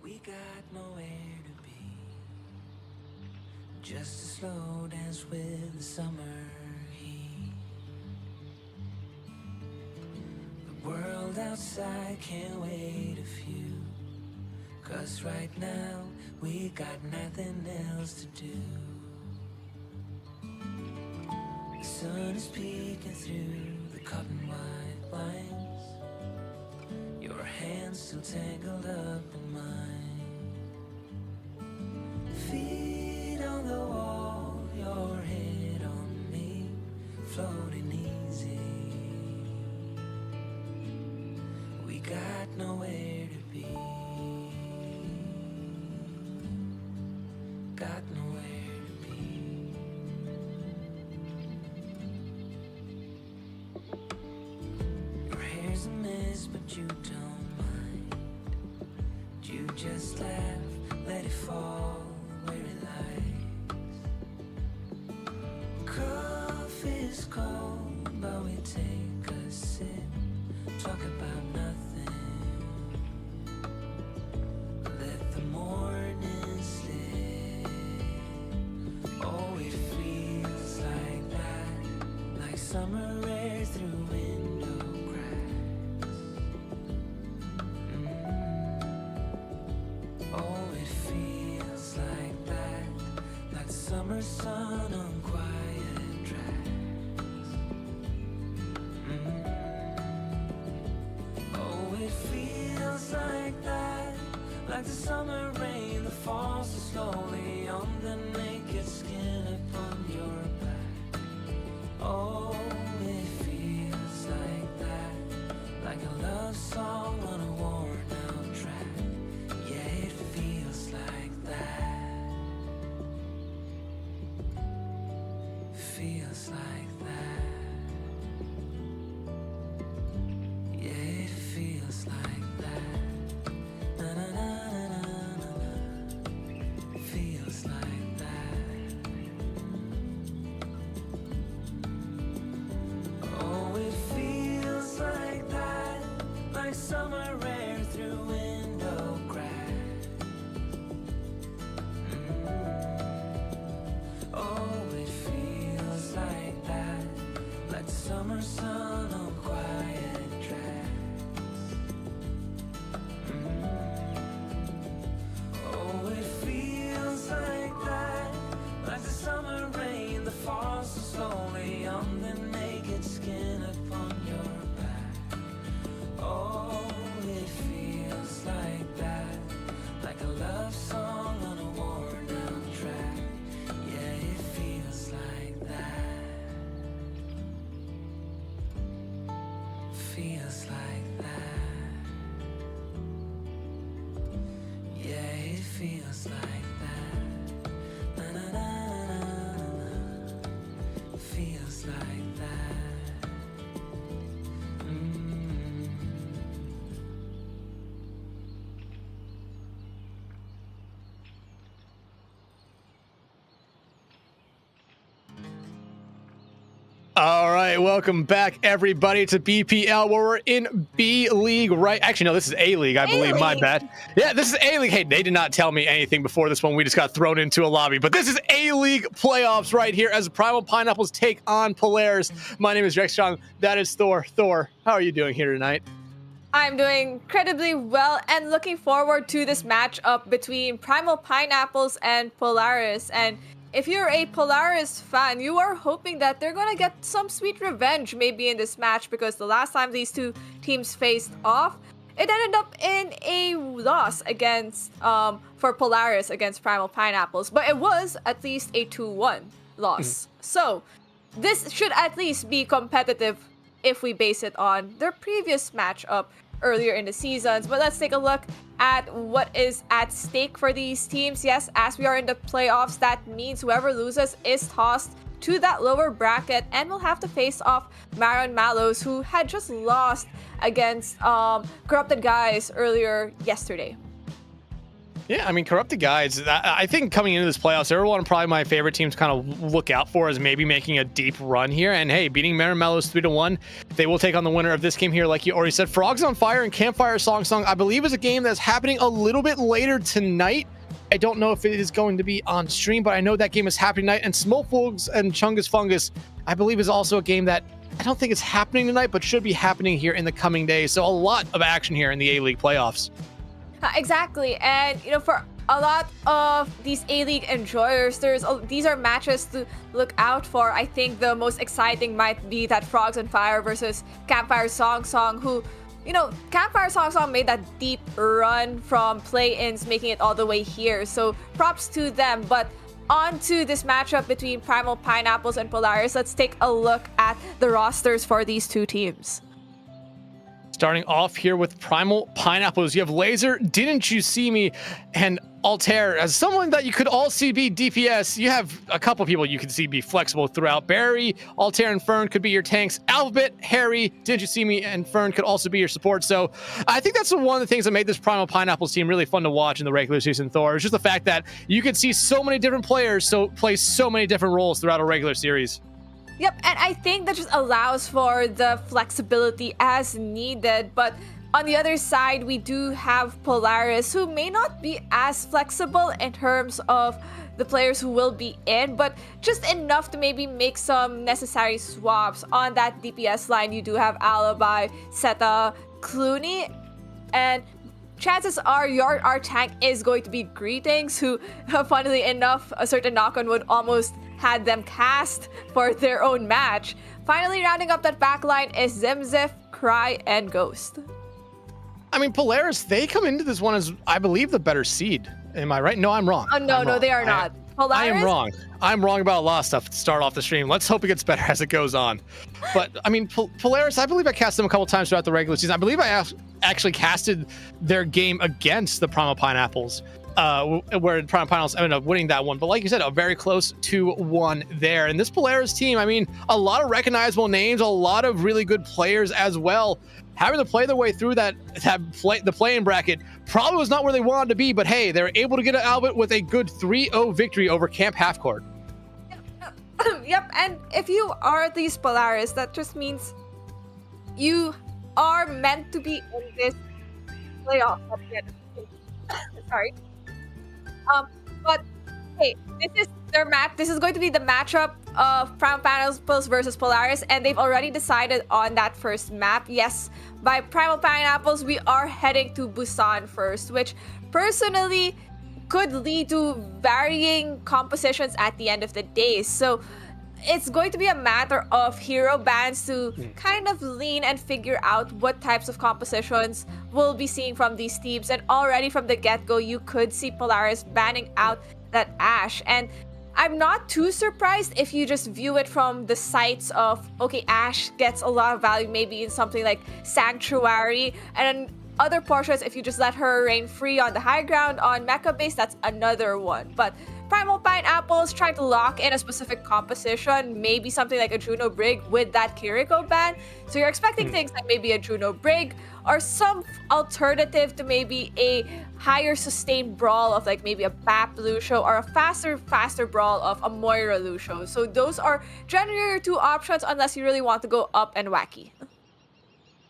We got nowhere to be. Just a slow dance with the summer heat. The world outside can't wait a few. 'Cause right now we got nothing else to do. The sun is peeking through the cotton white blinds. Your hands still tangled up in mine. Feet on the wall, your head on me, floating easy. We got nowhere to be. Got nowhere to be. Your hair's a mess, but you don't mind. You just laugh, let it fall where it likes. Coffee's cold, but we take a sip, talk about nothing. Let the morning slip. Oh, it feels like that, like summer air through window cracks. Oh, it feels like that, like the summer sun on quiet tracks. Oh, it feels like that, like the summer rain that falls so slowly on the naked skin upon your back. Oh, it feels like that, like a love song on a worn out track. Yeah, it feels like that. Feels like that. Yeah, it feels like that. Na na na na na na. Feels like that. Oh, it feels like that, like summer air through window cracks. Oh, it feels like that, like the summer sun on quiet tracks. Oh, it feels like that, like the summer rain that falls so slowly on the naked skin upon your back. Oh, it feels like that, like a love song on a worn out track. Yeah, it feels like that. Feels like that. Yeah, it feels like that. Na na na na na na. Feels like that. All right, welcome back, everybody, to BPL, where we're in B League, right? Actually, no, this is A League, I believe. My bad. Yeah, this is A League. Hey, they did not tell me anything before this one. We just got thrown into a lobby. But this is A League playoffs right here as the Primal Pineapples take on Polaris. My name is Rex Strong. That is Thor. Thor, how are you doing here tonight? I'm doing incredibly well and looking forward to this matchup between Primal Pineapples and Polaris. And if you're a Polaris fan, you are hoping that they're gonna get some sweet revenge maybe in this match, because the last time these two teams faced off, it ended up in a loss against for Polaris against Primal Pineapples, but it was at least a 2-1 loss. So this should at least be competitive if we base it on their previous matchup earlier in the seasons. But let's take a look at what is at stake for these teams. Yes, as we are in the playoffs, that means whoever loses is tossed to that lower bracket and will have to face off Maron Mallows, who had just lost against Corrupted Guys earlier yesterday. Yeah, I mean, Corrupted Guides, I think coming into this playoffs, they're one of probably my favorite teams to kind of look out for as maybe making a deep run here. And hey, beating Maramello's 3-1, they will take on the winner of this game here. Like you already said, Frogs on Fire and Campfire Song, I believe is a game that's happening a little bit later tonight. I don't know if it is going to be on stream, but I know that game is happening tonight. And Smolfolgs and Chungus Fungus, I believe is also a game that I don't think it's happening tonight, but should be happening here in the coming days. So a lot of action here in the A-League playoffs. Exactly, and for a lot of these A-League enjoyers, these are matches to look out for. I think the most exciting might be that Frogs on Fire versus Campfire Song, who, Campfire Song made that deep run from play-ins, making it all the way here. So props to them. But on to this matchup between Primal Pineapples and Polaris. Let's take a look at the rosters for these two teams. Starting off here with Primal Pineapples, you have Laser, Didn't You See Me, and Altair. As someone that you could all see be DPS, you have a couple people you can see be flexible throughout. Barry, Altair, and Fern could be your tanks. Alphabet, Harry, Didn't You See Me, and Fern could also be your support. So I think that's one of the things that made this Primal Pineapples team really fun to watch in the regular season, Thor. It's just the fact that you could see so many different players play so many different roles throughout a regular series. Yep, and I think that just allows for the flexibility as needed. But on the other side, we do have Polaris, who may not be as flexible in terms of the players who will be in, but just enough to maybe make some necessary swaps. On that DPS line, you do have Alibi, Seta, Clooney, and chances are our tank is going to be Greetings, who, funnily enough, a certain knock-on would almost had them cast for their own match. Finally, rounding up that backline is Zimzif, Cry, and Ghost. I mean, Polaris, they come into this one as, I believe, the better seed. Am I right? No, I'm wrong. Oh, no, they are not. Polaris? I am wrong. I'm wrong about a lot of stuff to start off the stream. Let's hope it gets better as it goes on. But, I mean, Polaris, I believe I cast them a couple times throughout the regular season. I believe I actually casted their game against the Primal Pineapples, where Primal Pineapples ended up winning that one. But like you said, a very close 2-1 there. And this Polaris team, I mean, a lot of recognizable names, a lot of really good players as well. Having to play their way through the play-in bracket probably was not where they wanted to be, but hey, they were able to get an Albert with a good 3-0 victory over Camp Halfcourt. Yep, and if you are these Polaris, that just means you are meant to be in this playoff. Sorry. But hey, this is their match. This is going to be the matchup of Primal Pineapples versus Polaris, and they've already decided on that first map. Yes, by Primal Pineapples, we are heading to Busan first, which personally could lead to varying compositions at the end of the day. So it's going to be a matter of hero bans to kind of lean and figure out what types of compositions we'll be seeing from these teams. And already from the get-go, you could see Polaris banning out that Ashe. And I'm not too surprised if you just view it from the sights of, okay, Ashe gets a lot of value maybe in something like Sanctuary, and other portions, if you just let her reign free on the high ground on mecha base, that's another one. But Primal Pineapples trying to lock in a specific composition, maybe something like a Juno Brig with that Kiriko ban. So you're expecting things like maybe a Juno Brig or some alternative to maybe a higher sustained brawl of like maybe a Bap Lucio or a faster brawl of a Moira Lucio. So those are generally your two options unless you really want to go up and wacky.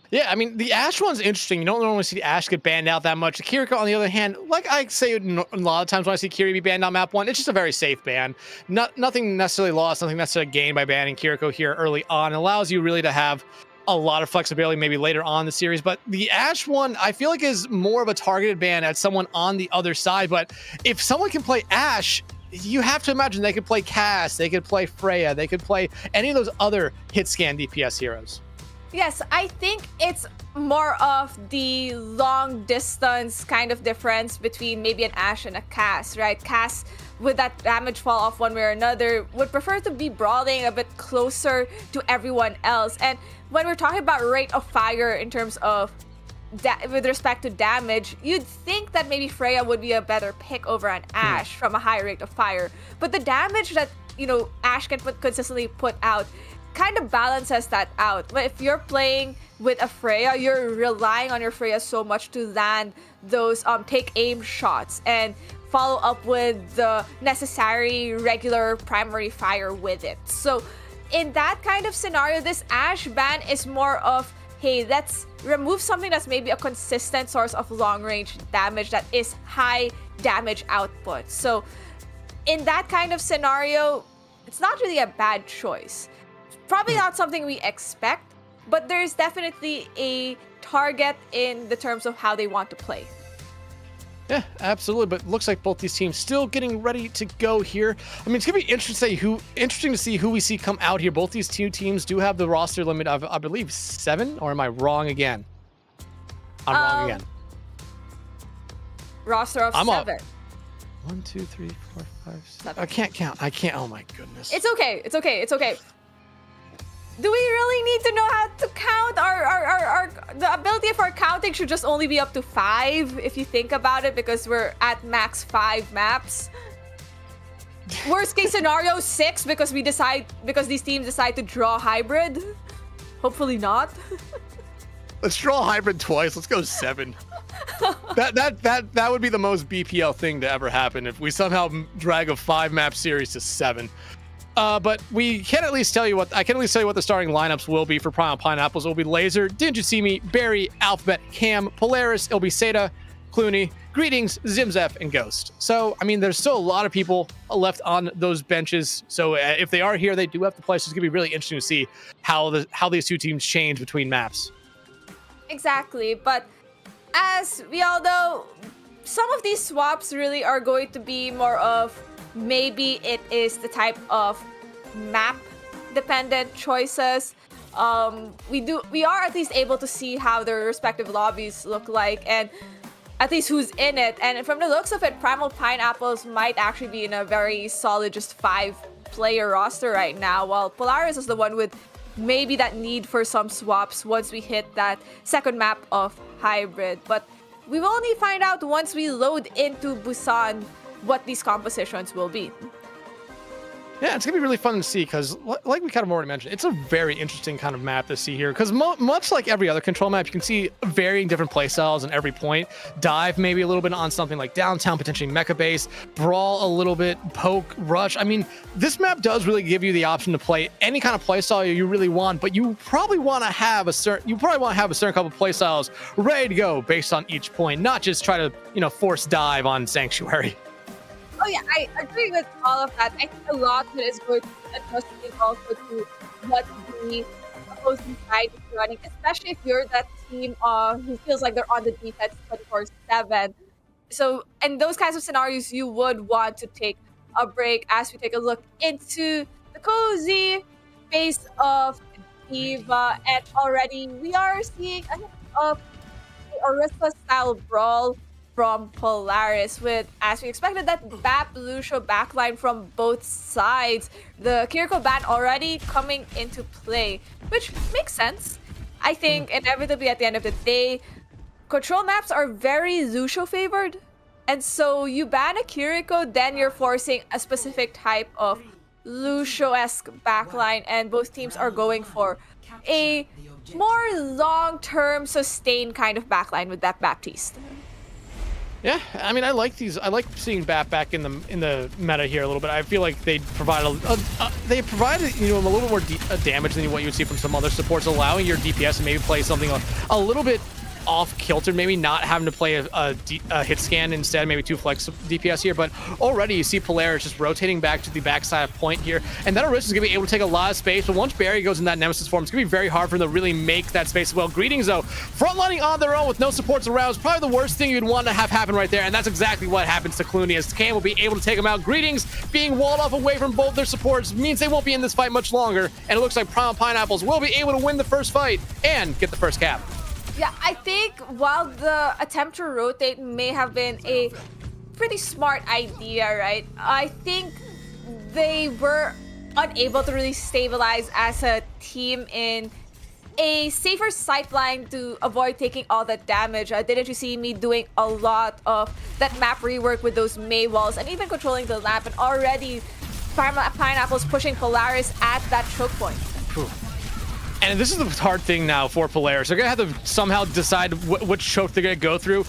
Yeah, I mean, the Ashe one's interesting. You don't normally see the Ashe get banned out that much. The Kiriko, on the other hand, like I say a lot of times when I see Kiri be banned on map 1, it's just a very safe ban. Nothing necessarily lost, nothing necessarily gained by banning Kiriko here early on. It allows you really to have a lot of flexibility maybe later on in the series. But the Ashe one, I feel like is more of a targeted ban at someone on the other side. But if someone can play Ashe, you have to imagine they could play Cass, they could play Freya, they could play any of those other hit scan DPS heroes. Yes, I think it's more of the long distance kind of difference between maybe an Ashe and a Cass, right? Cass, with that damage fall off one way or another, would prefer to be brawling a bit closer to everyone else. And when we're talking about rate of fire in terms of with respect to damage, you'd think that maybe Freya would be a better pick over an Ashe from a high rate of fire. But the damage that, Ashe can consistently put out kind of balances that out. But if you're playing with a Freya, you're relying on your Freya so much to land those take aim shots and follow up with the necessary regular primary fire with it. So in that kind of scenario, this Ashe ban is more of, hey, let's remove something that's maybe a consistent source of long-range damage that is high damage output. So in that kind of scenario, it's not really a bad choice. Probably not something we expect, but there's definitely a target in the terms of how they want to play. Yeah, absolutely. But looks like both these teams still getting ready to go here. I mean, it's gonna be interesting to see who we see come out here. Both these two teams do have the roster limit of, I believe, 7. Or am I wrong again? I'm wrong again. Roster of 7. 1, 2, 3, 4, 5, 6. I can't count. I can't. Oh my goodness. It's okay. It's okay. It's okay. Do we really need to know how to count? Our the ability for counting should just only be up to 5 if you think about it, because we're at max 5 maps. Worst case scenario 6 because these teams decide to draw hybrid. Hopefully not. Let's draw hybrid twice. Let's go 7. That would be the most BPL thing to ever happen if we somehow drag a 5-map series to 7. But we can at least tell you what the starting lineups will be for Primal Pineapples. It will be Laser, Didn't You See Me, Barry, Alphabet, Cam, Polaris. It'll be Seda, Clooney, Greetings, Zimzef, and Ghost. So, I mean, there's still a lot of people left on those benches. So if they are here, they do have to play. So it's going to be really interesting to see how these two teams change between maps. Exactly. But as we all know, some of these swaps really are going to be more of, maybe it is the type of map dependent choices. We are at least able to see how their respective lobbies look like and at least who's in it. And from the looks of it, Primal Pineapples might actually be in a very solid just 5-player roster right now, while Polaris is the one with maybe that need for some swaps once we hit that second map of hybrid. But we will only find out once we load into Busan what these compositions will be. Yeah, it's gonna be really fun to see because, like we kind of already mentioned, it's a very interesting kind of map to see here. Because much like every other control map, you can see varying different playstyles in every point. Dive maybe a little bit on something like downtown, potentially mecha base. Brawl a little bit, poke, rush. I mean, this map does really give you the option to play any kind of playstyle you really want, but you probably want to have a certain couple playstyles ready to go based on each point, not just try to force dive on Sanctuary. Oh yeah, I agree with all of that. I think a lot of it is going to be adjusting also to what the opposing side is running, especially if you're that team who feels like they're on the defense 24/7. So in those kinds of scenarios, you would want to take a break as we take a look into the cozy face of Diva. And already we are seeing a hit of the Orisa style brawl from Polaris, with, as we expected, that Bap Lucio backline from both sides. The Kiriko ban already coming into play, which makes sense. I think inevitably at the end of the day, control maps are very Lucio favored. And so you ban a Kiriko, then you're forcing a specific type of Lucio-esque backline, and both teams are going for a more long-term sustained kind of backline with that Baptiste. Yeah, I mean, I like seeing Bat back in the meta here a little bit. I feel like they provide a little bit more damage than what you would see from some other supports, allowing your DPS to maybe play something a little bit off kilter, maybe not having to play a hit scan instead, maybe 2 flex DPS here. But already you see Polaris just rotating back to the backside of point here, and that Orisa is going to be able to take a lot of space. But once Barry goes in that Nemesis form, it's going to be very hard for them to really make that space as well. Greetings, though, frontlining on their own with no supports around is probably the worst thing you'd want to have happen right there, and that's exactly what happens to Clooney, as Cam will be able to take him out. Greetings being walled off away from both their supports means they won't be in this fight much longer, and it looks like Primal Pineapples will be able to win the first fight and get the first cap. Yeah, I think while the attempt to rotate may have been a pretty smart idea, right? I think they were unable to really stabilize as a team in a safer sightline to avoid taking all that damage. Didn't you see me doing a lot of that map rework with those May walls and even controlling the lamp, and already Pineapple's pushing Polaris at that choke point. And this is the hard thing now for Polaris. They're going to have to somehow decide which choke they're going to go through.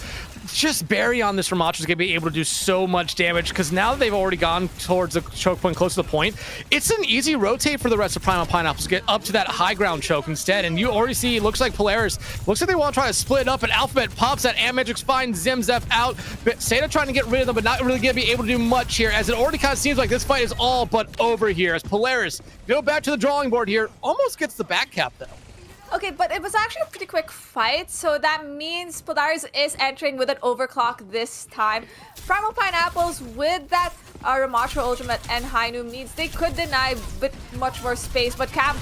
Just Barry on this Ramacho is going to be able to do so much damage because now that they've already gone towards the choke point close to the point, it's an easy rotate for the rest of Primal Pineapples to get up to that high ground choke instead. And you already see, it looks like Polaris, looks like they want to try to split it up, and Alphabet pops that Amagix finds Zimzef out. But Seda trying to get rid of them, but not really going to be able to do much here, as it already kind of seems like this fight is all but over here, as Polaris go back to the drawing board here, almost gets the back cap though. Okay, but it was actually a pretty quick fight, so that means Polaris is entering with an overclock this time. Primal Pineapples with that Ramacho Ultimate and Hainu means they could deny a bit much more space, but Cap,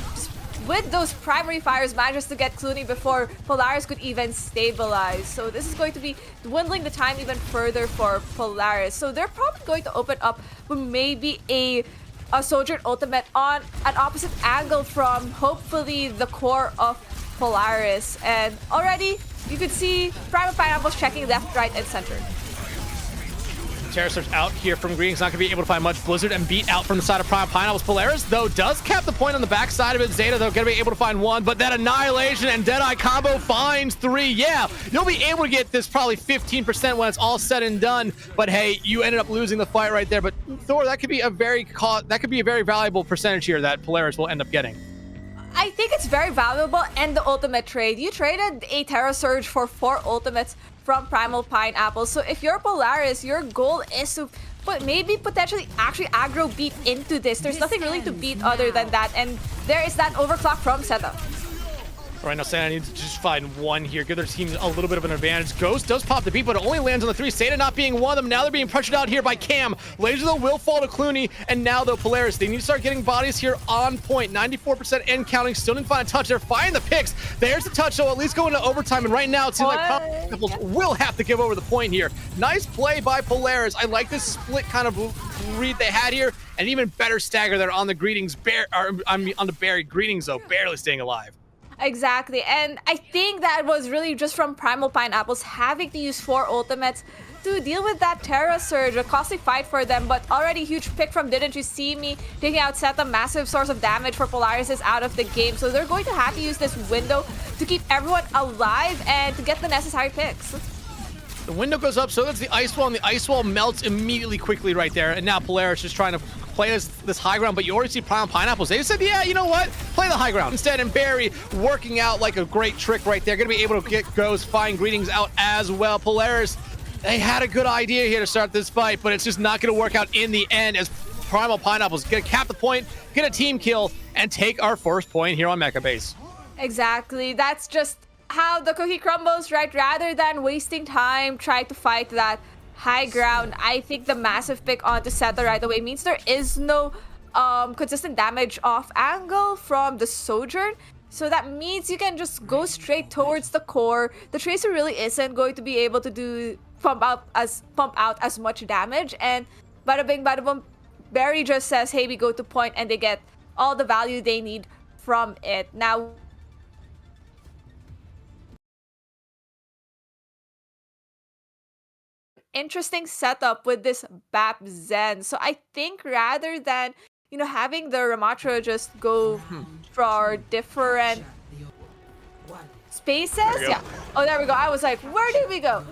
with those primary fires, manages to get Clooney before Polaris could even stabilize. So this is going to be dwindling the time even further for Polaris. So they're probably going to open up with maybe a Sojourn Ultimate on an opposite angle from hopefully the core of Polaris. And already you could see Primal Pineapples checking left, right, and center. Terra Surge out here from Greetings, not going to be able to find much. Blizzard and beat out from the side of Primal Pineapples. Polaris, though, does cap the point on the back side of it. Zeta, though, going to be able to find one, but that Annihilation and Deadeye combo finds 3. Yeah, you'll be able to get this probably 15% when it's all said and done, but hey, you ended up losing the fight right there. But Thor, that could be a very valuable percentage here that Polaris will end up getting. I think it's very valuable, and the ultimate trade. You traded a Terra Surge for 4 ultimates from Primal Pineapple. So if you're Polaris, your goal is to maybe potentially actually aggro beat into this. There's nothing really to beat other than that, and there is that overclock from Seta. Right now, Santa needs to just find one here, give their team a little bit of an advantage. Ghost does pop the beat, but it only lands on the 3. Seta not being one of them. Now they're being pressured out here by Cam. Laser, though, will fall to Clooney, and now, though, Polaris, they need to start getting bodies here on point. 94% and counting. Still didn't find a touch. They're finding the picks. There's the touch, so at least going to overtime, and right now, it seems like Pineapples will have to give over the point here. Nice play by Polaris. I like this split kind of read they had here, and even better stagger there on the Greetings. On the Barry. Greetings, though, barely staying alive. Exactly, and I think that was really just from Primal Pineapples having to use 4 ultimates to deal with that Terra Surge, a costly fight for them, but already huge pick from Didn't You See Me, taking out Seta. Massive source of damage for Polaris is out of the game, so they're going to have to use this window to keep everyone alive and to get the necessary picks. The window goes up, so does the ice wall, and the ice wall melts immediately quickly right there, and now Polaris just trying to play this high ground, but you already see Primal Pineapples. They said, yeah, you know what? Play the high ground instead, and Barry working out like a great trick right there. Gonna be able to get Ghost, find Greetings out as well. Polaris, they had a good idea here to start this fight, but it's just not gonna work out in the end, as Primal Pineapples gonna cap the point, get a team kill, and take our first point here on Mecha Base. Exactly, that's just how the cookie crumbles, right? Rather than wasting time trying to fight that high ground, I think the massive pick onto Seta right away means there is no consistent damage off angle from the Sojourn. So that means you can just go straight towards the core. The Tracer really isn't going to be able to pump out as much damage, and bada bing bada boom, Barry just says, hey, we go to point, and they get all the value they need from it. Now, interesting setup with this BAP Zen. So I think rather than, you know, having the Ramacho just go for different spaces. Yeah. Oh, there we go. I was like, where did we go?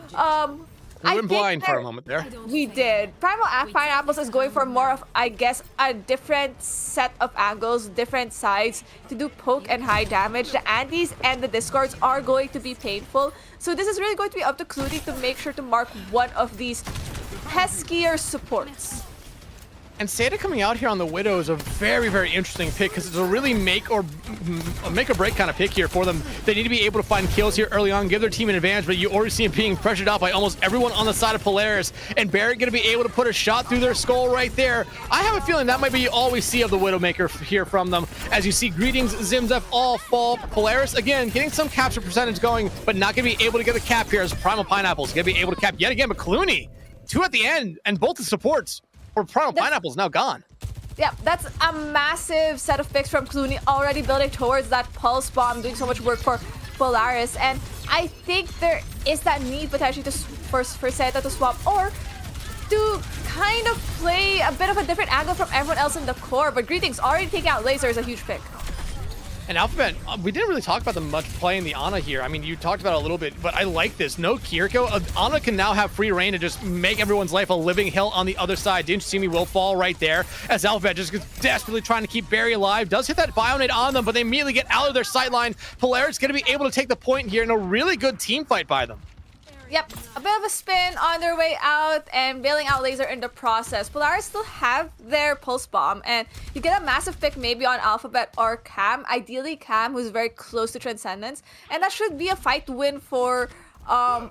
We went blind for a moment there. We did. Primal Pineapples is going for more of, I guess, a different set of angles, different sides to do poke and high damage. The Andes and the Discords are going to be painful. So this is really going to be up to Clooney to make sure to mark one of these peskier supports. And Seta coming out here on the Widow is a very, very interesting pick, because it's a really make or break kind of pick here for them. They need to be able to find kills here early on, give their team an advantage, but you already see him being pressured out by almost everyone on the side of Polaris, and Barrett going to be able to put a shot through their skull right there. I have a feeling that might be all we see of the Widowmaker here from them, as you see Greetings, Zimzef all fall. Polaris, again, getting some capture percentage going, but not going to be able to get a cap here, as Primal Pineapples going to be able to cap yet again, but Clooney, 2 at the end, and both the supports. Or Primal Pineapple's now gone. Yeah, that's a massive set of picks from Clooney, already building towards that Pulse Bomb, doing so much work for Polaris. And I think there is that need potentially for Seta to swap, or to kind of play a bit of a different angle from everyone else in the core. But Greetings already taking out Laser is a huge pick. And Alphabet, we didn't really talk about them much playing the Ana here. I mean, you talked about it a little bit, but I like this. No Kiriko. Ana can now have free reign to just make everyone's life a living hell on the other side. Didn't you see me will fall right there as Alphabet just gets desperately trying to keep Barry alive. Does hit that Bionade on them, but they immediately get out of their sightline. Polaris going to be able to take the point here in a really good team fight by them. Yep, a bit of a spin on their way out and bailing out Laser in the process. Polaris still have their Pulse Bomb, and you get a massive pick maybe on Alphabet or Cam. Ideally Cam, who's very close to Transcendence, and that should be a fight win for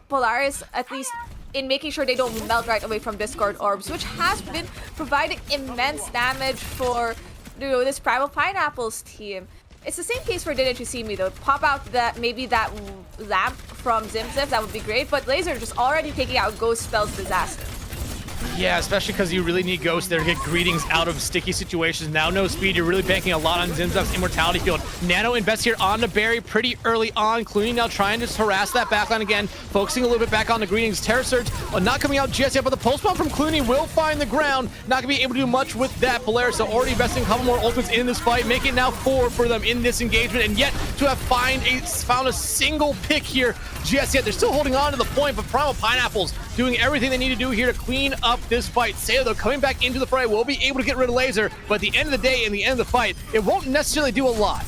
Polaris, at least in making sure they don't melt right away from Discord Orbs, which has been providing immense damage for this Primal Pineapples team. It's the same case for Didn't You See Me though. Pop out that maybe that lamp from Zimziv, that would be great, but Laser just already taking out Ghost spells disaster. Yeah, especially because you really need Ghost there to get Greetings out of sticky situations. Now no speed, you're really banking a lot on Zimzov's Immortality Field. Nano invests here on the Barry pretty early on. Clooney now trying to harass that backline again, focusing a little bit back on the Greetings. Terror Surge not coming out just yet, but the Pulse Bomb from Clooney will find the ground. Not going to be able to do much with that. Polaris are already investing a couple more ultimates in this fight, making it now 4 for them in this engagement, and yet to have found a single pick here just yet. They're still holding on to the point, but Primal Pineapples doing everything they need to do here to clean up this fight. Sayo, though, coming back into the fray, will be able to get rid of Laser, but at the end of the day, in the end of the fight, it won't necessarily do a lot.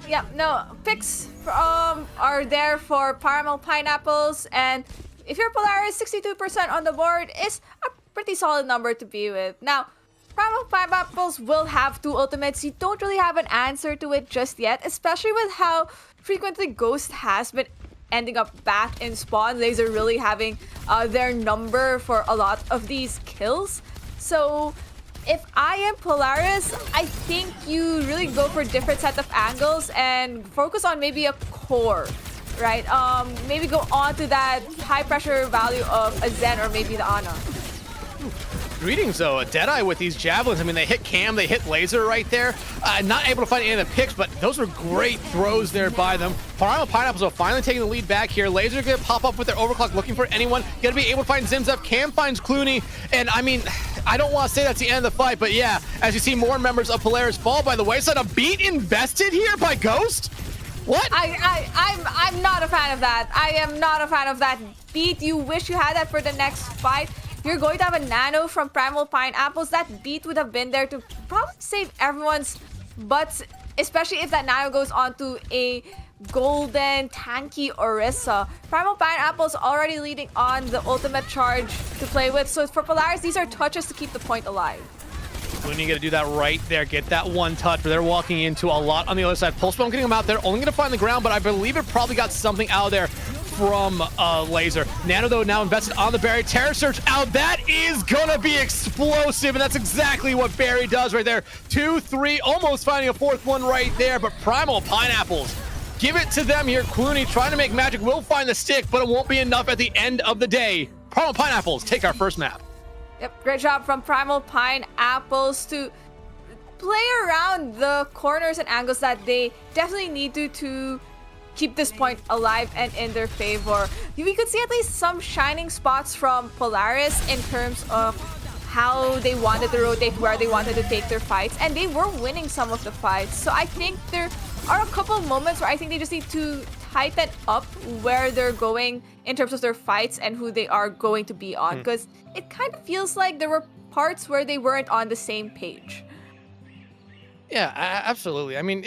Yeah, no, picks are there for Primal Pineapples, and if you're Polaris, 62% on the board is a pretty solid number to be with. Now, Primal Pineapples will have 2 ultimates. You don't really have an answer to it just yet, especially with how frequently Ghost has been ending up back in spawn. Laser really having their number for a lot of these kills. So if I am Polaris, I think you really go for different set of angles and focus on maybe a core, right? Maybe go on to that high pressure value of a Zen or maybe the Ana. Greetings, though. Deadeye with these javelins. I mean, they hit Cam, they hit Laser right there. Not able to find any of the picks, but those were great throws there by them. Primal Pineapples are finally taking the lead back here. Laser gonna pop up with their overclock, looking for anyone. Gonna be able to find Zimzep. Cam finds Clooney, and I mean, I don't want to say that's the end of the fight, but yeah, as you see more members of Polaris fall by the wayside, a beat invested here by Ghost. What? I'm not a fan of that. I am not a fan of that beat. You wish you had that for the next fight. You're going to have a Nano from Primal Pineapples. That beat would have been there to probably save everyone's butts, especially if that Nano goes on to a golden tanky Orisa. Primal Pineapples already leading on the ultimate charge to play with. So for Polaris, these are touches to keep the point alive. Clooney gonna do that right there, get that one touch, but they're walking into a lot on the other side. Pulse Bomb getting them out there, only gonna find the ground, but I believe it probably got something out of there from Laser. Nano, though, now invested on the Barry. Terror Surge out. That is gonna be explosive, and that's exactly what Barry does right there. 2, 3, almost finding a 4th one right there, but Primal Pineapples, give it to them here. Clooney trying to make magic, will find the stick, but it won't be enough at the end of the day. Primal Pineapples take our first map. Yep, great job from Primal Pineapples to play around the corners and angles that they definitely need to keep this point alive and in their favor. We could see at least some shining spots from Polaris in terms of how they wanted to rotate, where they wanted to take their fights, and they were winning some of the fights. So I think there are a couple of moments where I think they just need to tighten up where they're going in terms of their fights and who they are going to be on, because it kind of feels like there were parts where they weren't on the same page. Yeah, absolutely. I mean,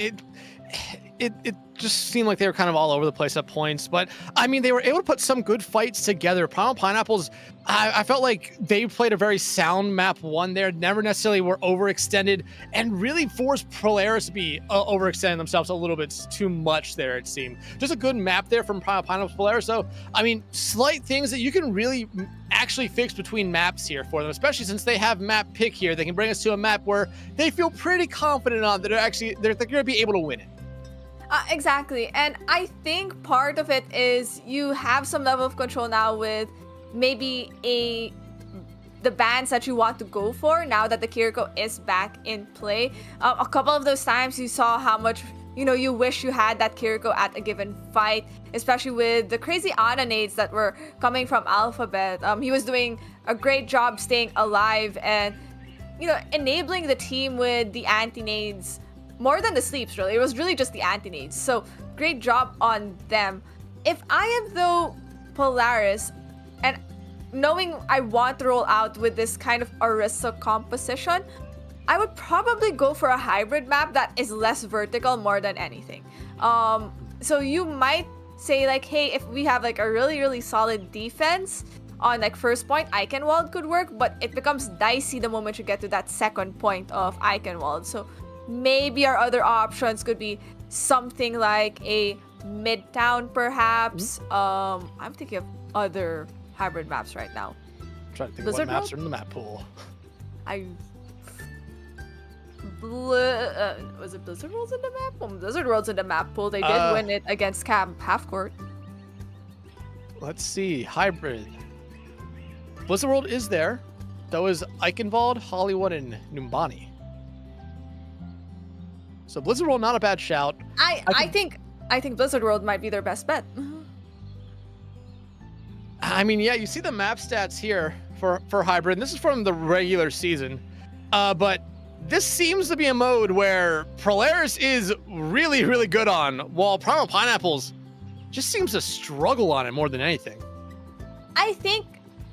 it just seemed like they were kind of all over the place at points, but I mean, they were able to put some good fights together. Primal Pineapples, I felt like they played a very sound map 1 there, never necessarily were overextended, and really forced Polaris to be overextending themselves a little bit too much there, it seemed. Just a good map there from Primal Pineapples Polaris. So, I mean, slight things that you can really actually fix between maps here for them, especially since they have map pick here. They can bring us to a map where they feel pretty confident on that they're going to be able to win it. Exactly, and I think part of it is you have some level of control now with maybe the bands that you want to go for now that the Kiriko is back in play. A couple of those times you saw how much you wish you had that Kiriko at a given fight, especially with the crazy Ana nades that were coming from Alphabet. He was doing a great job staying alive and enabling the team with the anti-nades more than the sleeps, really. It was really just the anti-nades. So great job on them. If I am, though, Polaris, and knowing I want to roll out with this kind of Orisa composition, I would probably go for a hybrid map that is less vertical more than anything. So you might say like, hey, if we have like a really, really solid defense on like first point, Eichenwald could work, but it becomes dicey the moment you get to that second point of Eichenwald. So maybe our other options could be something like a Midtown, perhaps. I'm thinking of other hybrid maps right now. I'm trying to think Blizzard what maps World? are in the map pool. Was it Blizzard World's in the map pool? Blizzard World's in the map pool. They did win it against Camp Halfcourt. Let's see. Hybrid. Blizzard World is there. That was Eichenwald, Hollywood, and Numbani. So Blizzard World, not a bad shout. I think Blizzard World might be their best bet. I mean, yeah, you see the map stats here for hybrid. And this is from the regular season, but this seems to be a mode where Polaris is really, really good on, while Primal Pineapples just seems to struggle on it more than anything. I think,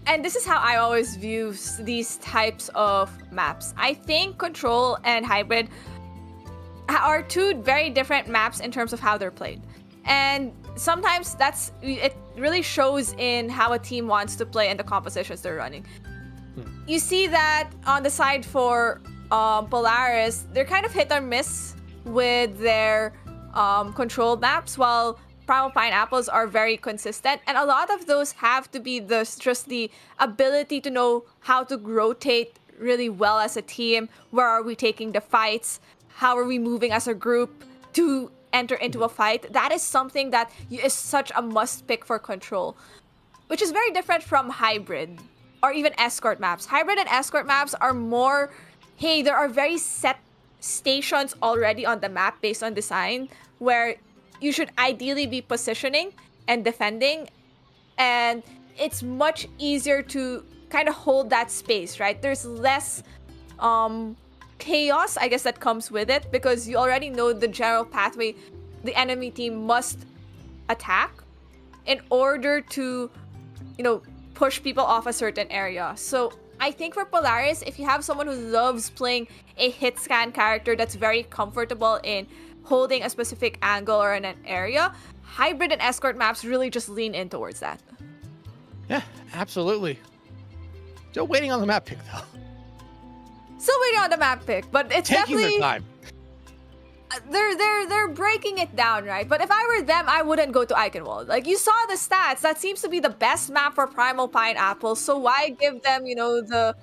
and this is how I always view these types of maps. I think Control and Hybrid are two very different maps in terms of how they're played. And sometimes it really shows in how a team wants to play and the compositions they're running. You see that on the side for Polaris, they're kind of hit or miss with their control maps, while Primal Pineapples are very consistent. And a lot of those have to be just the ability to know how to rotate really well as a team. Where are we taking the fights? How are we moving as a group to enter into a fight? That is something that is such a must pick for Control, which is very different from Hybrid or even Escort maps. Hybrid and Escort maps are more, hey, there are very set stations already on the map based on design where you should ideally be positioning and defending, and it's much easier to kind of hold that space, right? There's less chaos, I guess, that comes with it, because you already know the general pathway the enemy team must attack in order to, push people off a certain area. So I think for Polaris, if you have someone who loves playing a hit scan character that's very comfortable in holding a specific angle or in an area, Hybrid and Escort maps really just lean in towards that. Yeah, absolutely. Still waiting on the map pick, though. Still waiting on the map pick, but it's Taking definitely their time. They're breaking it down, right? But if I were them, I wouldn't go to Eichenwald. Like, you saw the stats. That seems to be the best map for Primal Pineapple. So why give them, the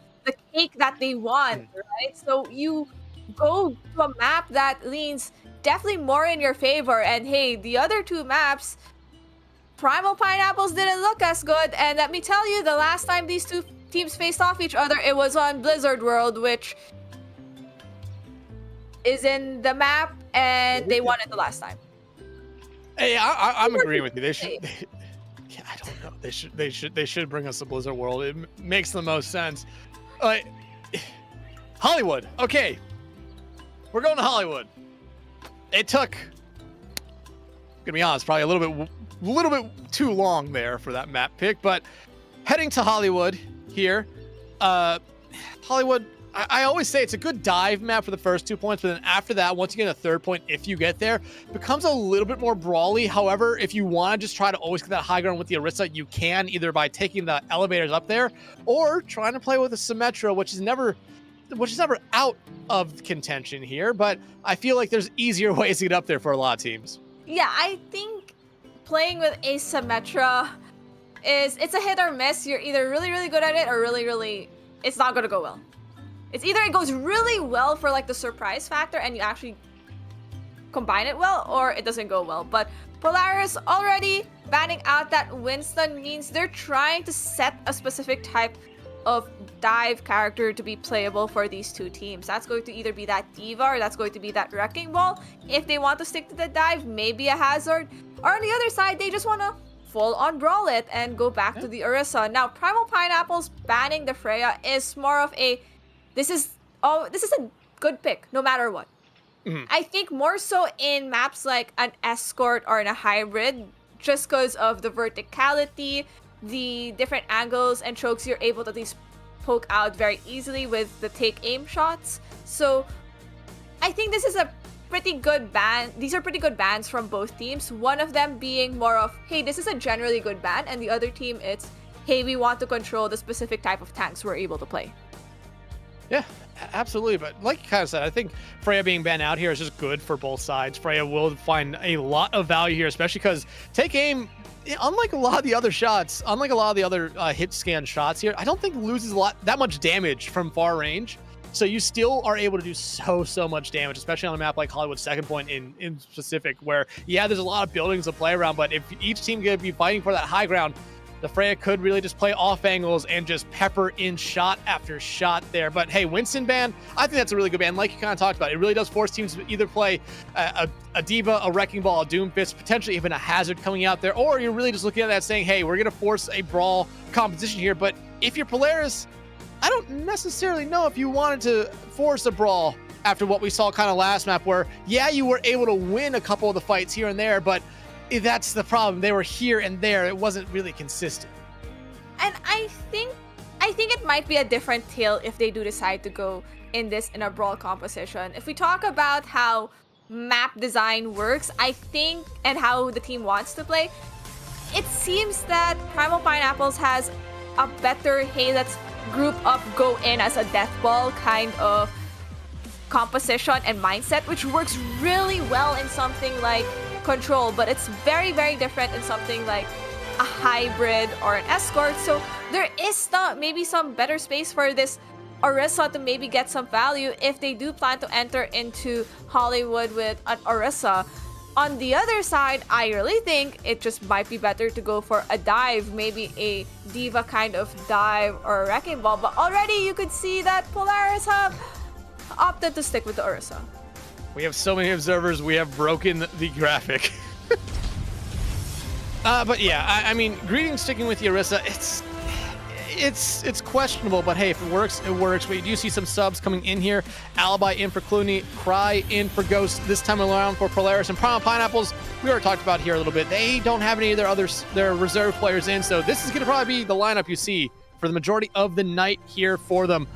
cake that they want, right? So you go to a map that leans definitely more in your favor. And hey, the other two maps, Primal Pineapples didn't look as good. And let me tell you, the last time these two teams faced off each other, it was on Blizzard World, which is in the map, and they won it the last time. Hey, I'm agreeing with you. They should. Yeah, I don't know. They should bring us to Blizzard World. It makes the most sense. Hollywood. Okay, we're going to Hollywood. It took, gonna be honest, probably a little bit too long there for that map pick. But heading to Hollywood here, Hollywood. I always say it's a good dive map for the first 2 points, but then after that, once you get a third point, if you get there, it becomes a little bit more brawly. However, if you want to just try to always get that high ground with the Orisa, you can, either by taking the elevators up there or trying to play with a Symmetra, which is never out of contention here. But I feel like there's easier ways to get up there for a lot of teams. Yeah, I think playing with a Symmetra it's a hit or miss. You're either really, really good at it or really, really, it's not going to go well. It's either it goes really well for like the surprise factor and you actually combine it well, or it doesn't go well. But Polaris already banning out that Winston means they're trying to set a specific type of dive character to be playable for these two teams. That's going to either be that Diva or that's going to be that Wrecking Ball. If they want to stick to the dive, maybe a Hazard. Or on the other side, they just want to full on brawl it and go back to the Orisa. Now, Primal Pineapples banning the Freya is more of a this is a good pick no matter what. I think more so in maps like an escort or in a hybrid, just because of the verticality, the different angles and chokes you're able to at least poke out very easily with the take aim shots. So I think this is a pretty good ban. These are pretty good bans from both teams. One of them being more of, hey, this is a generally good ban, and the other team, it's, hey, we want to control the specific type of tanks we're able to play. Yeah, absolutely. But like you kind of said, I think Freya being banned out here is just good for both sides. Freya will find a lot of value here, especially because take aim, unlike a lot of the other shots, unlike a lot of the other hit scan shots here, I don't think loses that much damage from far range. So you still are able to do so much damage, especially on a map like Hollywood Second Point in specific, where, yeah, there's a lot of buildings to play around, but if each team going to be fighting for that high ground, the Freya could really just play off angles and just pepper in shot after shot there. But hey, Winston ban, I think that's a really good ban. Like you kind of talked about, it really does force teams to either play a Diva, a Wrecking Ball, a Doomfist, potentially even a Hazard coming out there, or you're really just looking at that saying, hey, we're going to force a brawl composition here. But if you're Polaris, I don't necessarily know if you wanted to force a brawl after what we saw kind of last map, where, yeah, you were able to win a couple of the fights here and there, but that's the problem. They were here and there. It wasn't really consistent. And I think it might be a different tale if they do decide to go in a brawl composition. If we talk about how map design works, I think, and how the team wants to play, it seems that Primal Pineapples has a better, hey, let's group up, go in as a death ball kind of composition and mindset, which works really well in something like Control, but it's very different in something like a hybrid or an escort. So there is maybe some better space for this Orisa to maybe get some value if they do plan to enter into Hollywood with an Orisa. On the other side, I really think it just might be better to go for a dive, maybe a Diva kind of dive or a Wrecking Ball, but already you could see that Polaris have opted to stick with the Orisa. We have so many observers, we have broken the graphic. But yeah, I mean, Greetings sticking with the Orisa, it's questionable, but hey, if it works, it works. We do see some subs coming in here. Alibi in for Clooney, Cry in for Ghost this time around for Polaris, and Primal Pineapples, we already talked about here a little bit. They don't have any of their reserve players in, so this is going to probably be the lineup you see for the majority of the night here for them.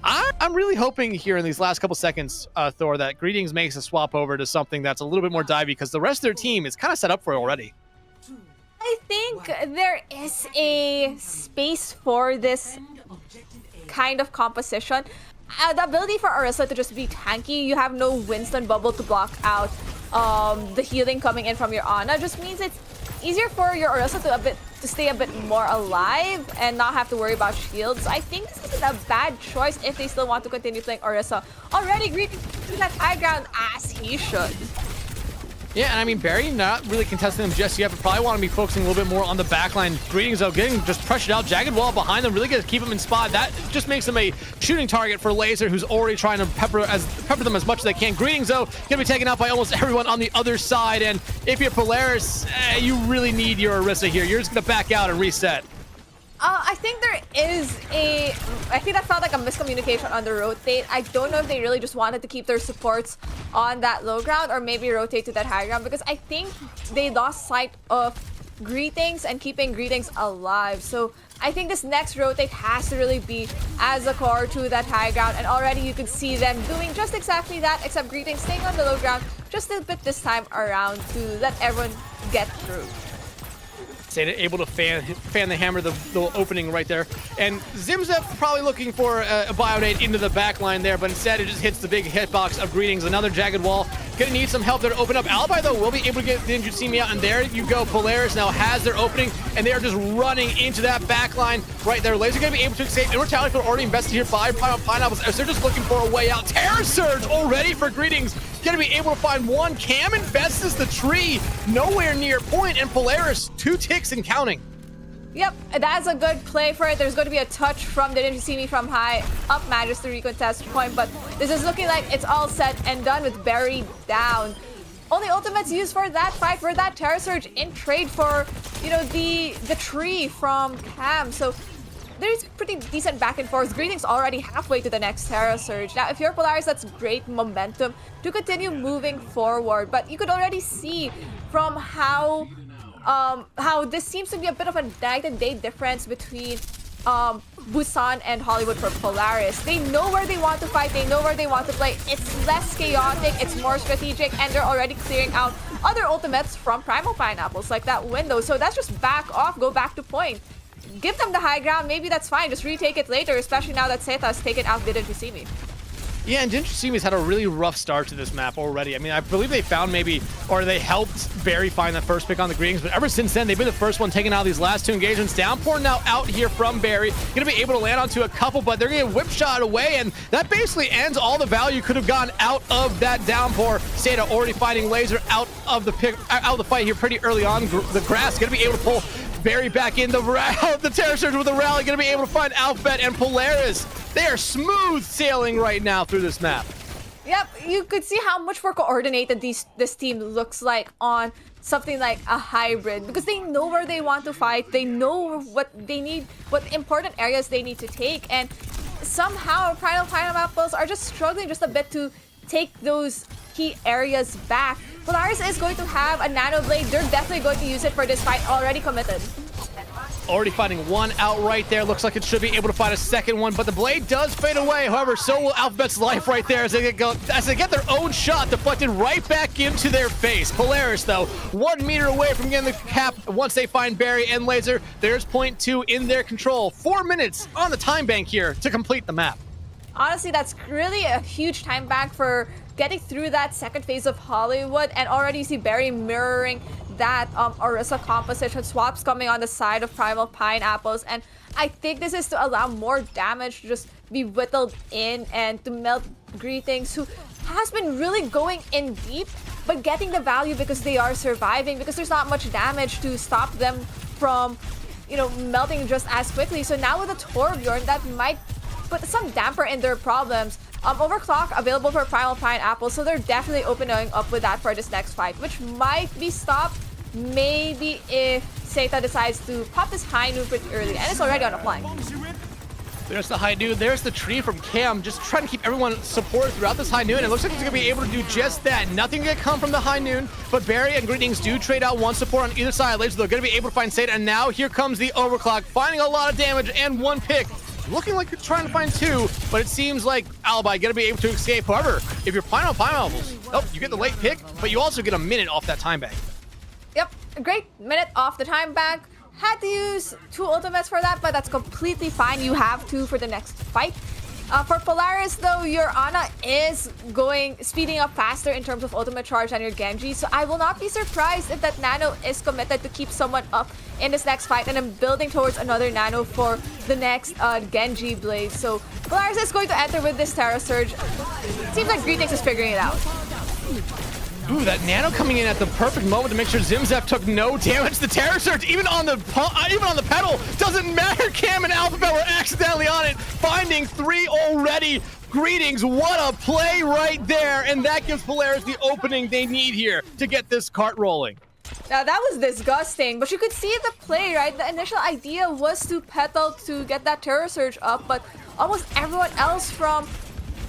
I'm really hoping here in these last couple seconds, Thor, that Greetings makes a swap over to something that's a little bit more divey, because the rest of their team is kind of set up for it already. I think there is a space for this kind of composition. The ability for Orisa to just be tanky, you have no Winston bubble to block out the healing coming in from your Ana, just means it's easier for your Orisa to stay a bit more alive and not have to worry about shields. I think this isn't a bad choice if they still want to continue playing Orisa. Already Greetings to that high ground as he should. Yeah, and I mean, Barry not really contesting them just yet, but probably want to be focusing a little bit more on the backline. Greetings, though, getting just pressured out. Jagged Wall behind them, really going to keep them in spot. That just makes them a shooting target for Laser, who's already trying to pepper them as much as they can. Greetings, though, going to be taken out by almost everyone on the other side. And if you're Polaris, you really need your Orisa here. You're just going to back out and reset. I think there is I think that felt like a miscommunication on the rotate. I don't know if they really just wanted to keep their supports on that low ground or maybe rotate to that high ground, because I think they lost sight of Greetings and keeping Greetings alive. So I think this next rotate has to really be as a core to that high ground, and already you can see them doing just exactly that, except Greetings staying on the low ground just a bit this time around to let everyone get through. Able to fan the hammer, the opening right there. And Zimzep probably looking for a Bionade into the back line there, but instead it just hits the big hitbox of Greetings. Another Jagged Wall. Gonna need some help there to open up. Alibi, though, will be able to get the injured Simi out, and there you go. Polaris now has their opening, and they are just running into that back line right there. Laser gonna be able to escape. Immortality for already invested here by Pineapples, as they're just looking for a way out. Terror Surge already for Greetings. Gonna be able to find one. Cam infests the tree. Nowhere near point, and Polaris 2 ticks and counting. Yep, that's a good play for it. There's going to be a touch from the Ninja Simi from high up manages to recontest point, but this is looking like it's all set and done with Barry down. Only ultimates used for that fight, for that Terror Surge in trade for, you know, the tree from Cam. So there's pretty decent back and forth. Greetings already halfway to the next Terra Surge. Now, if you're Polaris, that's great momentum to continue moving forward. But you could already see from how this seems to be a bit of a night and day difference between Busan and Hollywood for Polaris. They know where they want to fight, they know where they want to play. It's less chaotic, it's more strategic, and they're already clearing out other ultimates from Primal Pineapples, like that window. So that's just back off, go back to point. Give them the high ground, maybe that's fine, just retake it later, especially now that Zeta's taken out Didn't You See Me. Yeah, and Didn't You See Me's had a really rough start to this map already. I mean, I believe they found they helped Barry find that first pick on the Greetings, but ever since then, they've been the first one taking out these last two engagements. Downpour now out here from Barry. Gonna be able to land onto a couple, but they're gonna get whip shot away, and that basically ends all the value could have gone out of that Downpour. Zeta already fighting Laser out of the fight here pretty early on. The Grass gonna be able to pull Barry back in the Terror Surge with the rally, gonna be able to find Alphabet and Polaris. They are smooth sailing right now through this map. Yep, you could see how much more coordinated this team looks like on something like a hybrid, because they know where they want to fight, they know what they need, what important areas they need to take, and somehow Primal Pineapples are just struggling just a bit to take those key areas back. Polaris is going to have a Nano Blade. They're definitely going to use it for this fight, already committed. Already fighting one out right there. Looks like it should be able to find a second one, but the blade does fade away. However, so will Alphabet's life right there as they get their own shot deflected right back into their face. Polaris, though, 1 meter away from getting the cap once they find Barry and Laser. There's point 2 in their control. 4 minutes on the time bank here to complete the map. Honestly, that's really a huge time bank for getting through that second phase of Hollywood, and already you see Barry mirroring that Orisa composition, swaps coming on the side of Primal Pineapples, and I think this is to allow more damage to just be whittled in and to melt Greetings, who has been really going in deep, but getting the value because they are surviving, because there's not much damage to stop them from, melting just as quickly. So now with a Torbjorn, that might put some damper in their problems. Overclock available for Primal Pineapple, so they're definitely opening up with that for this next fight, which might be stopped maybe if Zeta decides to pop this high noon pretty early, and it's already on a flank. There's the high noon. There's the tree from Cam, just trying to keep everyone supported throughout this high noon. It looks like he's going to be able to do just that. Nothing going to come from the high noon, but Barry and Greetings do trade out one support on either side. Later, they're going to be able to find Zeta, and now here comes the Overclock, finding a lot of damage and one pick. Looking like you're trying to find two, but it seems like Alibi gonna be able to escape. However, if you're Primal Pineapples, you get the late pick, but you also get a minute off that time bank. Yep, a great minute off the time bank. Had to use 2 ultimates for that, but that's completely fine. You have 2 for the next fight. For Polaris, though, your Ana is speeding up faster in terms of ultimate charge than your Genji, so I will not be surprised if that Nano is committed to keep someone up in this next fight, and I'm building towards another Nano for the next Genji Blade. So Polaris is going to enter with this Terra Surge. Seems like Greetings is figuring it out. Ooh, that Nano coming in at the perfect moment to make sure Zimzef took no damage. The Terror Surge, even on the pedal, doesn't matter. Cam and Alphabet were accidentally on it, finding 3 already. Greetings, what a play right there, and that gives Polaris the opening they need here to get this cart rolling. Now that was disgusting, but you could see the play, right? The initial idea was to petal to get that Terror Surge up, but almost everyone else from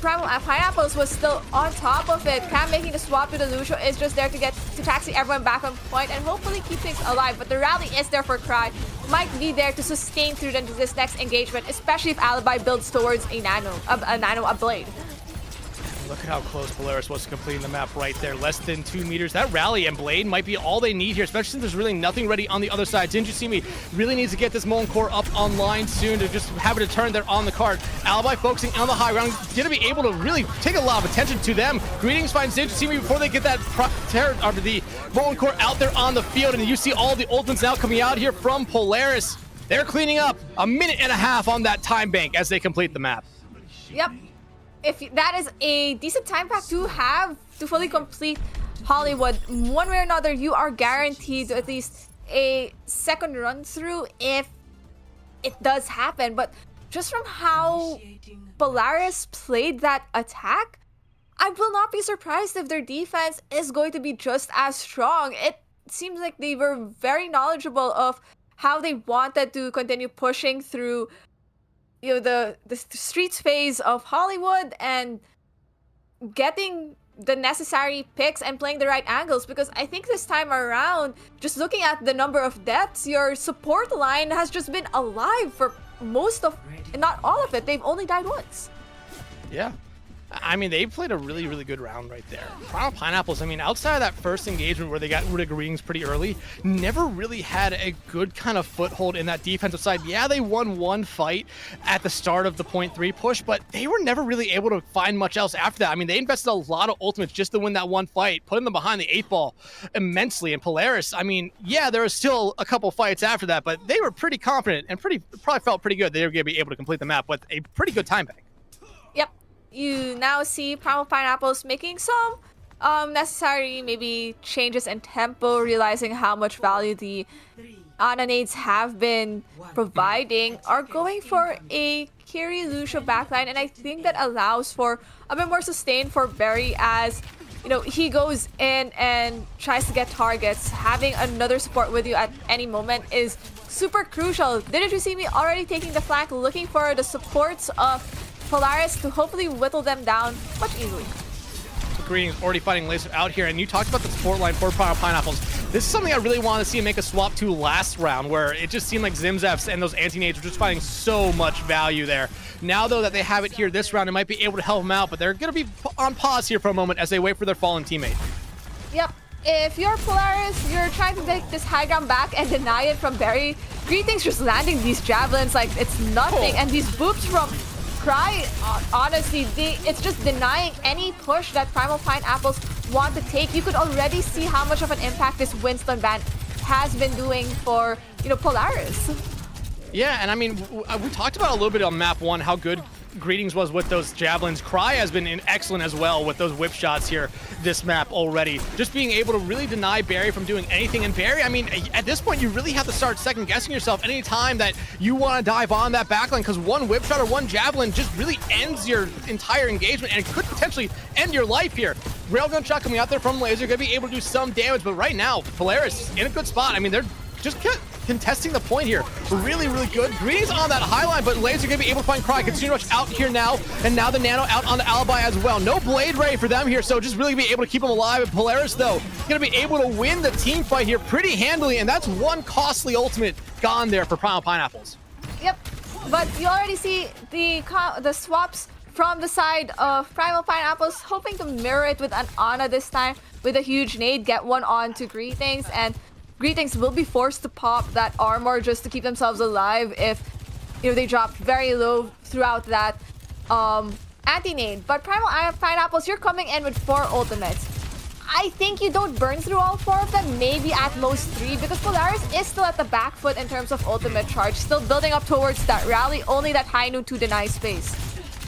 Primal Pineapples was still on top of it. Cam making the swap to the Lucio is just there to taxi everyone back on point and hopefully keep things alive. But the rally is there for Cry. Might be there to sustain through this next engagement, especially if Alibi builds towards a blade. Look at how close Polaris was to completing the map right there. Less than 2 meters. That rally and blade might be all they need here, especially since there's really nothing ready on the other side. Didn't You See Me really needs to get this Molten Core up online soon to just have it a turn there on the card. Alibi focusing on the high ground. Gonna be able to really take a lot of attention to them. Greetings finds Didn't You See Me before they get that the Molten Core out there on the field. And you see all the ultimates now coming out here from Polaris. They're cleaning up a minute and a half on that time bank as they complete the map. Yep. If that is a decent time pack to have to fully complete Hollywood, one way or another, you are guaranteed at least a second run through if it does happen. But just from how Polaris played that attack, I will not be surprised if their defense is going to be just as strong. It seems like they were very knowledgeable of how they wanted to continue pushing through the streets phase of Hollywood and getting the necessary picks and playing the right angles, because I think this time around, just looking at the number of deaths, your support line has just been alive for most of, not all of it. They've only died once. Yeah. I mean, they played a really, really good round right there. Primal Pineapples, I mean, outside of that first engagement where they got rid of Greetings pretty early, never really had a good kind of foothold in that defensive side. Yeah, they won one fight at the start of the point 3 push, but they were never really able to find much else after that. I mean, they invested a lot of ultimates just to win that one fight, putting them behind the 8-ball immensely. And Polaris, I mean, yeah, there was still a couple fights after that, but they were pretty confident and probably felt pretty good they were going to be able to complete the map with a pretty good time bank. Yep. You now see Primal Pineapples making some necessary maybe changes in tempo, realizing how much value the Ana nades have been providing, are going for a Kiri Lucio backline, and I think that allows for a bit more sustain for Barry as, you know, he goes in and tries to get targets. Having another support with you at any moment is super crucial. Didn't you see me already taking the flank, looking for the supports of Polaris to hopefully whittle them down much easily. So Greetings already fighting Laser out here, and you talked about the support line for Primal Pineapples. This is something I really want to see make a swap to last round, where it just seemed like Zimzefs and those anti-nades were just finding so much value there. Now, though, that they have it here this round, it might be able to help them out, but they're going to be on pause here for a moment as they wait for their fallen teammate. Yep. If you're Polaris, you're trying to take this high ground back and deny it from Barry. Greetings just landing these javelins like it's nothing, and these boops from Cry, honestly, it's just denying any push that Primal Pineapples want to take. You could already see how much of an impact this Winston ban has been doing for, you know, Polaris. Yeah, and I mean, we talked about a little bit on map 1 how good Greetings was with those javelins. Cry has been excellent as well with those whip shots here this map already. Just being able to really deny Barry from doing anything. And Barry, I mean, at this point, you really have to start second guessing yourself any time that you want to dive on that backline, because one whip shot or one javelin just really ends your entire engagement and it could potentially end your life here. Railgun shot coming out there from Laser, gonna be able to do some damage, but right now, Polaris in a good spot. I mean, they're just contesting the point here. Really, really good. Greetings on that high line, but Laser gonna be able to find Cry. Consumer Rush out here now, and now the Nano out on the Alibi as well. No Blade Ray for them here, so just really be able to keep them alive. And Polaris, though, gonna be able to win the team fight here pretty handily, and that's one costly ultimate gone there for Primal Pineapples. Yep, but you already see the swaps from the side of Primal Pineapples, hoping to mirror it with an Ana this time with a huge nade, get one on to Greetings, and Greetings will be forced to pop that armor just to keep themselves alive if, you know, they drop very low throughout that anti-nade. But Primal Pineapples, you're coming in with 4 ultimates. I think you don't burn through all 4 of them, maybe at most 3, because Polaris is still at the back foot in terms of ultimate charge, still building up towards that rally, only that high noon to deny space.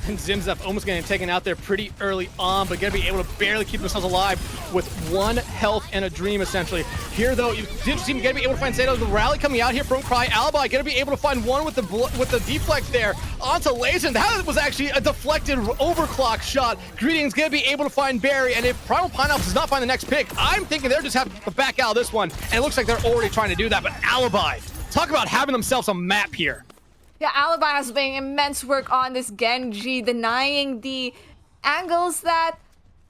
And Zimzef almost getting taken out there pretty early on, but gonna be able to barely keep themselves alive with 1 health and a dream, essentially. Here, though, you didn't seem to be able to find Zato. The rally coming out here from Cry. Alibi gonna be able to find one with the deflect there onto Laser. That was actually a deflected overclock shot. Greetings gonna be able to find Barry, and if Primal Pineapples does not find the next pick, I'm thinking they're just having to back out of this one, and it looks like they're already trying to do that. But Alibi, talk about having themselves a map here. Yeah, Alibi has been immense work on this Genji, denying the angles that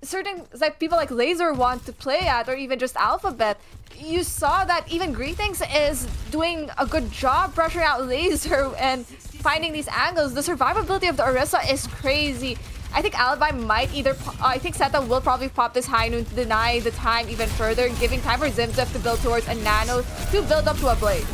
certain people like Laser want to play at, or even just Alphabet. You saw that even Greetings is doing a good job pressuring out Laser and finding these angles. The survivability of the Orisa is crazy. I think Alibi might either, I think Seta will probably pop this high noon to deny the time even further, giving time for Zimzef to build towards a Nano to build up to a Blade.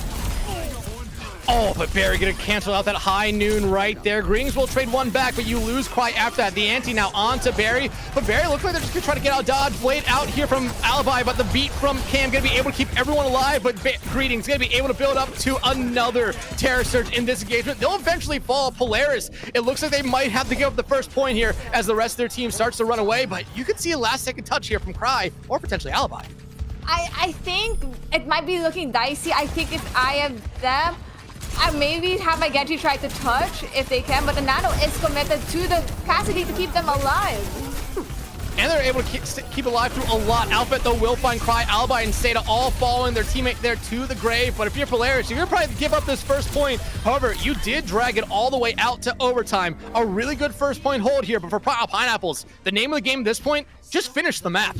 Oh, but Barry gonna cancel out that high noon right there. Greetings will trade 1 back, but you lose Cry after that. The anti now on to Barry, but Barry looks like they're just gonna try to get out dodge. Blade out here from Alibi, but the beat from Cam gonna be able to keep everyone alive, but Greetings gonna be able to build up to another Terror Surge in this engagement. They'll eventually fall. Polaris, it looks like they might have to give up the first point here as the rest of their team starts to run away, but you could see a last-second touch here from Cry, or potentially Alibi. I think it might be looking dicey. I think if I am them, I maybe have my Genji try to touch if they can, but the Nano is committed to the capacity to keep them alive. and they're able to keep alive through a lot. Alphabet, though, will find Cry, Alibi, and Seda all following their teammate there to the grave. But if you're Polaris, you're going to probably give up this first point. However, you did drag it all the way out to overtime. A really good first point hold here. But for Pineapples, the name of the game at this point, just finish the map.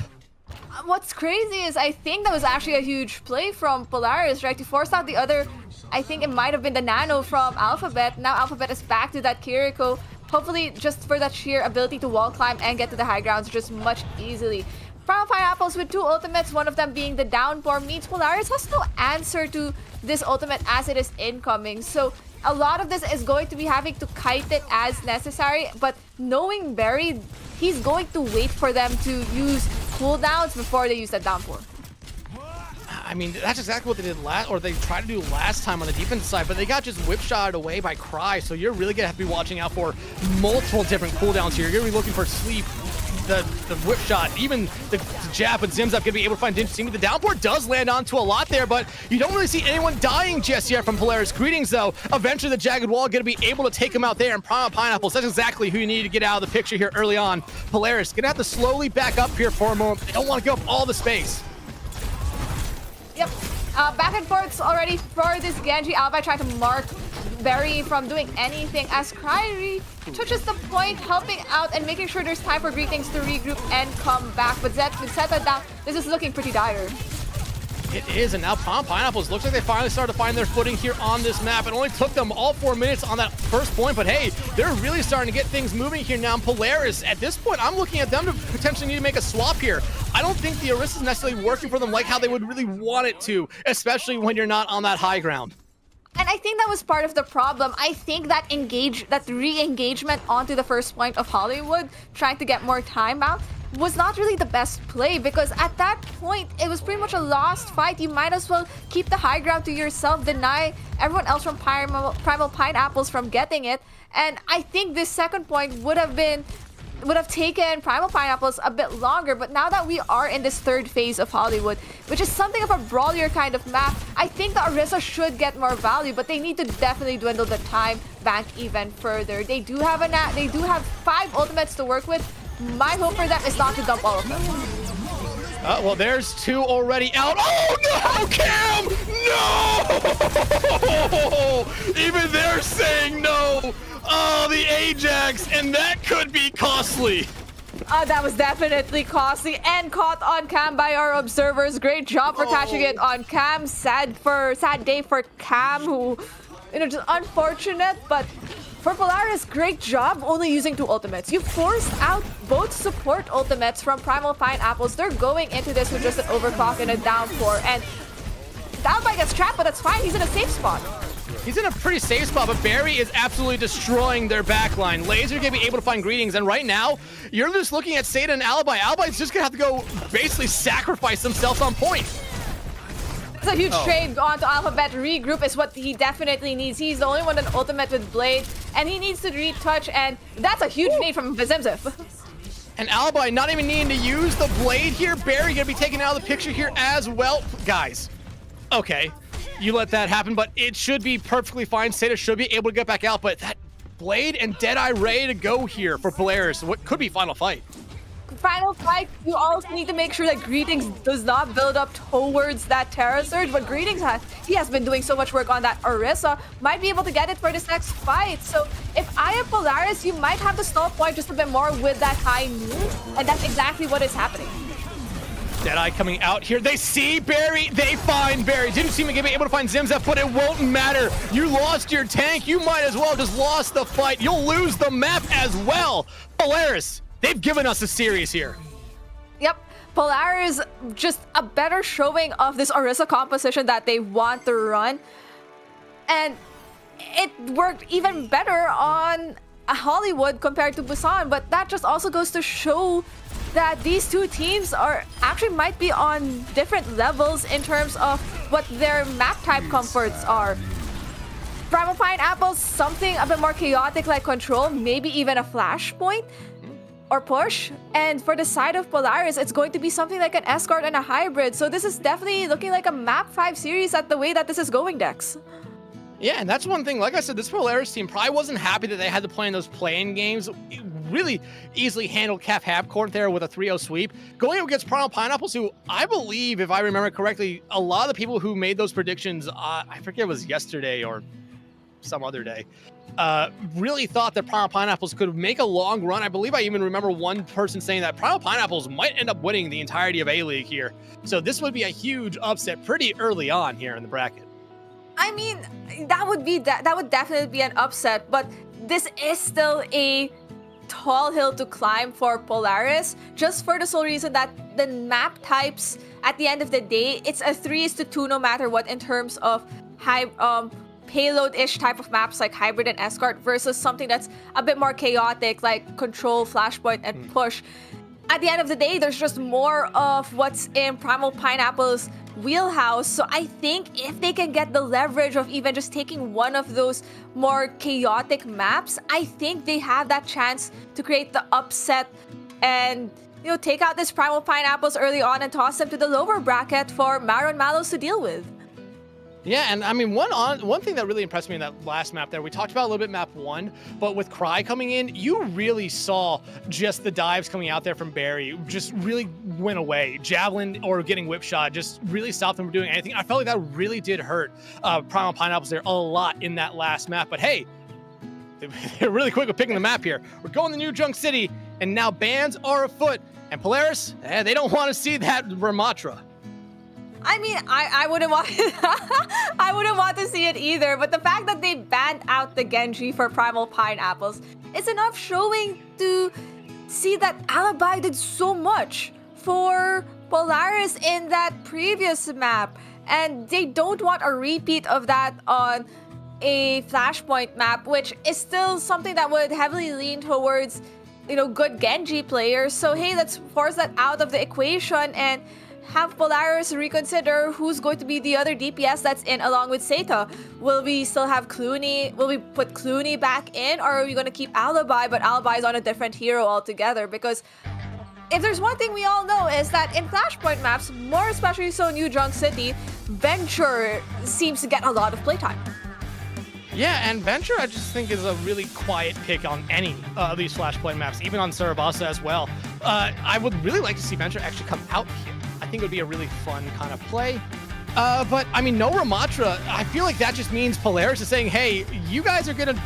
What's crazy is I think that was actually a huge play from Polaris, right? To force out the other, I think it might have been the Nano from Alphabet. Now Alphabet is back to that Kiriko. Hopefully just for that sheer ability to wall climb and get to the high grounds just much easily. Primal Pineapples with 2 ultimates, one of them being the downpour, means Polaris has no answer to this ultimate as it is incoming. So a lot of this is going to be having to kite it as necessary, but knowing Barry, he's going to wait for them to use cooldowns before they use that downpour. I mean, that's exactly what they did they tried to do last time on the defense side, but they got just whip-shotted away by Cry, so you're really gonna have to be watching out for multiple different cooldowns here. You're gonna be looking for Sleep, the whip shot, even the jab, but Zim's up gonna be able to find Dinch. The downpour does land onto a lot there, but you don't really see anyone dying just yet from Polaris. Greetings, though. Eventually, the Jagged Wall gonna be able to take him out there, and Primal Pineapples, that's exactly who you need to get out of the picture here early on. Polaris gonna have to slowly back up here for a moment. They don't want to give up all the space. Yep. Back and forths already for this Genji. Albi trying to mark Barry from doing anything as Cry touches the point, helping out and making sure there's time for Greetings to regroup and come back. But with Zeta down, this is looking pretty dire. It is, and now Pineapples looks like they finally started to find their footing here on this map. It only took them all 4 minutes on that first point, but hey, they're really starting to get things moving here now. Polaris, at this point, I'm looking at them to potentially need to make a swap here. I don't think the Orisa is necessarily working for them like how they would really want it to, especially when you're not on that high ground. And I think that was part of the problem. I think that re-engagement onto the first point of Hollywood, trying to get more time out, was not really the best play, because at that point it was pretty much a lost fight. You might as well keep the high ground to yourself, deny everyone else from Primal Pineapples from getting it. And I think this second point would have taken Primal Pineapples a bit longer, but now that we are in this third phase of Hollywood, which is something of a brawlier kind of map, I think the Orisa should get more value, but they need to definitely dwindle the time bank even further. They do have 5 ultimates to work with. My hope for them is not to dump all of them. Well, there's 2 already out. Oh, no, Cam! No! Even they're saying no. Oh, the Ajax, and that could be costly. That was definitely costly and caught on cam by our observers. Great job for catching it on cam. Sad day for Cam, who, just unfortunate, but for Polaris, great job only using 2 ultimates. You forced out both support ultimates from Primal Pineapples. They're going into this with just an overclock and a downpour, and Albi gets trapped, but that's fine. He's in a safe spot. He's in a pretty safe spot, but Barry is absolutely destroying their backline. Laser gonna be able to find Greetings, and right now, you're just looking at Seda and Alibi. Alibi's just gonna have to go basically sacrifice themselves on point. It's a huge trade onto Alphabet. Regroup is what he definitely needs. He's the only one with ultimate with Blade, and he needs to retouch, and that's a huge need from Zimzif. And Alibi not even needing to use the Blade here. Barry gonna be taken out of the picture here as well. Guys, okay, you let that happen, but it should be perfectly fine. Seda should be able to get back out, but that Blade and Deadeye ready to go here for Polaris. What could be final fight? Final fight, you also need to make sure that Greetings does not build up towards that Terra Surge, but Greetings has been doing so much work on that Orisa, might be able to get it for this next fight. So if I am Polaris, you might have to stall point just a bit more with that high noon, and that's exactly what is happening. Deadeye coming out here. They see Barry. They find Barry. Didn't seem to be able to find Zimzef, but it won't matter. You lost your tank. You might as well just lost the fight. You'll lose the map as well. Polaris, they've given us a series here. Yep. Polaris, just a better showing of this Orisa composition that they want to run. And it worked even better on Hollywood compared to Busan, but that just also goes to show that these 2 teams might be on different levels in terms of what their map type comforts are. Primal Pineapples, something a bit more chaotic like Control, maybe even a Flashpoint or Push. And for the side of Polaris, it's going to be something like an Escort and a Hybrid. So this is definitely looking like a map 5 series at the way that this is going, Dex. Yeah, and that's one thing. Like I said, this Polaris team probably wasn't happy that they had to play in those play-in games really easily handled Calf Halfcourt there with a 3-0 sweep. Going up against Primal Pineapples, who I believe, if I remember correctly, a lot of the people who made those predictions, I forget it was yesterday or some other day, really thought that Primal Pineapples could make a long run. I believe I even remember one person saying that Primal Pineapples might end up winning the entirety of A-League here. So this would be a huge upset pretty early on here in the bracket. I mean, that would definitely be an upset, but this is still a tall hill to climb for Polaris, just for the sole reason that the map types, at the end of the day, it's a 3:2 no matter what in terms of high payload-ish type of maps like Hybrid and Escort versus something that's a bit more chaotic like Control, Flashpoint, and Push. At the end of the day, there's just more of what's in Primal Pineapple's wheelhouse. So I think if they can get the leverage of even just taking one of those more chaotic maps, I think they have that chance to create the upset and, you know, take out this Primal Pineapples early on and toss them to the lower bracket for Maro and Mallows to deal with. Yeah, and I mean, one thing that really impressed me in that last map there, we talked about a little bit map 1, but with Cry coming in, you really saw just the dives coming out there from Barry just really went away. Javelin or getting whip shot just really stopped them from doing anything. I felt like that really did hurt Primal Pineapples there a lot in that last map. But hey, they're really quick with picking the map here. We're going to New Junk City, and now bans are afoot. And Polaris, they don't want to see that Ramatra. I mean, I wouldn't want I wouldn't want to see it either, but the fact that they banned out the Genji for Primal Pineapples is enough showing to see that Alibi did so much for Polaris in that previous map, and they don't want a repeat of that on a Flashpoint map, which is still something that would heavily lean towards, you know, good Genji players. So hey, let's force that out of the equation and have Polaris reconsider who's going to be the other DPS that's in along with Seta. Will we still have Clooney? Will we put Clooney back in, or are we going to keep Alibi, but Alibi is on a different hero altogether? Because if there's one thing we all know is that in Flashpoint maps, more especially so New Junk City, Venture seems to get a lot of playtime. Yeah, and Venture I just think is a really quiet pick on any of these Flashpoint maps, even on Sarabasa as well. I would really like to see Venture actually come out here. I think it would be a really fun kind of play. But, I mean, no Ramatra, I feel like that just means Polaris is saying, hey, you guys are going to,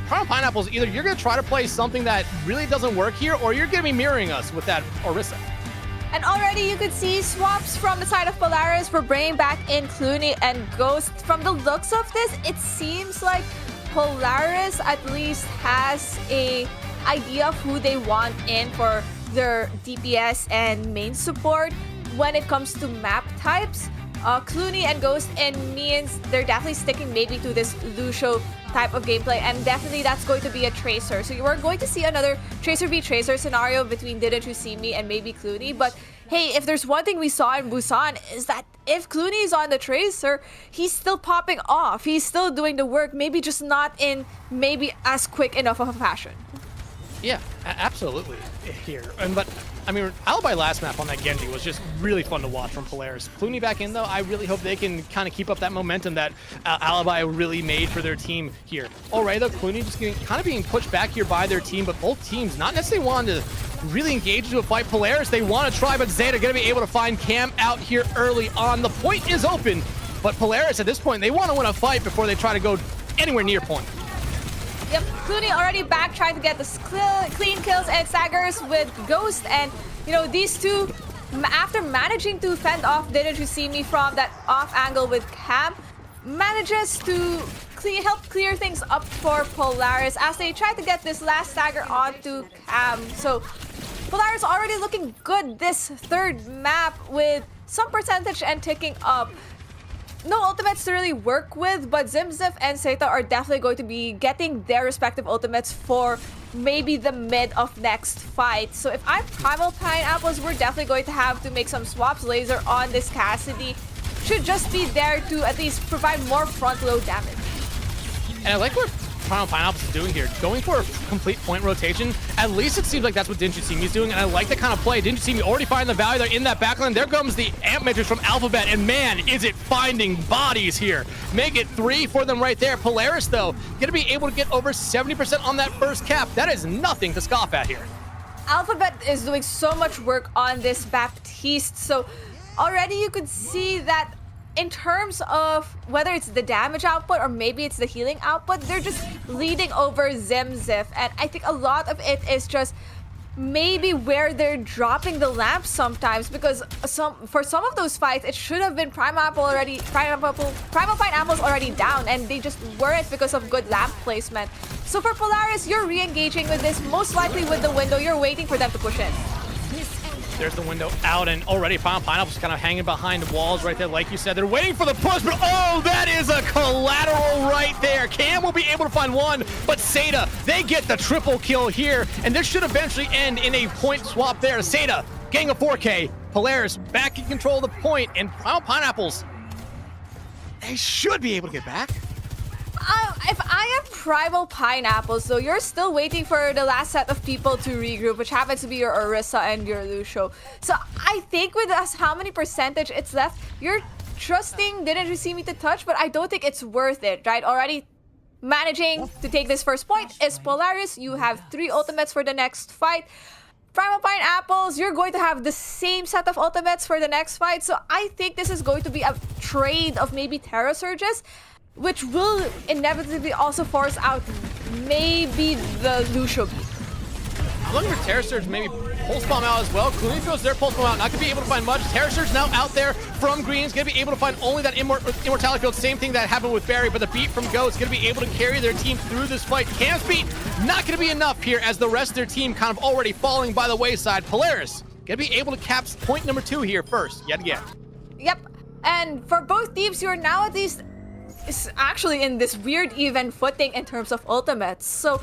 Primal Pineapples, either you're going to try to play something that really doesn't work here, or you're going to be mirroring us with that Orisa. And already you could see swaps from the side of Polaris for bringing back in Clooney and Ghost. From the looks of this, it seems like Polaris at least has a idea of who they want in for their DPS and main support. When it comes to map types, Clooney and Ghost means they're definitely sticking maybe to this Lucio type of gameplay, and definitely that's going to be a Tracer. So we're going to see another Tracer v Tracer scenario between Didn't You See Me and maybe Clooney. But hey, if there's one thing we saw in Busan is that if Clooney is on the Tracer, he's still popping off. He's still doing the work, maybe just not in maybe as quick enough of a fashion. Yeah, absolutely here. But I mean, Alibi last map on that Genji was just really fun to watch from Polaris. Clooney back in though, I really hope they can kind of keep up that momentum that Alibi really made for their team here. Alright though, Clooney just kind of being pushed back here by their team, but both teams not necessarily wanting to really engage into a fight. Polaris, they want to try, but Zeta going to be able to find Cam out here early on. The point is open, but Polaris at this point, they want to win a fight before they try to go anywhere near point. Yep, Clooney already back trying to get the clean kills and staggers with Ghost, and you know, these two, after managing to fend off Didn't You See Me from that off angle with Cam, manages to help clear things up for Polaris as they try to get this last stagger onto Cam. So Polaris already looking good this third map with some percentage and ticking up. No ultimates to really work with, but Zimzif and Seta are definitely going to be getting their respective ultimates for maybe the mid of next fight. So if I'm Primal Pineapples, we're definitely going to have to make some swaps. Laser on this Cassidy should just be there to at least provide more front load damage. And I like what Primal Pineapples is doing here, going for a complete point rotation. At least it seems like that's what Dinjusimi's doing, and I like that kind of play. Dinjusimi already finding the value there in that backline. There comes the Amp Matrix from Alphabet, and man, is it finding bodies here. Make it 3 for them right there. Polaris, though, gonna be able to get over 70% on that first cap. That is nothing to scoff at here. Alphabet is doing so much work on this Baptiste, so already you could see that in terms of whether it's the damage output or maybe it's the healing output, they're just leading over Zimzif, and I think a lot of it is just maybe where they're dropping the lamps sometimes, because for some of those fights it should have been Primal Pineapple's already down, and they just weren't because of good lamp placement. So for Polaris, you're re-engaging with this, most likely with the window. You're waiting for them to push in. There's the window out, and already Primal Pineapple's kind of hanging behind the walls right there. Like you said, they're waiting for the push, but oh, that is a collateral right there. Cam will be able to find one, but Seda, they get the triple kill here, and this should eventually end in a point swap there. Seda getting a 4K, Polaris back in control of the point, and Primal Pineapples, they should be able to get back. If I am Primal Pineapples, though, you're still waiting for the last set of people to regroup, which happens to be your Orisa and your Lucio. So I think with us, how many percentage it's left, you're trusting Didn't You See Me to touch, but I don't think it's worth it, right? Already managing to take this first point is Polaris. You have 3 ultimates for the next fight. Primal Pineapples, you're going to have the same set of ultimates for the next fight. So I think this is going to be a trade of maybe Terra Surges, which will inevitably also force out maybe the Lucio beat. I'm looking for Terra Surge, maybe Pulse Bomb out as well. Clooney throws their Pulse Bomb out, not going to be able to find much. Terra Surge now out there from Green's, going to be able to find only that Immortality Field. Same thing that happened with Barry, but the beat from Go is going to be able to carry their team through this fight. Cam's beat, not going to be enough here as the rest of their team kind of already falling by the wayside. Polaris, going to be able to cap point number 2 here first, yet again. Yep, and for both teams, you're now at least actually in this weird even footing in terms of ultimates. So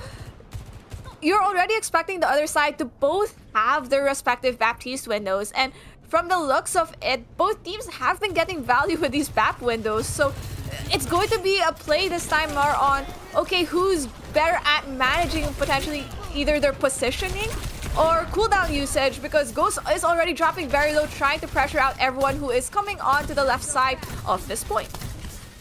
you're already expecting the other side to both have their respective Baptiste windows, and from the looks of it, both teams have been getting value with these BAP windows. So it's going to be a play this time more on, okay, who's better at managing potentially either their positioning or cooldown usage, because Ghost is already dropping very low, trying to pressure out everyone who is coming on to the left side of this point.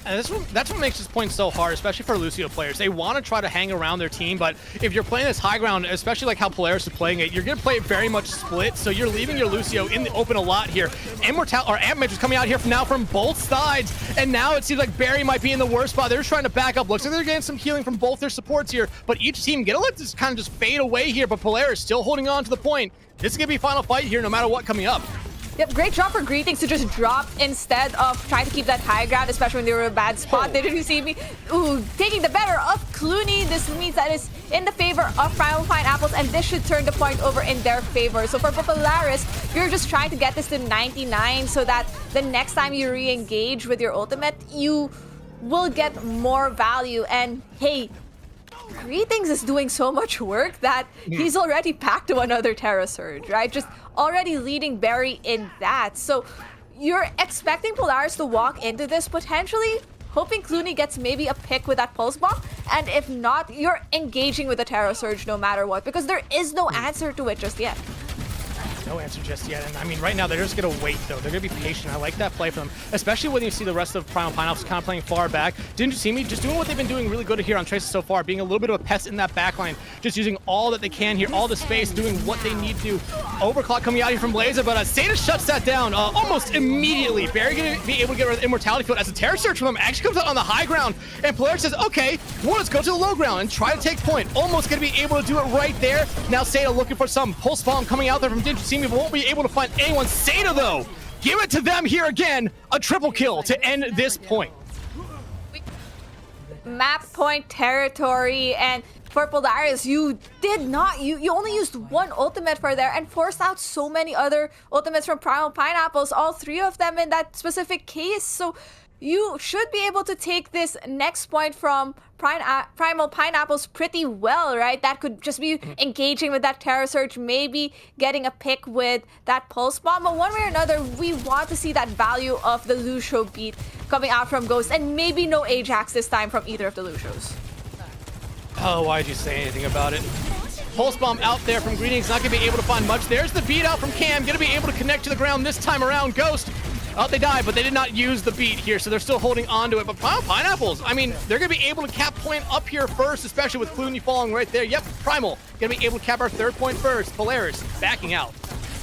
And that's what makes this point so hard, especially for Lucio players. They want to try to hang around their team, but if you're playing this high ground, especially like how Polaris is playing it, you're going to play it very much split, so you're leaving your Lucio in the open a lot here. Amp Matrix coming out here from both sides, and now it seems like Barry might be in the worst spot. They're just trying to back up. Looks like they're getting some healing from both their supports here, but each team gonna let this kind of just fade away here, but Polaris still holding on to the point. This is going to be final fight here no matter what coming up. Yep, great job for Greetings to just drop instead of trying to keep that high ground, especially when they were in a bad spot. Didn't you see me? Ooh, taking the better of Clooney. This means that it's in the favor of Primal Pineapples, and this should turn the point over in their favor. So for Polaris, you're just trying to get this to 99 so that the next time you re-engage with your ultimate, you will get more value. And hey, Greetings is doing so much work that he's already packed to another Terra Surge, right? Just already leading Barry in that. So you're expecting Polaris to walk into this potentially hoping Clooney gets maybe a pick with that Pulse Bomb, and if not, you're engaging with the Terra Surge no matter what, because there is no answer to it just yet. No answer just yet, and I mean, right now, they're just going to wait, though. They're going to be patient. I like that play from them, especially when you see the rest of Primal Pineapples kind of playing far back. Didn't you see me? Just doing what they've been doing really good here on Traces so far, being a little bit of a pest in that backline, just using all that they can here, all the space, doing what they need to. Overclock coming out here from Blazer, but Seda shuts that down almost immediately. Barry going to be able to get rid of Immortality Field as a Terror Search from him actually comes out on the high ground, and Polaris says, okay, well, let's go to the low ground and try to take point. Almost going to be able to do it right there. Now Seda looking for some Pulse Bomb coming out there from Didn't You See Me, but won't be able to find anyone. Seda, though, give it to them here again. A triple kill to end this point. Map point territory, and for Polaris, you only used one ultimate for there and forced out so many other ultimates from Primal Pineapples, all three of them in that specific case. So you should be able to take this next point from Primal Pineapples pretty well, right? That could just be engaging with that Terror Surge, maybe getting a pick with that Pulse Bomb. But one way or another, we want to see that value of the Lucio beat coming out from Ghost, and maybe no Ajax this time from either of the Lucios. Oh, why'd you say anything about it? Pulse Bomb out there from Greetings, not going to be able to find much. There's the beat out from Cam, going to be able to connect to the ground this time around. Ghost, oh, they died, but they did not use the beat here, so they're still holding on to it. But Pineapples, I mean, they're going to be able to cap point up here first, especially with Clooney falling right there. Yep, Primal, going to be able to cap our 3rd point first. Polaris backing out.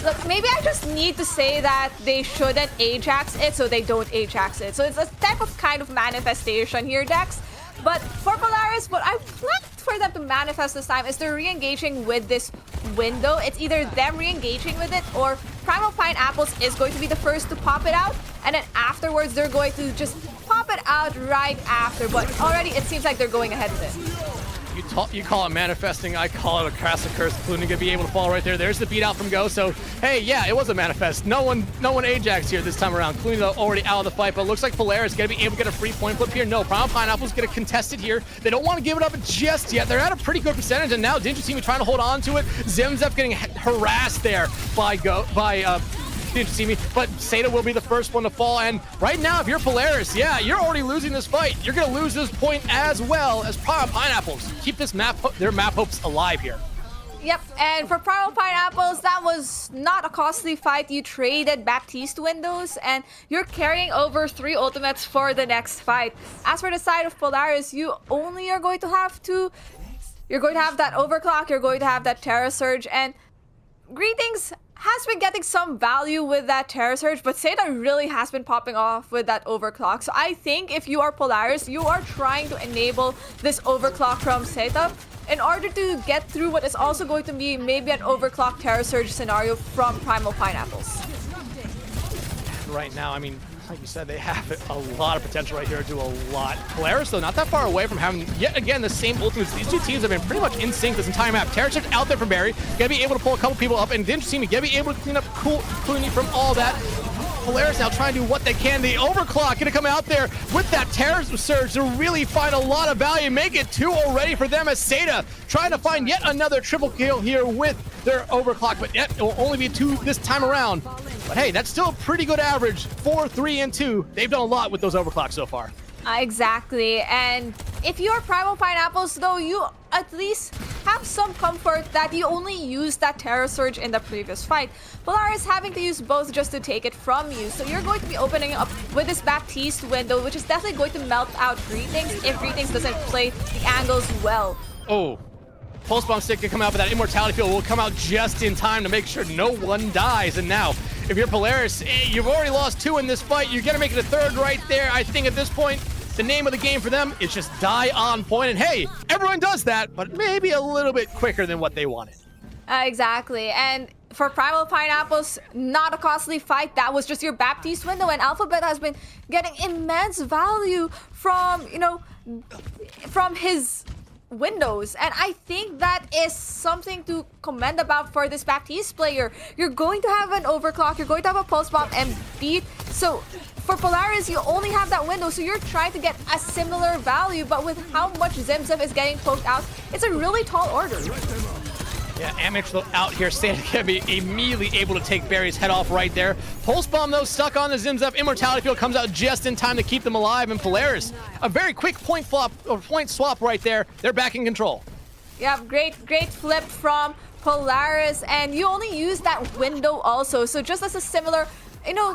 Look, maybe I just need to say that they shouldn't Ajax it, so they don't Ajax it. So it's a type of kind of manifestation here, Dex. But for Polaris, what I planned for them to manifest this time is they're re-engaging with this window. It's either them re-engaging with it or Primal Pineapples is going to be the first to pop it out, and then afterwards they're going to just pop it out right after. But already it seems like they're going ahead with it. You call it manifesting, I call it a crass curse. Clooney gonna be able to fall right there. There's the beat out from Go. So hey, yeah, it was a manifest. No one Ajax here this time around. Clooney though already out of the fight, but it looks like Polaris gonna be able to get a free point flip here. No, Primal Pineapple's gonna contest it here. They don't want to give it up just yet. They're at a pretty good percentage, and now Didn't You See Me trying to hold on to it. Zemzef getting harassed there by Didn't You See Me, but Seda will be the first one to fall. And right now, if you're Polaris, yeah, you're already losing this fight. You're gonna lose this point as well as Pineapples. Keep this their map hopes alive here. Yep, and for Primal Pineapples, that was not a costly fight. You traded Baptiste windows, and you're carrying over 3 ultimates for the next fight. As for the side of Polaris, you only are going to have you're going to have that overclock, you're going to have that Terra Surge, and Greetings has been getting some value with that Terra Surge, but Seda really has been popping off with that overclock. So I think if you are Polaris, you are trying to enable this overclock from Seda in order to get through what is also going to be maybe an overclock Terra Surge scenario from Primal Pineapples. Right now, I mean, like you said, they have a lot of potential right here to do a lot. Polaris, though, not that far away from having, yet again, the same ultimates. These two teams have been pretty much in sync this entire map. Terra Surge out there from Barry, gonna be able to pull a couple people up, and Didn't You See Me, gonna be able to clean up Clooney from all that. Polaris now trying to do what they can. The overclock gonna come out there with that Terra Surge to really find a lot of value. Make it 2 already for them as Seda trying to find yet another triple kill here with their overclock, but yet it will only be 2 this time around. But hey, that's still a pretty good average. 4, 3, and 2. They've done a lot with those overclocks so far. Exactly, and if you're Primal Pineapples, though, you at least have some comfort that you only used that Terra Surge in the previous fight. Polaris having to use both just to take it from you, so you're going to be opening up with this Baptiste window, which is definitely going to melt out Greetings if Greetings doesn't play the angles well. Oh, Pulse Bomb Stick can come out, but that Immortality Field will come out just in time to make sure no one dies. And now, if you're Polaris, you've already lost 2 in this fight. You're gonna make it a 3rd right there. I think at this point, the name of the game for them is just die on point. And hey, everyone does that, but maybe a little bit quicker than what they wanted. Exactly, and for Primal Pineapples, not a costly fight. That was just your Baptiste window, and Alphabet has been getting immense value from, from his windows, and I think that is something to commend about for this Baptiste player. You're going to have an overclock, you're going to have a pulse bomb and beat, so for Polaris you only have that window, so you're trying to get a similar value, but with how much Zemzef is getting poked out, it's a really tall order. Yeah, Amix out here, Santa can be immediately able to take Barry's head off right there. Pulse Bomb, though, stuck on the Zemzef. Immortality Field comes out just in time to keep them alive. And Polaris, a very quick point swap right there. They're back in control. Yeah, great flip from Polaris. And you only use that window also. So just as a similar,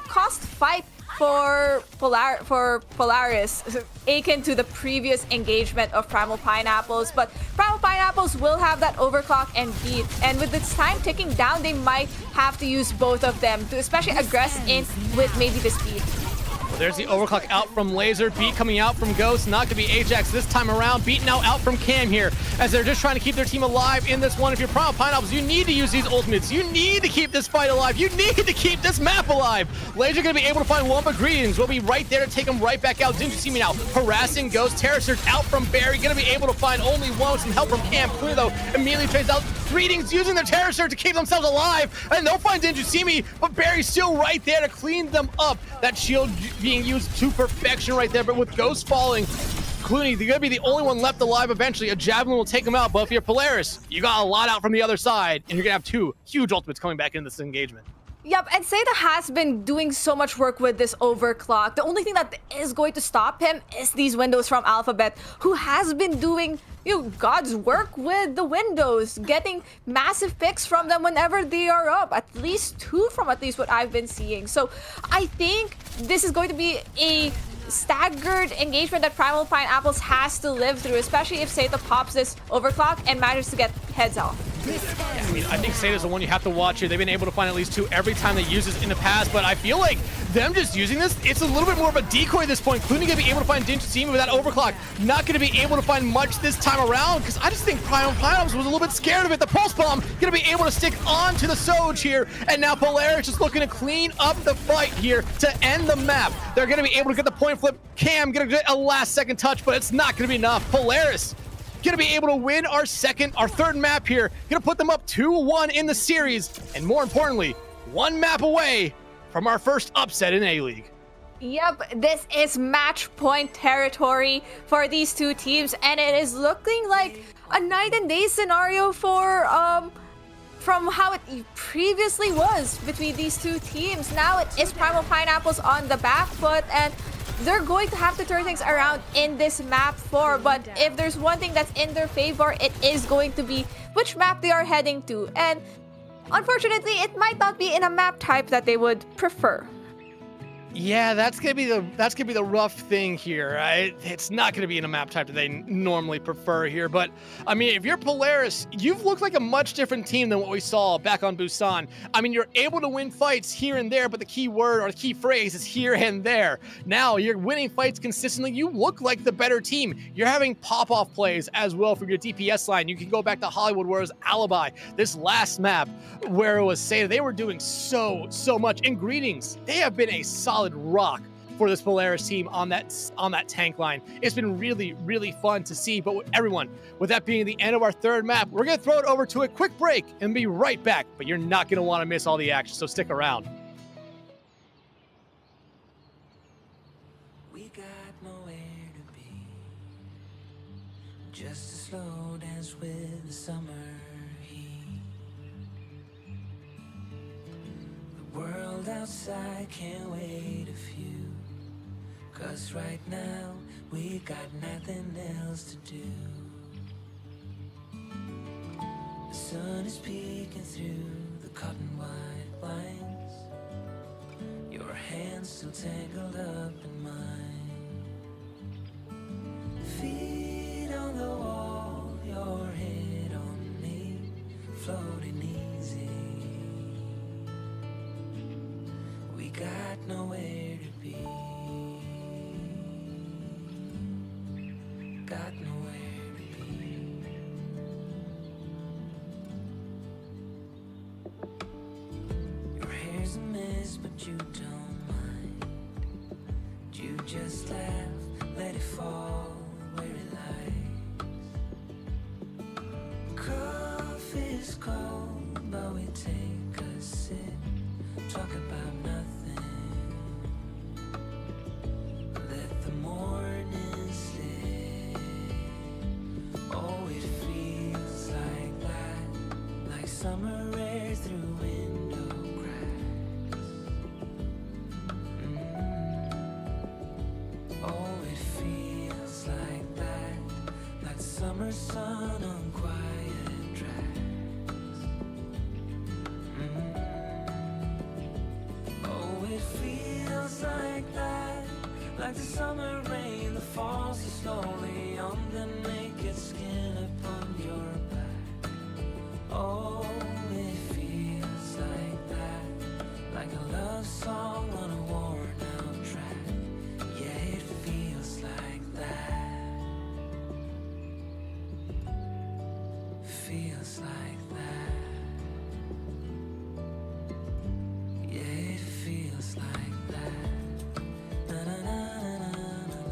cost fight for Polaris, akin to the previous engagement of Primal Pineapples, but Primal Pineapples will have that overclock and beat, and with its time ticking down, they might have to use both of them to especially aggress in with maybe the speed. Well, there's the overclock out from Laser, beat coming out from Ghost, not gonna be Ajax this time around, beat now out from Cam here, as they're just trying to keep their team alive in this one. If you're Primal Pineapples, you need to use these ultimates, you need to keep this fight alive, you need to keep this map alive. Laser gonna be able to find Wumpa Greetings, will be right there to take him right back out. Didn't You See Me now, harassing Ghost, Terra Surge out from Barry, gonna be able to find only one with some help from Cam. Clear though, immediately trades out Greetings, using their Terra Surge to keep themselves alive, and they'll find Didn't You See Me, but Barry's still right there to clean them up. That shield being used to perfection right there, but with Ghost falling, Clooney, they're gonna be the only one left alive eventually. A Javelin will take him out, but if you're Polaris, you got a lot out from the other side, and you're gonna have 2 huge ultimates coming back into this engagement. Yep, and Seda has been doing so much work with this overclock. The only thing that is going to stop him is these windows from Alphabet, who has been doing, God's work with the windows, getting massive picks from them whenever they are up. At least 2 from at least what I've been seeing. So I think this is going to be a staggered engagement that Primal Pineapples has to live through, especially if Seda pops this overclock and manages to get heads off. I mean, I think Sada's the one you have to watch here. They've been able to find at least 2 every time they use this in the past, but I feel like them just using this, it's a little bit more of a decoy at this point. Clooney gonna be able to find Dinchasimi with that overclock. Not gonna be able to find much this time around, because I just think Primal Pineapples was a little bit scared of it. The Pulse Bomb gonna be able to stick on to the Soj here, and now Polaris just looking to clean up the fight here to end the map. They're gonna be able to get the point flip. Cam gonna get a last second touch, but it's not gonna be enough. Polaris gonna be able to win our third map here. Gonna put them up 2-1 in the series, and more importantly, 1 map away from our first upset in A-League. Yep, this is match point territory for these 2 teams, and it is looking like a night and day scenario for from how it previously was between these 2 teams. Now it is Primal Pineapples on the back foot, and they're going to have to turn things around in this map 4, but if there's one thing that's in their favor, it is going to be which map they are heading to. And unfortunately, it might not be in a map type that they would prefer. Yeah, that's gonna be the rough thing here. Right? It's not gonna be in a map type that they normally prefer here. But I mean, if you're Polaris, you've looked like a much different team than what we saw back on Busan. I mean, you're able to win fights here and there, but the key word or the key phrase is here and there. Now you're winning fights consistently. You look like the better team. You're having pop-off plays as well from your DPS line. You can go back to Hollywood, where it was Alibi. This last map, where it was Seda, they were doing so much. And Greetings, they have been a solid rock for this Polaris team on that tank line. It's been really fun to see. But everyone, with that being the end of our 3rd map, we're gonna throw it over to a quick break and be right back. But you're not gonna want to miss all the action, so stick around. We got nowhere to be, just a slow dance with the summer heat. The world outside can't wait a few, 'cause right now we got nothing else to do. The sun is peeking through the cotton white blinds, your hands still tangled up in mine. Feet on the wall, your head on me, floating easy. We got nowhere to be, got nowhere to be. Your hair's a mess, but you don't mind. You just laugh, let it fall where it lies. Coffee's cold, but we take a sip, talk about nothing. Let the morning slip. Oh, it feels like that, like summer air through window cracks. Oh, it feels like that, like summer sun on quiet tracks. Oh, it feels like that, like the summer rain that falls so slowly on the naked skin upon your back. Oh, it feels like that, like a love song on a worn out track. Yeah, it feels like that, feels like that. Yeah, it feels like that. Na na na na na na.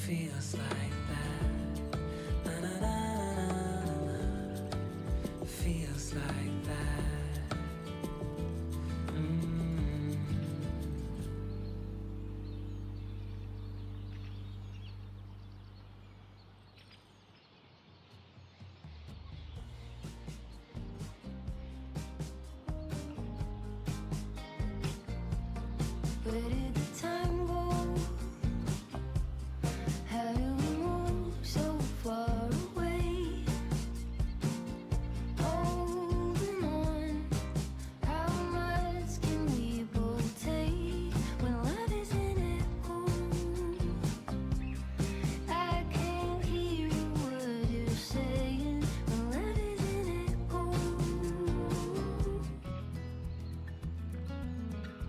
feels like that. Na, na, na, na, na, na. Feels like that. Where did the time go? How do we move so far away? Holding on, how much can we both take when love isn't at home? I can't hear what you're saying when love isn't at home.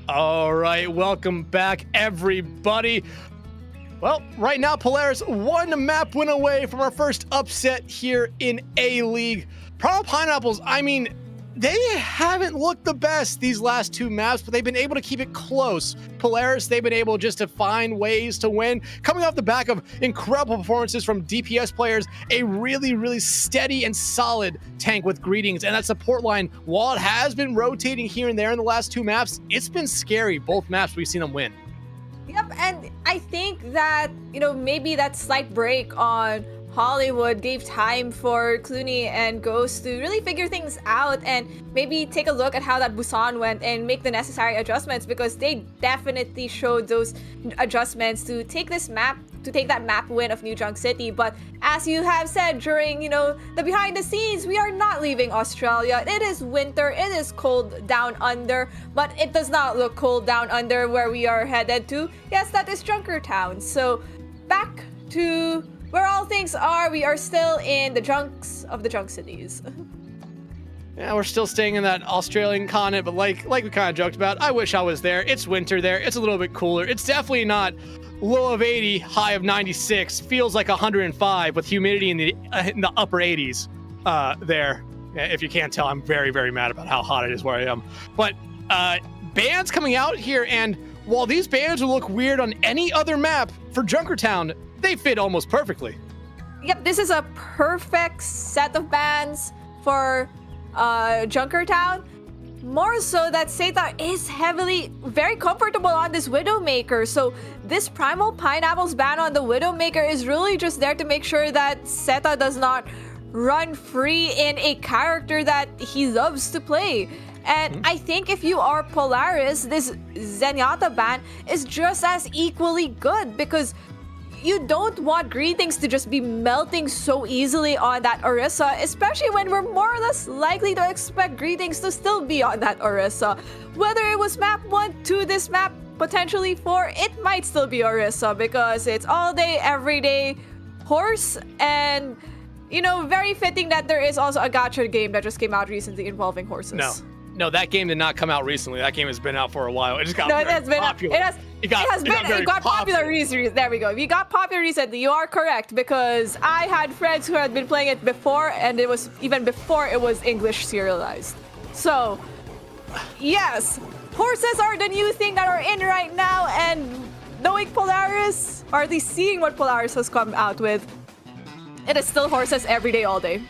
All right, welcome back, everybody. Well, right now, Polaris one map win away from our first upset here in A-League. Primal Pineapples, I mean, they haven't looked the best these last two maps, but they've been able to keep it close. Polaris, they've been able just to find ways to win. Coming off the back of incredible performances from DPS players, a really, really steady and solid tank with Greetings. And that support line, while it has been rotating here and there in the last two maps, it's been scary, both maps we've seen them win. Yep, and I think that, maybe that slight break on Hollywood gave time for Clooney and Ghost to really figure things out and maybe take a look at how that Busan went and make the necessary adjustments, because they definitely showed those adjustments to take this map, to take that map win of New Junk City. But as you have said during, the behind the scenes, we are not leaving Australia. It is winter, it is cold down under, but it does not look cold down under where we are headed to. Yes, that is Junkertown. So back to where all things are, we are still in the junks of the junk cities. Yeah, we're still staying in that Australian continent, but like we kind of joked about, I wish I was there. It's winter there. It's a little bit cooler. It's definitely not low of 80, high of 96. Feels like 105 with humidity in the upper 80s there. If you can't tell, I'm very, very mad about how hot it is where I am. But bands coming out here, and while these bands will look weird on any other map, for Junkertown, they fit almost perfectly. Yep, this is a perfect set of bands for Junkertown. More so that Seta is very comfortable on this Widowmaker. So this Primal Pineapples ban on the Widowmaker is really just there to make sure that Seta does not run free in a character that he loves to play. And I think if you are Polaris, this Zenyatta ban is just as equally good, because you don't want Greetings to just be melting so easily on that Orisa, especially when we're more or less likely to expect Greetings to still be on that Orisa. Whether it was map 1 to this map, potentially 4, it might still be Orisa, because it's all day, every day horse. And, very fitting that there is also a gacha game that just came out recently involving horses. No, that game did not come out recently. That game has been out for a while. It just got popular. It got popular recently. There we go. We got popular recently. You are correct, because I had friends who had been playing it before, and it was even before it was English serialized. So, yes, horses are the new thing that are in right now, and knowing Polaris, or at least seeing what Polaris has come out with, it is still horses every day, all day.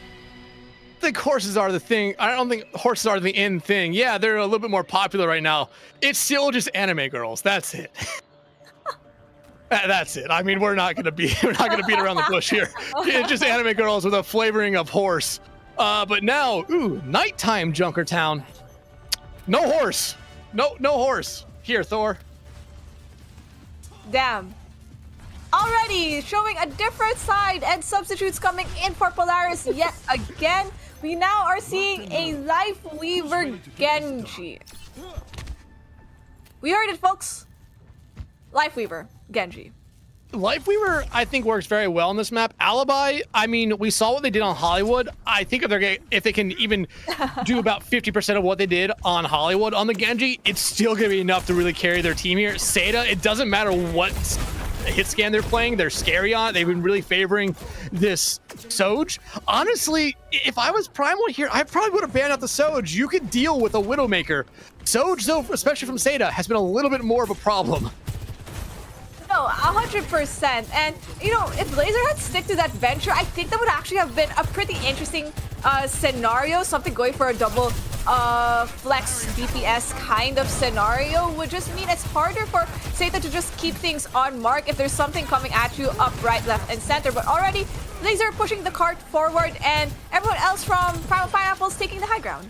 I think horses are the thing. I don't think horses are the in thing. Yeah, they're a little bit more popular right now. It's still just anime girls. That's it. That's it. I mean, we're not gonna beat around the bush here. It's just anime girls with a flavoring of horse. But now, nighttime Junkertown. No horse. No horse. Here, Thor. Damn. Already showing a different side, and substitutes coming in for Polaris yet again. We now are seeing a Life Weaver Genji. We heard it, folks. Life Weaver Genji. Life Weaver, I think, works very well on this map. Alibi, I mean, we saw what they did on Hollywood. I think if they can even do about 50% of what they did on Hollywood on the Genji, it's still going to be enough to really carry their team here. Seda, it doesn't matter what hit scan they're playing, they're scary on. They've been really favoring this Soj. Honestly, if I was Primal here, I probably would have banned out the Soj. You could deal with a Widowmaker. Soj, though, especially from Seda, has been a little bit more of a problem. No, No, 100%. And, you know, if Laser had stick to that venture, I think that would actually have been a pretty interesting scenario. Something going for a double flex DPS kind of scenario would just mean it's harder for Seta to just keep things on mark if there's something coming at you up, right, left, and center. But already, Laser pushing the cart forward, and everyone else from Primal Pineapple's taking the high ground.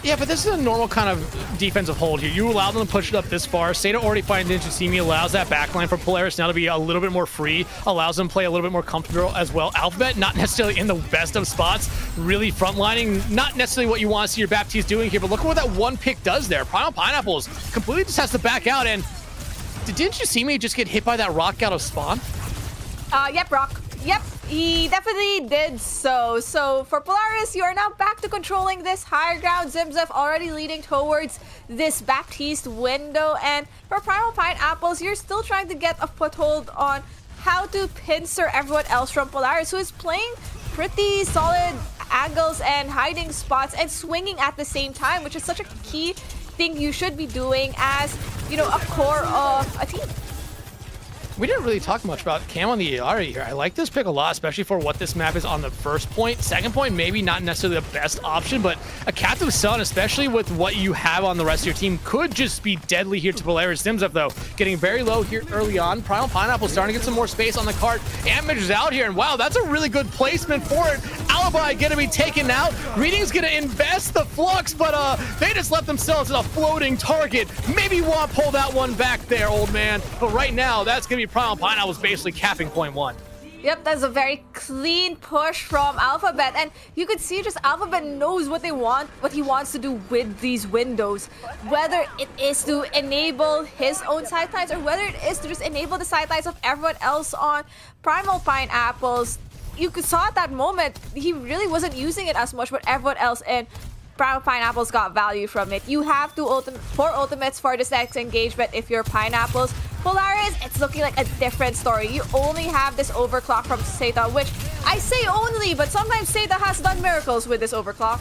Yeah, but this is a normal kind of defensive hold here. You allow them to push it up this far. Seta already finds Ninja allows that backline for Polaris now to be a little bit more free, allows them to play a little bit more comfortable as well. Alphabet, not necessarily in the best of spots, really frontlining, not necessarily what you want to see your Baptiste doing here, but look at what that one pick does there. Primal Pineapples completely just has to back out, and didn't you see me just get hit by that rock out of spawn? Yep, Rock. Yep, he definitely did so. So for Polaris, you are now back to controlling this higher ground. Zimzef already leading towards this Baptiste window. And for Primal Pineapples, you're still trying to get a foothold on how to pincer everyone else from Polaris, who is playing pretty solid angles and hiding spots and swinging at the same time, which is such a key thing you should be doing as, you know, a core of a team. We didn't really talk much about Cam on the Ari here. I like this pick a lot, especially for what this map is on the first point. Second point, maybe not necessarily the best option, but a Captive Sun, especially with what you have on the rest of your team, could just be deadly here to Polaris. Zimzef, though, getting very low here early on. Primal Pineapple starting to get some more space on the cart. Amage is out here, and wow, that's a really good placement for it. Alibi gonna be taken out. Greetings gonna invest the Flux, but they just left themselves a floating target. Maybe you want to pull that one back there, old man. But right now, that's gonna be Primal Pineapple's basically capping point one. Yep, that's a very clean push from Alphabet, and you could see just Alphabet knows what they want, what he wants to do with these windows. Whether it is to enable his own sidelines or whether it is to just enable the sidelines of everyone else on Primal Pineapples. You saw at that moment, he really wasn't using it as much, but everyone else in Primal Pineapples got value from it. You have to four ultimates for this next engagement if you're Pineapples. Polaris, it's looking like a different story. You only have this overclock from Seta, which I say only, but sometimes Seta has done miracles with this overclock.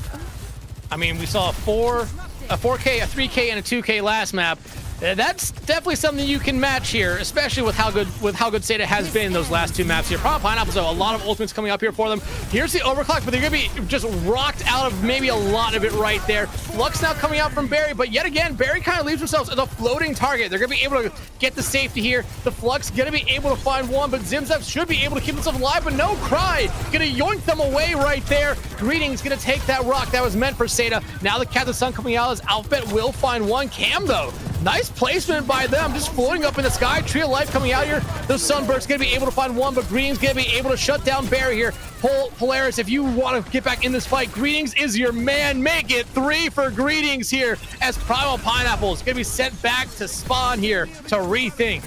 I mean, we saw a 4K, a 3K, and a 2K last map. That's definitely something you can match here, especially with how good Seta has been in those last two maps here. Primal Pineapples, though, a lot of ultimates coming up here for them. Here's the overclock, but they're gonna be just rocked out of maybe a lot of it right there. Flux now coming out from Barry, but yet again, Barry kind of leaves themselves as a floating target. They're gonna be able to get the safety here. The Flux gonna be able to find one, but Zimzef should be able to keep himself alive, but no Cry. Gonna yoink them away right there. Greetings gonna take that rock that was meant for Seta. Now the Captain Sun coming out as Alphabet will find one. Cam, though, nice placement by them, just floating up in the sky. Tree of Life coming out here. The Sunbird's gonna be able to find one, but Greetings gonna be able to shut down Barry here. Polaris, if you want to get back in this fight, Greetings is your man. Make it 3 for Greetings here as Primal Pineapple is gonna be sent back to spawn here to rethink.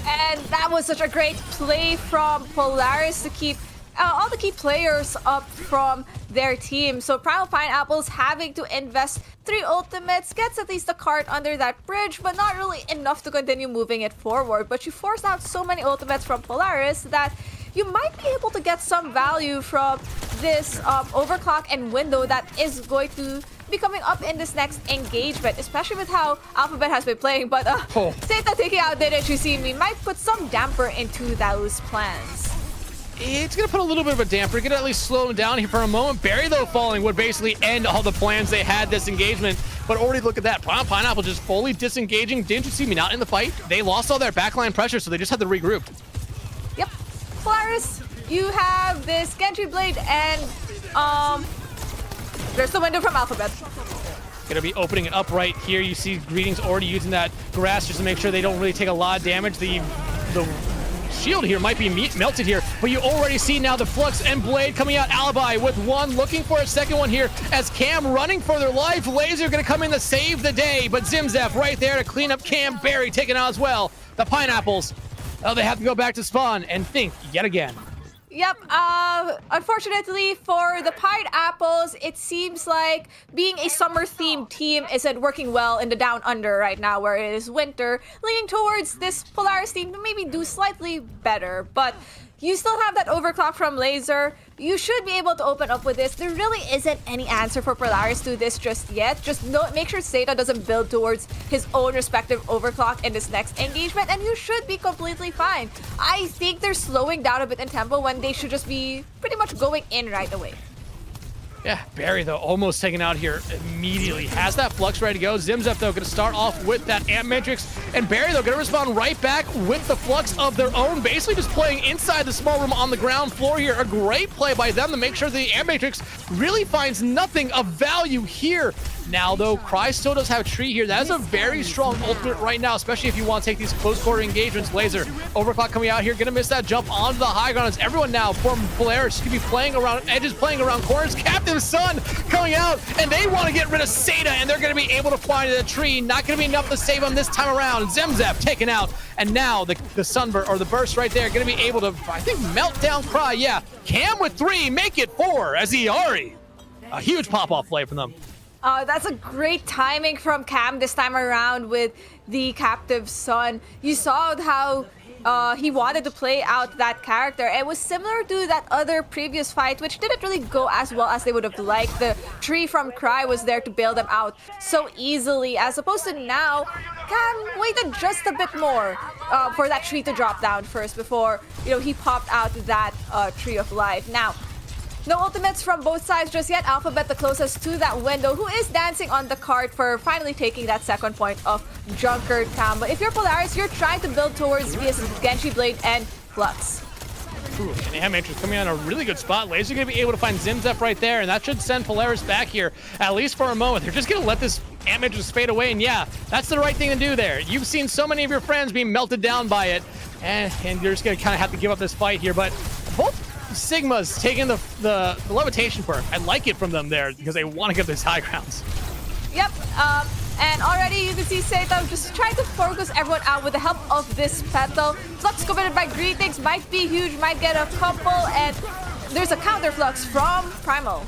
And that was such a great play from Polaris to keep all the key players up from their team. So Primal Pineapples having to invest 3 ultimates, gets at least a cart under that bridge, but not really enough to continue moving it forward. But you forced out so many ultimates from Polaris that you might be able to get some value from this overclock and window that is going to be coming up in this next engagement, especially with how Alphabet has been playing. But Seta taking out Didn't You See Me might put some damper into those plans. It's going to put a little bit of a damper. Going to at least slow them down here for a moment. Barry, though, falling would basically end all the plans they had this engagement. But already look at that. Primal Pineapple just fully disengaging. Didn't You See Me not in the fight? They lost all their backline pressure, so they just had to regroup. Yep. Polaris, you have this Gantry Blade and there's the window from Alphabet. Gonna be opening it up right here. You see Greetings already using that grass just to make sure they don't really take a lot of damage. The shield here might be melted here, but you already see now the Flux and Blade coming out. Alibi with one, looking for a second one here as Cam running for their life. Laser gonna come in to save the day, but Zimzef right there to clean up Cam. Barry taken out as well. The Pineapples, oh, they have to go back to spawn and think yet again. Yep. Unfortunately for the Pineapples, it seems like being a summer-themed team isn't working well in the Down Under right now, where it is winter. Leaning towards this Polaris team to maybe do slightly better, but you still have that overclock from Laser. You should be able to open up with this. There really isn't any answer for Polaris to this just yet. Just make sure Zeta doesn't build towards his own respective overclock in this next engagement, and you should be completely fine. I think they're slowing down a bit in tempo when they should just be pretty much going in right away. Yeah, Barry, though, almost taken out here immediately. Has that Flux ready to go. Zimzep, though, going to start off with that Amp Matrix. And Barry, though, going to respond right back with the Flux of their own, basically just playing inside the small room on the ground floor here. A great play by them to make sure the Amp Matrix really finds nothing of value here. Now, though, Cry still does have a tree here. That is a very strong ultimate right now, especially if you want to take these close quarter engagements. Laser, overclock coming out here, gonna miss that jump onto the high ground as everyone now from Polaris could be playing around edges, playing around corners. Captain Sun coming out, and they want to get rid of Seda, and they're gonna be able to find the tree. Not gonna be enough to save them this time around. Zemzep taken out, and now the Sunburst, or the burst right there, gonna be able to, I think, melt down Cry. Yeah, Cam with 3, make it 4 as Iari. A huge pop-off play from them. That's a great timing from Cam this time around with the Captive Sun. You saw how he wanted to play out that character. It was similar to that other previous fight, which didn't really go as well as they would have liked. The tree from Cry was there to bail them out so easily, as opposed to now, Cam waited just a bit more for that tree to drop down first before, he popped out that Tree of Life. Now, no ultimates from both sides just yet. Alphabet the closest to that window, who is dancing on the cart for finally taking that second point of Junkert Town. But if you're Polaris, you're trying to build towards via Genshi Blade and Flux. Ooh, and Amp Matrix coming on a really good spot. Laser going to be able to find Zimzep right there, and that should send Polaris back here, at least for a moment. They're just going to let this Amp Matrix fade away, and yeah, that's the right thing to do there. You've seen so many of your friends being melted down by it, and you're just going to kind of have to give up this fight here, but both Sigma's taking the levitation perk. I like it from them there because they want to get these high grounds. Yep, and already you can see Seito just trying to focus everyone out with the help of this petal. Flux committed by Greetings might be huge, might get a couple, and there's a counter Flux from Primal.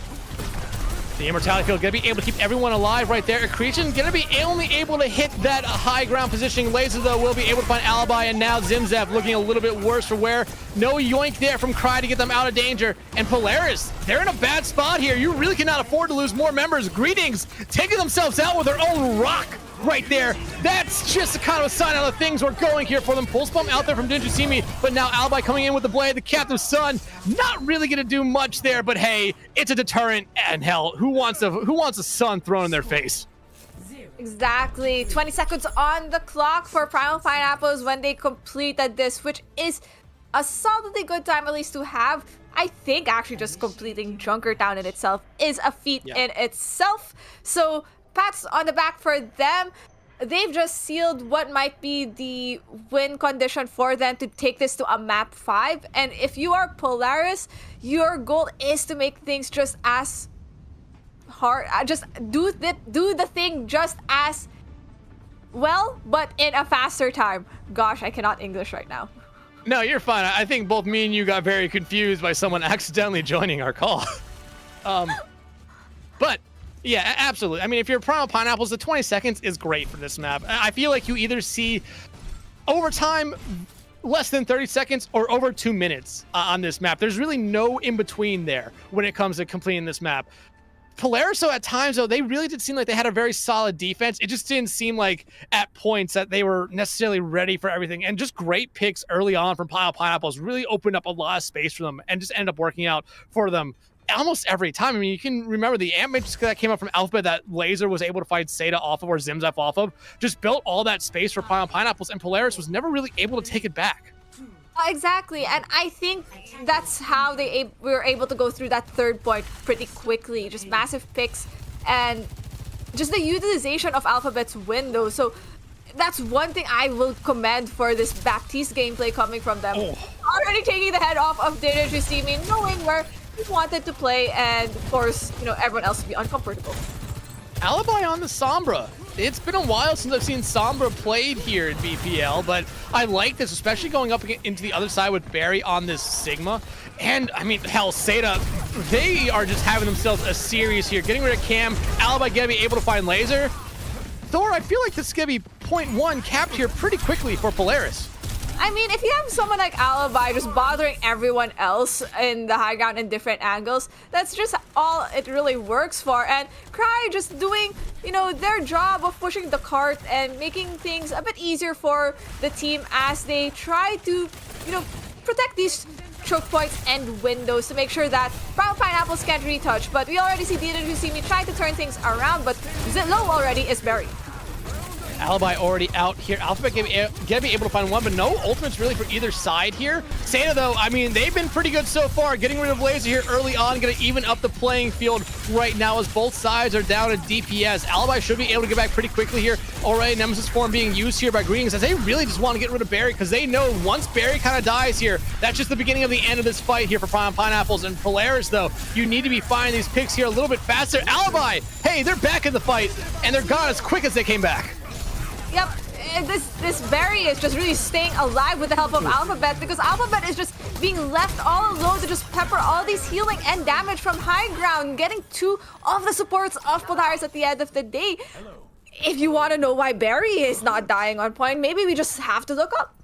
The Immortality Field going to be able to keep everyone alive right there. Accretion going to be only able to hit that high ground positioning. Laser, though, will be able to find Alibi, and now Zimzep looking a little bit worse for wear. No yoink there from Cry to get them out of danger. And Polaris, they're in a bad spot here. You really cannot afford to lose more members. Greetings taking themselves out with their own rock right there. That's just a kind of a sign of the things we're going here for them. Pulse Bump out there from Didn't You See Me, but now Alibi coming in with the blade. The Captive Sun not really going to do much there, but hey, it's a deterrent, and hell, who wants a sun thrown in their face? Exactly. 20 seconds on the clock for Primal Pineapples when they completed this, which is a solidly good time at least to have. I think actually just completing Junker Town in itself is a feat in itself. So pats on the back for them. They've just sealed what might be the win condition for them to take this to a map 5. And if you are Polaris, your goal is to make things just as hard. Just do the thing just as well, but in a faster time. Gosh, I cannot English right now. No, you're fine. I think both me and you got very confused by someone accidentally joining our call. But yeah, absolutely. I mean, if you're Primal Pineapples, the 20 seconds is great for this map. I feel like you either see overtime less than 30 seconds or over 2 minutes on this map. There's really no in between there when it comes to completing this map. Polaris, though, at times, though, they really did seem like they had a very solid defense. It just didn't seem like at points that they were necessarily ready for everything. And just great picks early on from Primal Pineapples really opened up a lot of space for them and just ended up working out for them almost every time. I mean, you can remember the Amp Matrix that came up from Alphabet that Laser was able to fight Seda off of, or Zimzep off of, just built all that space for Primal Pineapples, and Polaris was never really able to take it back. Exactly, and I think that's how we were able to go through that third point pretty quickly. Just massive picks and just the utilization of Alphabet's window. So that's one thing I will commend for this Baptiste gameplay coming from them. Already taking the head off of Didn't You See Me, knowing where he wanted to play, and of course, everyone else to be uncomfortable. Alibi on the Sombra. It's been a while since I've seen Sombra played here in BPL, but I like this, especially going up into the other side with Barry on this Sigma. And, I mean, hell, Seda, they are just having themselves a series here. Getting rid of Cam, Alibi gonna be able to find Laser. Thor, I feel like this is gonna be 0.1 capped here pretty quickly for Polaris. I mean, if you have someone like Alibi just bothering everyone else in the high ground in different angles, that's just all it really works for. And Cry just doing, you know, their job of pushing the cart and making things a bit easier for the team as they try to, you know, protect these choke points and windows to make sure that Primal Pineapples can't retouch. But we already see Didn't You See Me trying to turn things around, but low already is buried. Alibi already out here. Alphabet gonna be able to find one, but no ultimates really for either side here. Seda, though, I mean, they've been pretty good so far. Getting rid of Laser here early on, gonna even up the playing field right now as both sides are down to DPS. Alibi should be able to get back pretty quickly here. Already, Nemesis form being used here by Greetings as they really just want to get rid of Barry because they know once Barry kind of dies here, that's just the beginning of the end of this fight here for Primal Pineapples. And Polaris, though, you need to be finding these picks here a little bit faster. Alibi, hey, they're back in the fight, and they're gone as quick as they came back. Yep, this Barry is just really staying alive with the help of Alphabet because Alphabet is just being left all alone to just pepper all these healing and damage from high ground, getting two of the supports of Polaris at the end of the day. If you want to know why Barry is not dying on point, maybe we just have to look up.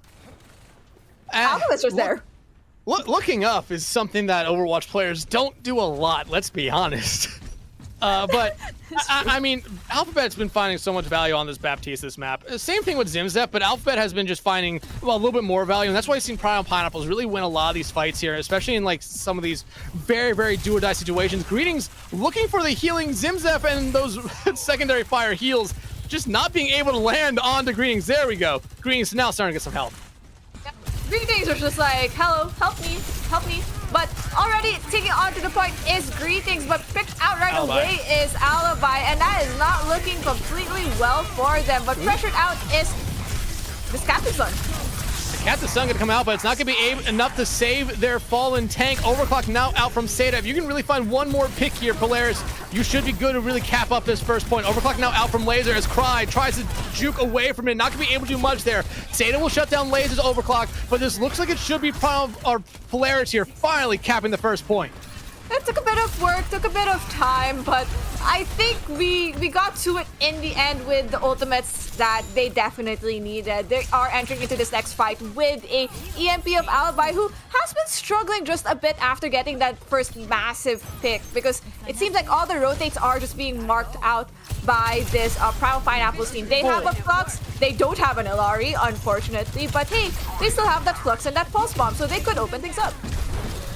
Alphabet's just there. Looking up is something that Overwatch players don't do a lot, let's be honest. But, I mean, Alphabet's been finding so much value on this Baptiste, this map. Same thing with Zimzep, but Alphabet has been just finding, well, a little bit more value, and that's why you've seen Primal Pineapples really win a lot of these fights here, especially in, like, some of these very, very do-or-die situations. Greetings looking for the healing Zimzep and those secondary fire heals, just not being able to land onto Greetings. There we go. Greetings now starting to get some help. Yep. Greetings are just like, hello, help me, help me. But already taking on to the point is Greetings, but picked out right away is Alibi, and that is not looking completely well for them. But pressured out is this Captain Sun. The Captain Sun gonna come out, but it's not gonna be enough to save their fallen tank. Overclock now out from Seda. If you can really find one more pick here, Polaris, you should be good to really cap up this first point. Overclock now out from Laser as Cry tries to juke away from it. Not gonna be able to do much there. Seda will shut down Laser's Overclock, but this looks like it should be Polaris here finally capping the first point. It took a bit of work, took a bit of time, but I think we got to it in the end with the ultimates that they definitely needed. They are entering into this next fight with a EMP of Alibi, who has been struggling just a bit after getting that first massive pick, because it seems like all the rotates are just being marked out by this Primal Pineapples team. They have a Flux, they don't have an Ilari, unfortunately, but hey, they still have that Flux and that Pulse Bomb, so they could open things up.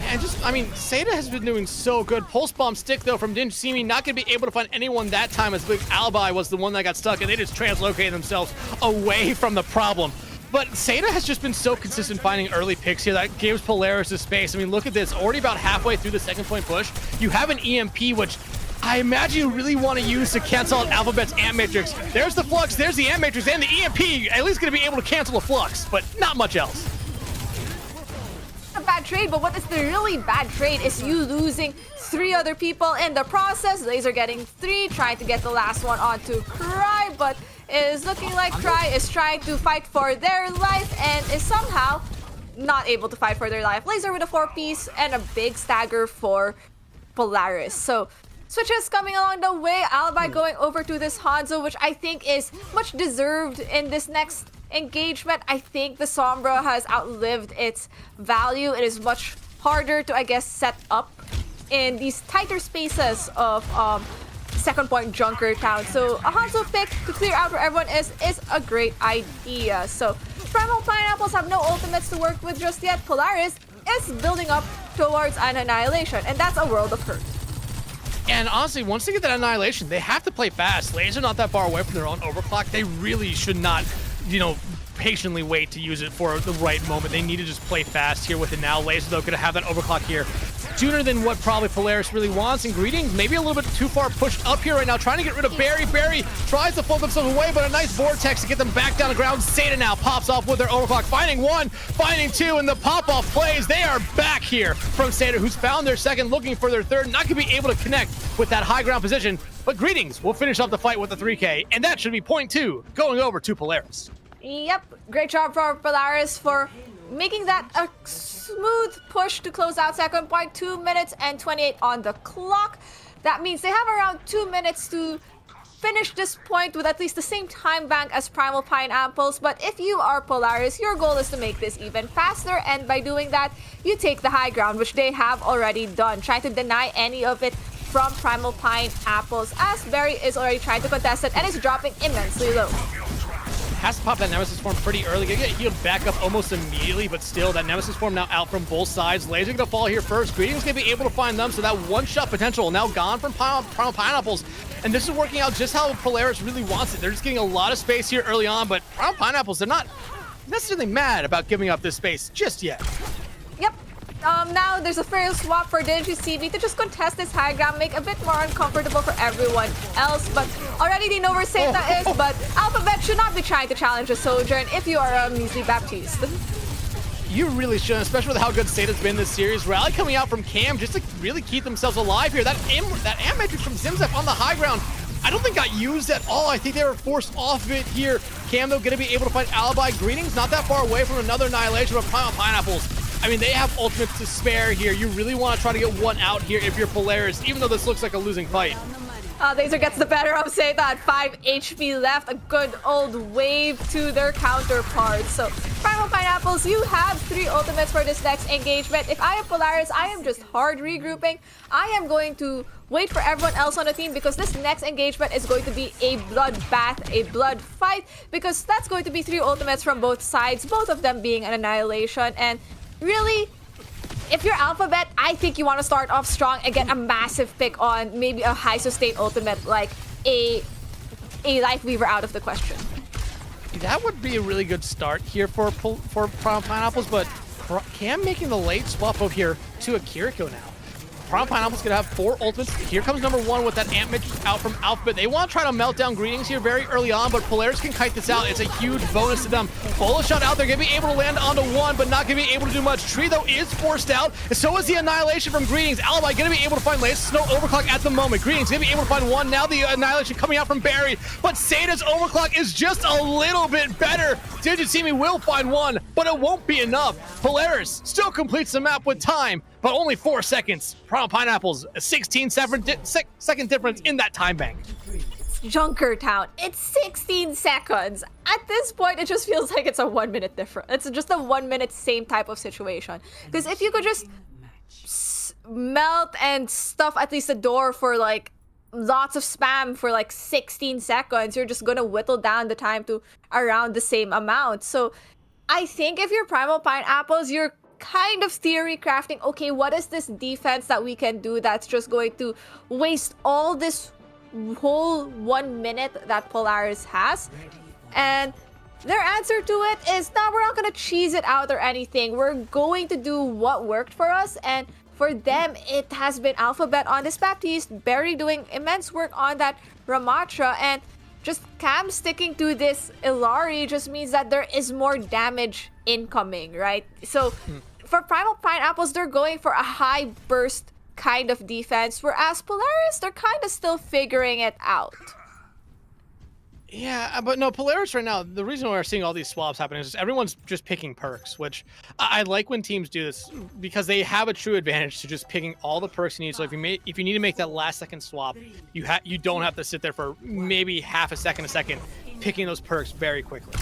And just, I mean, Seda has been doing so good. Pulse Bomb stick, though, from Didn't You See Me. Not going to be able to find anyone that time, as Big Alibi was the one that got stuck, and they just translocated themselves away from the problem. But Seda has just been so consistent finding early picks here that gives Polaris the space. I mean, look at this. Already about halfway through the second point push, you have an EMP, which I imagine you really want to use to cancel out Alphabet's Ant Matrix. There's the Flux, there's the Ant Matrix, and the EMP. At least going to be able to cancel a Flux, but not much else. A bad trade, but what is the really bad trade is you losing 3 other people in the process. Laser getting 3, trying to get the last one onto Cry, but it is looking like Cry is trying to fight for their life and is somehow not able to fight for their life. Laser with a 4-piece and a big stagger for Polaris. So switches coming along the way. Alibi going over to this Hanzo, which I think is much deserved in this next engagement. I think the Sombra has outlived its value. It is much harder to, I guess, set up in these tighter spaces of second point Junker Town. So a Hanzo pick to clear out where everyone is a great idea. So Primal Pineapples have no ultimates to work with just yet. Polaris is building up towards an annihilation, and that's a world of hurt. And honestly, once they get that annihilation, they have to play fast. Laser not that far away from their own overclock. They really should not, you know, patiently wait to use it for the right moment. They need to just play fast here with it now. Laser, though, going to have that overclock here sooner than what probably Polaris really wants. And Greetings maybe a little bit too far pushed up here right now, trying to get rid of Barry. Barry tries to fold themselves away, but a nice vortex to get them back down the ground. Seda now pops off with their overclock, finding one, finding two, and the pop-off plays. They are back here from Seda, who's found their second, looking for their third, not going to be able to connect with that high ground position. But Greetings will finish off the fight with the 3K, and that should be point 2 going over to Polaris. Yep, great job for Polaris for making that a smooth push to close out second point. 2 minutes and 28 on the clock. That means they have around 2 minutes to finish this point with at least the same time bank as Primal Pineapples. But if you are Polaris, your goal is to make this even faster, and by doing that, you take the high ground, which they have already done, trying to deny any of it from Primal Pineapples, as Barry is already trying to contest it and is dropping immensely low. Has to pop that Nemesis form pretty early. Gonna get healed back up almost immediately, but still, that Nemesis form now out from both sides. Laser gonna fall here first. Greetings gonna be able to find them, so that one-shot potential now gone from Primal Pineapples. And this is working out just how Polaris really wants it. They're just getting a lot of space here early on, but Primal Pineapples, they're not necessarily mad about giving up this space just yet. Yep. Now there's a fair swap for DigiCB to just contest this high ground, make a bit more uncomfortable for everyone else. But already they know where Zeta is, but Alphabet should not be trying to challenge a Sojourn if you are a Measly Baptiste. You really should, especially with how good Zeta's been this series. Rally coming out from Cam just to really keep themselves alive here. That Am Matrix from Zimzef on the high ground, I don't think got used at all. I think they were forced off of it here. Cam, though, going to be able to find Alibi. Greetings not that far away from another Annihilation of Primal Pineapples. I mean, they have ultimates to spare here. You really want to try to get one out here if you're Polaris, even though this looks like a losing fight. Laser gets the better of Zeta at 5 HP left. A good old wave to their counterparts. So, Primal Pineapples, you have 3 ultimates for this next engagement. If I am Polaris, I am just hard regrouping. I am going to wait for everyone else on the team, because this next engagement is going to be a bloodbath, a blood fight, because that's going to be 3 ultimates from both sides, both of them being an annihilation. And really, if you're Alphabet, I think you want to start off strong and get a massive pick on maybe a high sustain ultimate like a Life Weaver out of the question. That would be a really good start here for Primal Pineapples, but Cam making the late swap over here to a Kiriko now. Primal Pineapples gonna have 4 ultimates. Here comes number 1 with that Ant Matrix out from Alphabet. They want to try to melt down Greetings here very early on, but Polaris can kite this out. It's a huge bonus to them. Bullet shot out there, gonna be able to land onto 1, but not gonna be able to do much. Tree, though, is forced out, and so is the Annihilation from Greetings. Alibi gonna be able to find Lace. No overclock at the moment. Greetings gonna be able to find 1. Now the Annihilation coming out from Barry, but Zeta's overclock is just a little bit better. DigiCB will find 1, but it won't be enough. Polaris still completes the map with time, but only 4 seconds. Primal Pineapples, a 16-second difference in that time bank. Junkertown, it's 16 seconds. At this point, it just feels like it's a 1 minute difference. It's just a 1 minute same type of situation. Because if you could just melt and stuff at least the door for like lots of spam for like 16 seconds, you're just gonna whittle down the time to around the same amount. So I think if you're Primal Pineapples, you're kind of theory crafting, okay, what is this defense that we can do that's just going to waste all this whole 1 minute that Polaris has? And their answer to it is, no, we're not going to cheese it out or anything. We're going to do what worked for us. And for them, it has been Alphabet on this Baptiste, Barry doing immense work on that Ramatra, and just Cam sticking to this Illari just means that there is more damage incoming, right? So for Primal Pineapples, they're going for a high burst kind of defense, whereas Polaris, they're kind of still figuring it out. Yeah, but no, Polaris right now, the reason why we're seeing all these swaps happening is just everyone's just picking perks, which I like when teams do this because they have a true advantage to just picking all the perks you need. So if you need to make that last second swap, you don't have to sit there for maybe half a second, picking those perks very quickly.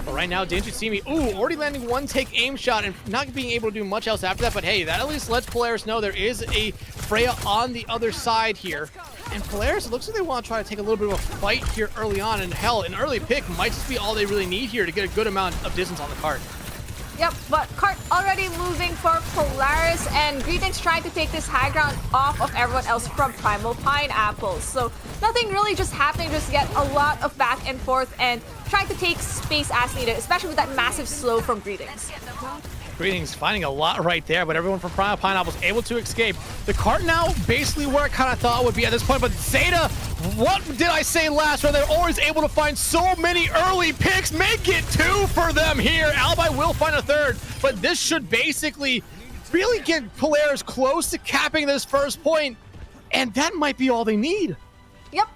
But right now, DigiCB, already landing 1 take aim shot and not being able to do much else after that. But hey, that at least lets Polaris know there is a Freya on the other side here. And Polaris, it looks like they want to try to take a little bit of a fight here early on. And hell, an early pick might just be all they really need here to get a good amount of distance on the cart. Yep, but cart already moving for Polaris, and Greetings trying to take this high ground off of everyone else from Primal Pineapples. So nothing really just happening just yet. A lot of back and forth and trying to take space as needed, especially with that massive slow from Greetings. Greetings finding a lot right there, but everyone from Primal Pineapple was able to escape. The cart now basically where I kind of thought it would be at this point, but Zeta, what did I say last round? They're always able to find so many early picks. Make it 2 for them here. Alibi will find a 3rd, but this should basically really get Polaris close to capping this first point, and that might be all they need. Yep.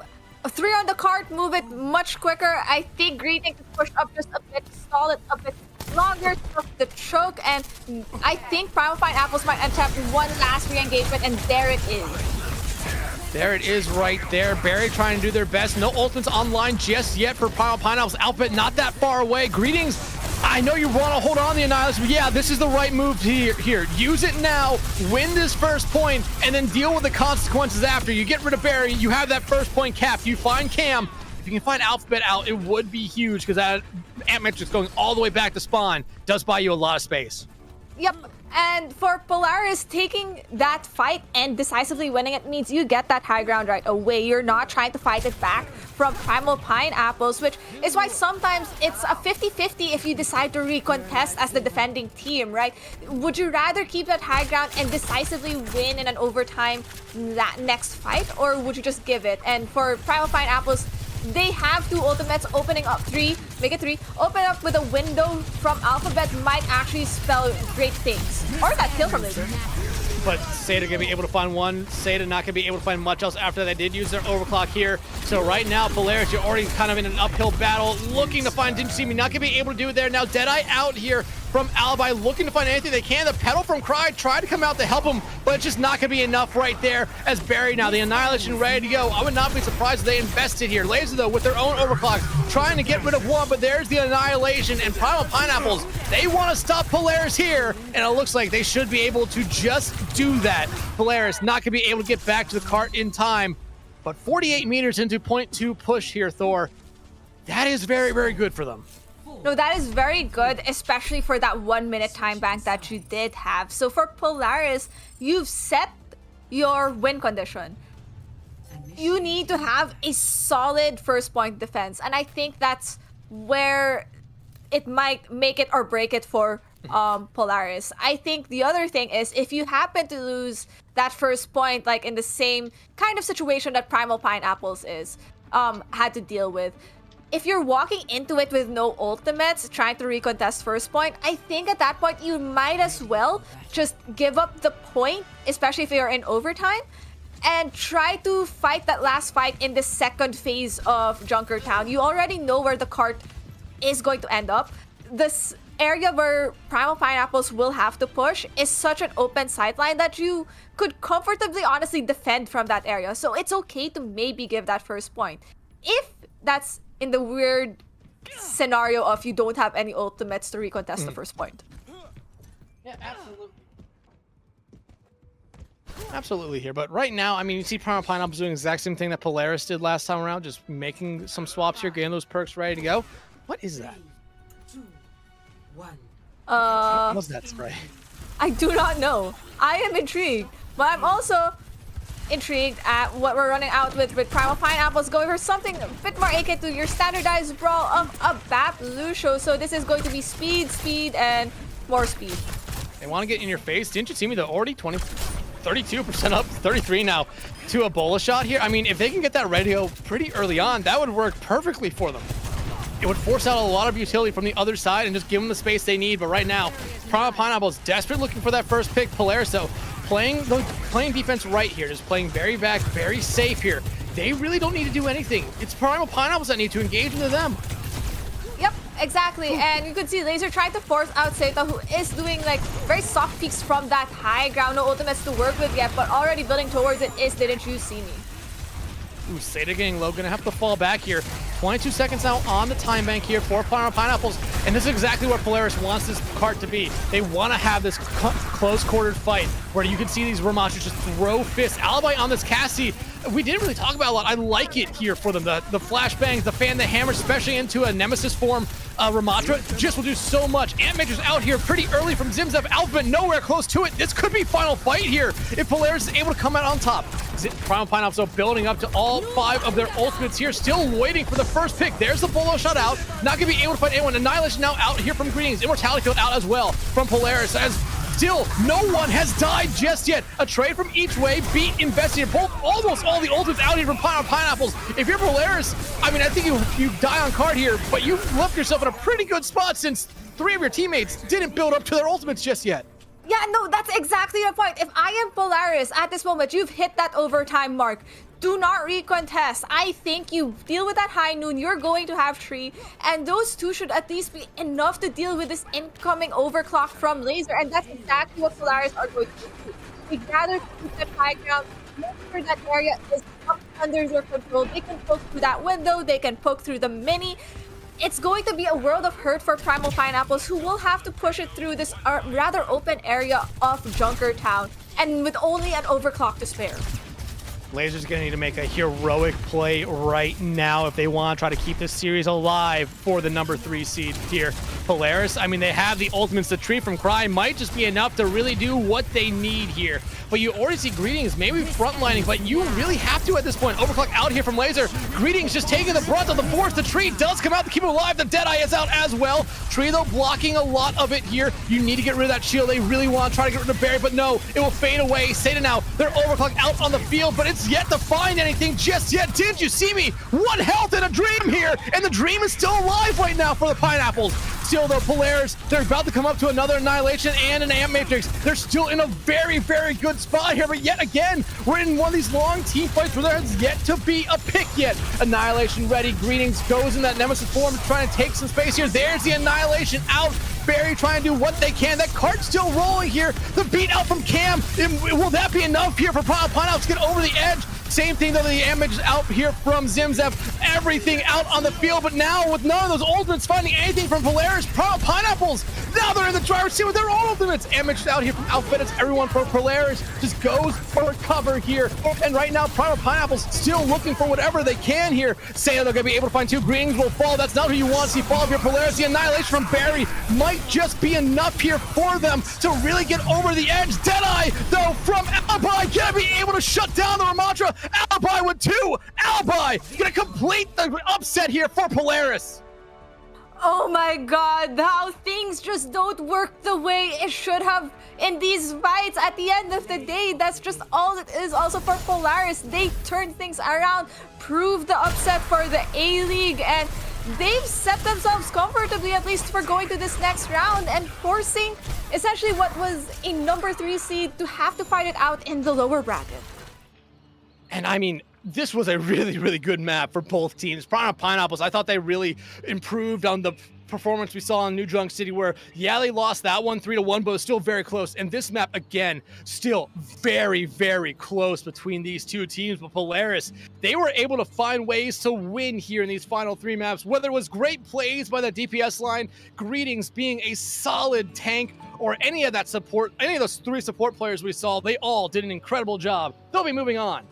3 on the cart, move it much quicker. I think Greetings push up just a bit, stall it a bit longer, took the choke, and I think Primal Pineapples might attempt one last re-engagement, and there it is. There it is right there. Barry trying to do their best. No ultimates online just yet for Primal Pineapples. Outfit not that far away. Greetings, I know you want to hold on to the Annihilation, but yeah, this is the right move here. Use it now, win this first point, and then deal with the consequences after. You get rid of Barry, you have that first point capped. You find Cam. If you can find Alphabet out, it would be huge because that Ant Matrix going all the way back to spawn does buy you a lot of space. Yep. And for Polaris, taking that fight and decisively winning it means you get that high ground right away. You're not trying to fight it back from Primal Pineapples, which is why sometimes it's a 50-50 if you decide to recontest as the defending team, right? Would you rather keep that high ground and decisively win in an overtime that next fight, or would you just give it? And for Primal Pineapples, they have 2 ultimates opening up 3, make it 3, open up with a window from Alphabet might actually spell great things. Or that kill from Laser. But Seda gonna be able to find one. Seda not gonna be able to find much else after they did use their overclock here. So right now, Polaris, you're already kind of in an uphill battle, looking to find Didn't See Me, not gonna be able to do it there. Now Deadeye out here from Alibi, looking to find anything they can. The pedal from Cry tried to come out to help him, but it's just not gonna be enough right there. As Barry now, the Annihilation ready to go. I would not be surprised if they invested here. Laser though, with their own overclock, trying to get rid of one, but there's the Annihilation, and Primal Pineapples, they want to stop Polaris here, and it looks like they should be able to just do that. Polaris not gonna be able to get back to the cart in time, but 48 meters into .2 push here, Thor. That is very, very good for them. No, that is very good, especially for that 1 minute time bank that you did have. So for Polaris, you've set your win condition. You need to have a solid first point defense, and I think that's where it might make it or break it for Polaris. I think the other thing is if you happen to lose that first point, like in the same kind of situation that Primal Pineapples is had to deal with, if you're walking into it with no ultimates, trying to recontest first point, I think at that point you might as well just give up the point, especially if you're in overtime, and try to fight that last fight in the second phase of Junkertown. You already know where the cart is going to end up. This area where Primal Pineapples will have to push is such an open sideline that you could comfortably, honestly, defend from that area. So it's okay to maybe give that first point. If that's in the weird scenario of you don't have any ultimates to recontest the first point. Yeah, absolutely. Absolutely here, but right now, I mean, you see Primal Pineapples doing the exact same thing that Polaris did last time around, just making some swaps here, getting those perks ready to go. What is that? 2, 1. What's that spray? I do not know. I am intrigued, but I'm also intrigued at what we're running out with Primal Pineapples, going for something a bit more akin to your standardized brawl of a BAP Lucio. So this is going to be speed, and more speed. They want to get in your face. Didn't you see me? They're already 32% up, 33 now to a Bola shot here. I mean, if they can get that ready to go pretty early on, that would work perfectly for them. It would force out a lot of utility from the other side and just give them the space they need. But right now, Primal Pineapple is desperate looking for that first pick. Polaris, though, playing defense right here, just playing very back, very safe here. They really don't need to do anything. It's Primal Pineapples that need to engage into them. Yep, exactly. And you could see Laser trying to force out Zeta, who is doing like very soft peeks from that high ground. No ultimates to work with yet, but already building towards it is Didn't You See Me? Ooh, Zeta getting low, gonna have to fall back here. 22 seconds now on the time bank here for Primal Pineapples, and this is exactly what Polaris wants this cart to be. They want to have this close-quartered fight where you can see these Ramachas just throw fists. Alibi on this Cassie, we didn't really talk about a lot. I like it here for them. The flashbangs, the fan, the hammer, especially into a Nemesis form. Ramatra just will do so much. Ant Matrix out here pretty early from Zimzev Alpha, nowhere close to it. This could be final fight here if Polaris is able to come out on top. Primal Pineapple so building up to all 5 of their ultimates here, still waiting for the first pick. There's the Bolo shot out, not gonna be able to find anyone. Annihilation now out here from Greetings. Immortality field out as well from Polaris, as still no one has died just yet. A trade from each way, beat Investigator, both almost all the ultimates out here from Pineapples. If you're Polaris, I mean, I think you die on card here, but you've left yourself in a pretty good spot since 3 of your teammates didn't build up to their ultimates just yet. Yeah, no, that's exactly the point. If I am Polaris at this moment, you've hit that overtime mark. Do not recontest. I think you deal with that high noon, you're going to have 3, and those 2 should at least be enough to deal with this incoming overclock from Laser, and that's exactly what Polaris are going to do. They gather to keep that high ground, make sure that area is up under their control. They can poke through that window, they can poke through the mini. It's going to be a world of hurt for Primal Pineapples, who will have to push it through this rather open area of Junkertown, and with only an overclock to spare. Laser's gonna need to make a heroic play right now if they want to try to keep this series alive for the number 3 seed here. Polaris, I mean, they have the ultimates. The tree from Cry might just be enough to really do what they need here. But you already see Greetings maybe frontlining, but you really have to at this point. Overclock out here from Laser. Greetings just taking the brunt of the force. The tree does come out to keep it alive. The Deadeye is out as well. Tree, though, blocking a lot of it here. You need to get rid of that shield. They really want to try to get rid of Barry, but no, it will fade away. Seda now, they're overclock out on the field, but it's yet to find anything just yet. Didn't you see me? 1 health and a dream here, and the dream is still alive right now for the Pineapples. Still, though, Polaris, they're about to come up to another Annihilation and an Ant Matrix. They're still in a very, very good spot here, but yet again, we're in one of these long team fights where there has yet to be a pick yet. Annihilation ready. Greetings goes in that Nemesis form, trying to take some space here. There's the Annihilation out. Barry trying to do what they can. That cart's still rolling here. The beat out from Cam. Will that be enough here for Pineapple to get over the edge? Same thing though, the damage is out here from Zimzev. Everything out on the field, but now with none of those ultimates finding anything from Polaris, Pineapples, now they're in the driver's seat with their own ultimates. Damage out here from Outfitters. Everyone from Polaris just goes for cover here. And right now, Primal Pineapples still looking for whatever they can here. Saying they're going to be able to find 2. Greetings will fall. That's not who you want to see fall here. Polaris, the Annihilation from Barry might just be enough here for them to really get over the edge. Deadeye, though, from Alibi, going to be able to shut down the Ramatra. Alibi with 2. Alibi gonna complete the upset here for Polaris. Oh my god, how things just don't work the way it should have in these fights. At the end of the day, that's just all it is. Also for Polaris, they turned things around, proved the upset for the A-League, and they've set themselves comfortably, at least for going to this next round and forcing essentially what was a number 3 seed to have to fight it out in the lower bracket. And I mean, this was a really, really good map for both teams. Pineapples, I thought they really improved on the performance we saw in New Drunk City, where, yeah, they lost that one 3-1, but it was still very close. And this map, again, still very, very close between these 2 teams. But Polaris, they were able to find ways to win here in these final 3 maps, whether it was great plays by the DPS line, Greetings being a solid tank, or any of that support, any of those 3 support players we saw, they all did an incredible job. They'll be moving on.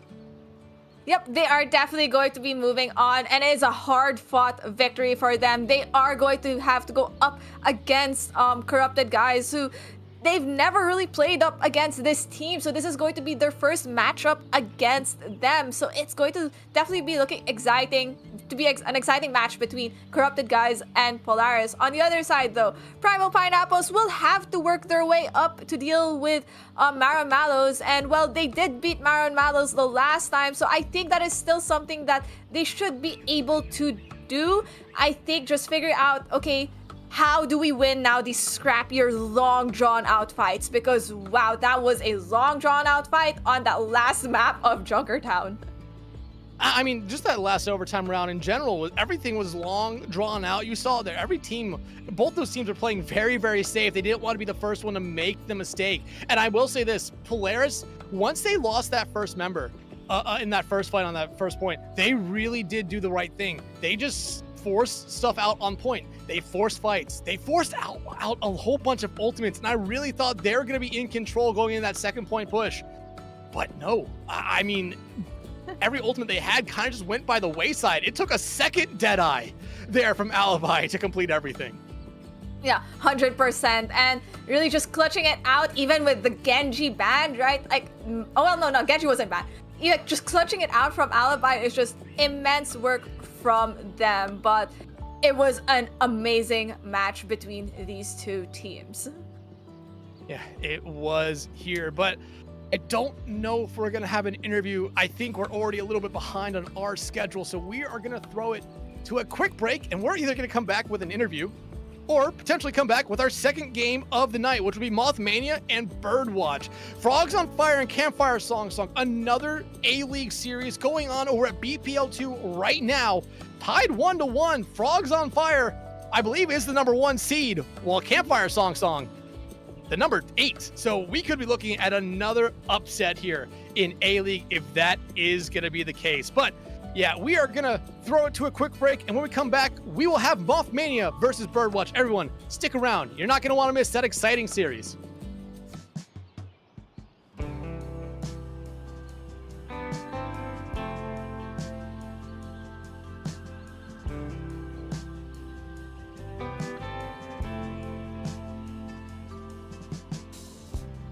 Yep, they are definitely going to be moving on, and it is a hard-fought victory for them. They are going to have to go up against Corrupted guys who they've never really played up against this team, so this is going to be their first matchup against them. So it's going to definitely be looking exciting, to be an exciting match between Corrupted guys and Polaris. On the other side though, Primal Pineapples will have to work their way up to deal with Maron Mallows, and well, they did beat Maron Mallows the last time, so I think that is still something that they should be able to do. I think just figure out, okay, how do we win now these scrappier, long drawn out fights? Because wow, that was a long drawn out fight on that last map of Junkertown. I mean, just that last overtime round in general, everything was long, drawn out. You saw there, every team, both those teams are playing very, very safe. They didn't want to be the first one to make the mistake. And I will say this, Polaris, once they lost that first member in that first fight on that first point, they really did do the right thing. They just forced stuff out on point. They forced fights. They forced out a whole bunch of ultimates. And I really thought they were going to be in control going into that second point push. But no, I mean, every ultimate they had kind of just went by the wayside. It took a second Deadeye there from Alibi to complete everything. Yeah, 100%. And really just clutching it out, even with the Genji ban, right? Like, oh, well, no, Genji wasn't banned. Yeah, just clutching it out from Alibi is just immense work from them. But it was an amazing match between these two teams. Yeah, it was here, but I don't know if we're going to have an interview. I think we're already a little bit behind on our schedule, so we are going to throw it to a quick break, and we're either going to come back with an interview or potentially come back with our second game of the night, which will be Mothmania and BirdWatch. Frogs on Fire and Campfire Song, another A-League series going on over at BPL 2 right now. Tied 1-1. Frogs on Fire, I believe, is the number 1 seed, while Campfire Song, the number 8. So we could be looking at another upset here in A-League if that is going to be the case. But yeah, we are going to throw it to a quick break, and when we come back, we will have Mothmania versus BirdWatch. Everyone, stick around. You're not going to want to miss that exciting series.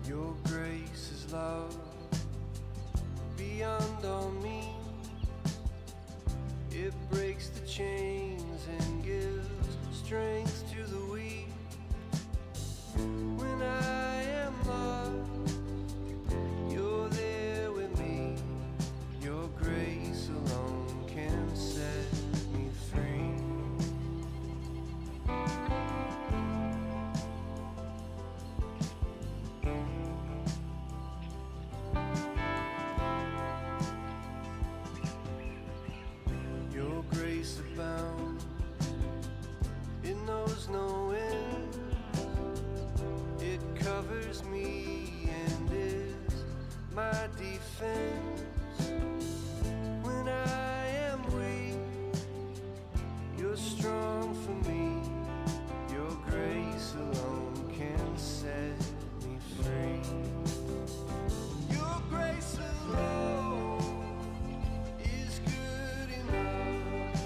Your grace is love beyond all means. It breaks the chains and gives strength to the weak. When I am lost, you're there with me. Your grace alone can set me free. Your grace abounds, it knows no end. It covers me and is my defense. When I am weak, you're strong for me. Your grace alone can set me free. Your grace alone is good enough.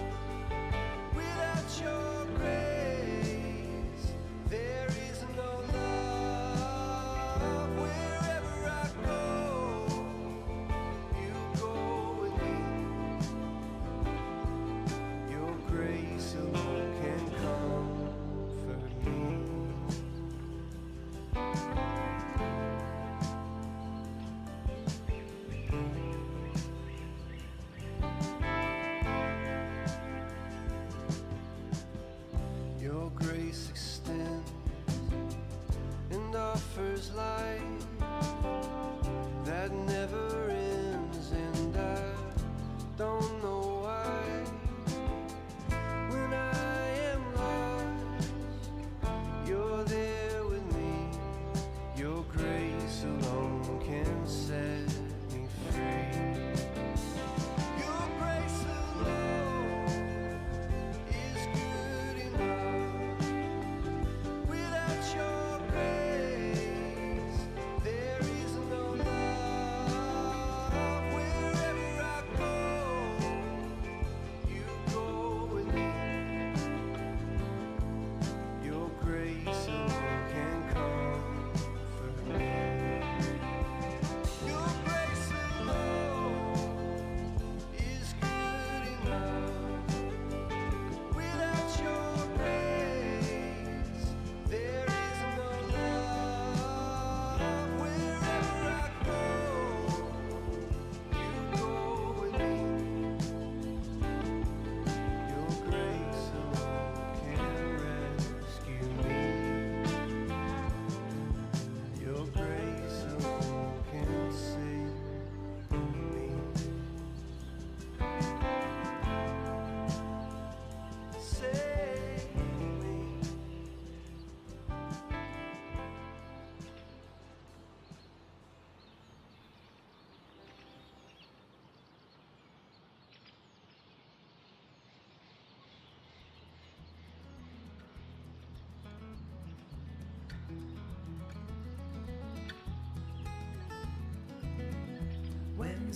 Without your grace, there is no love. Wherever I go, you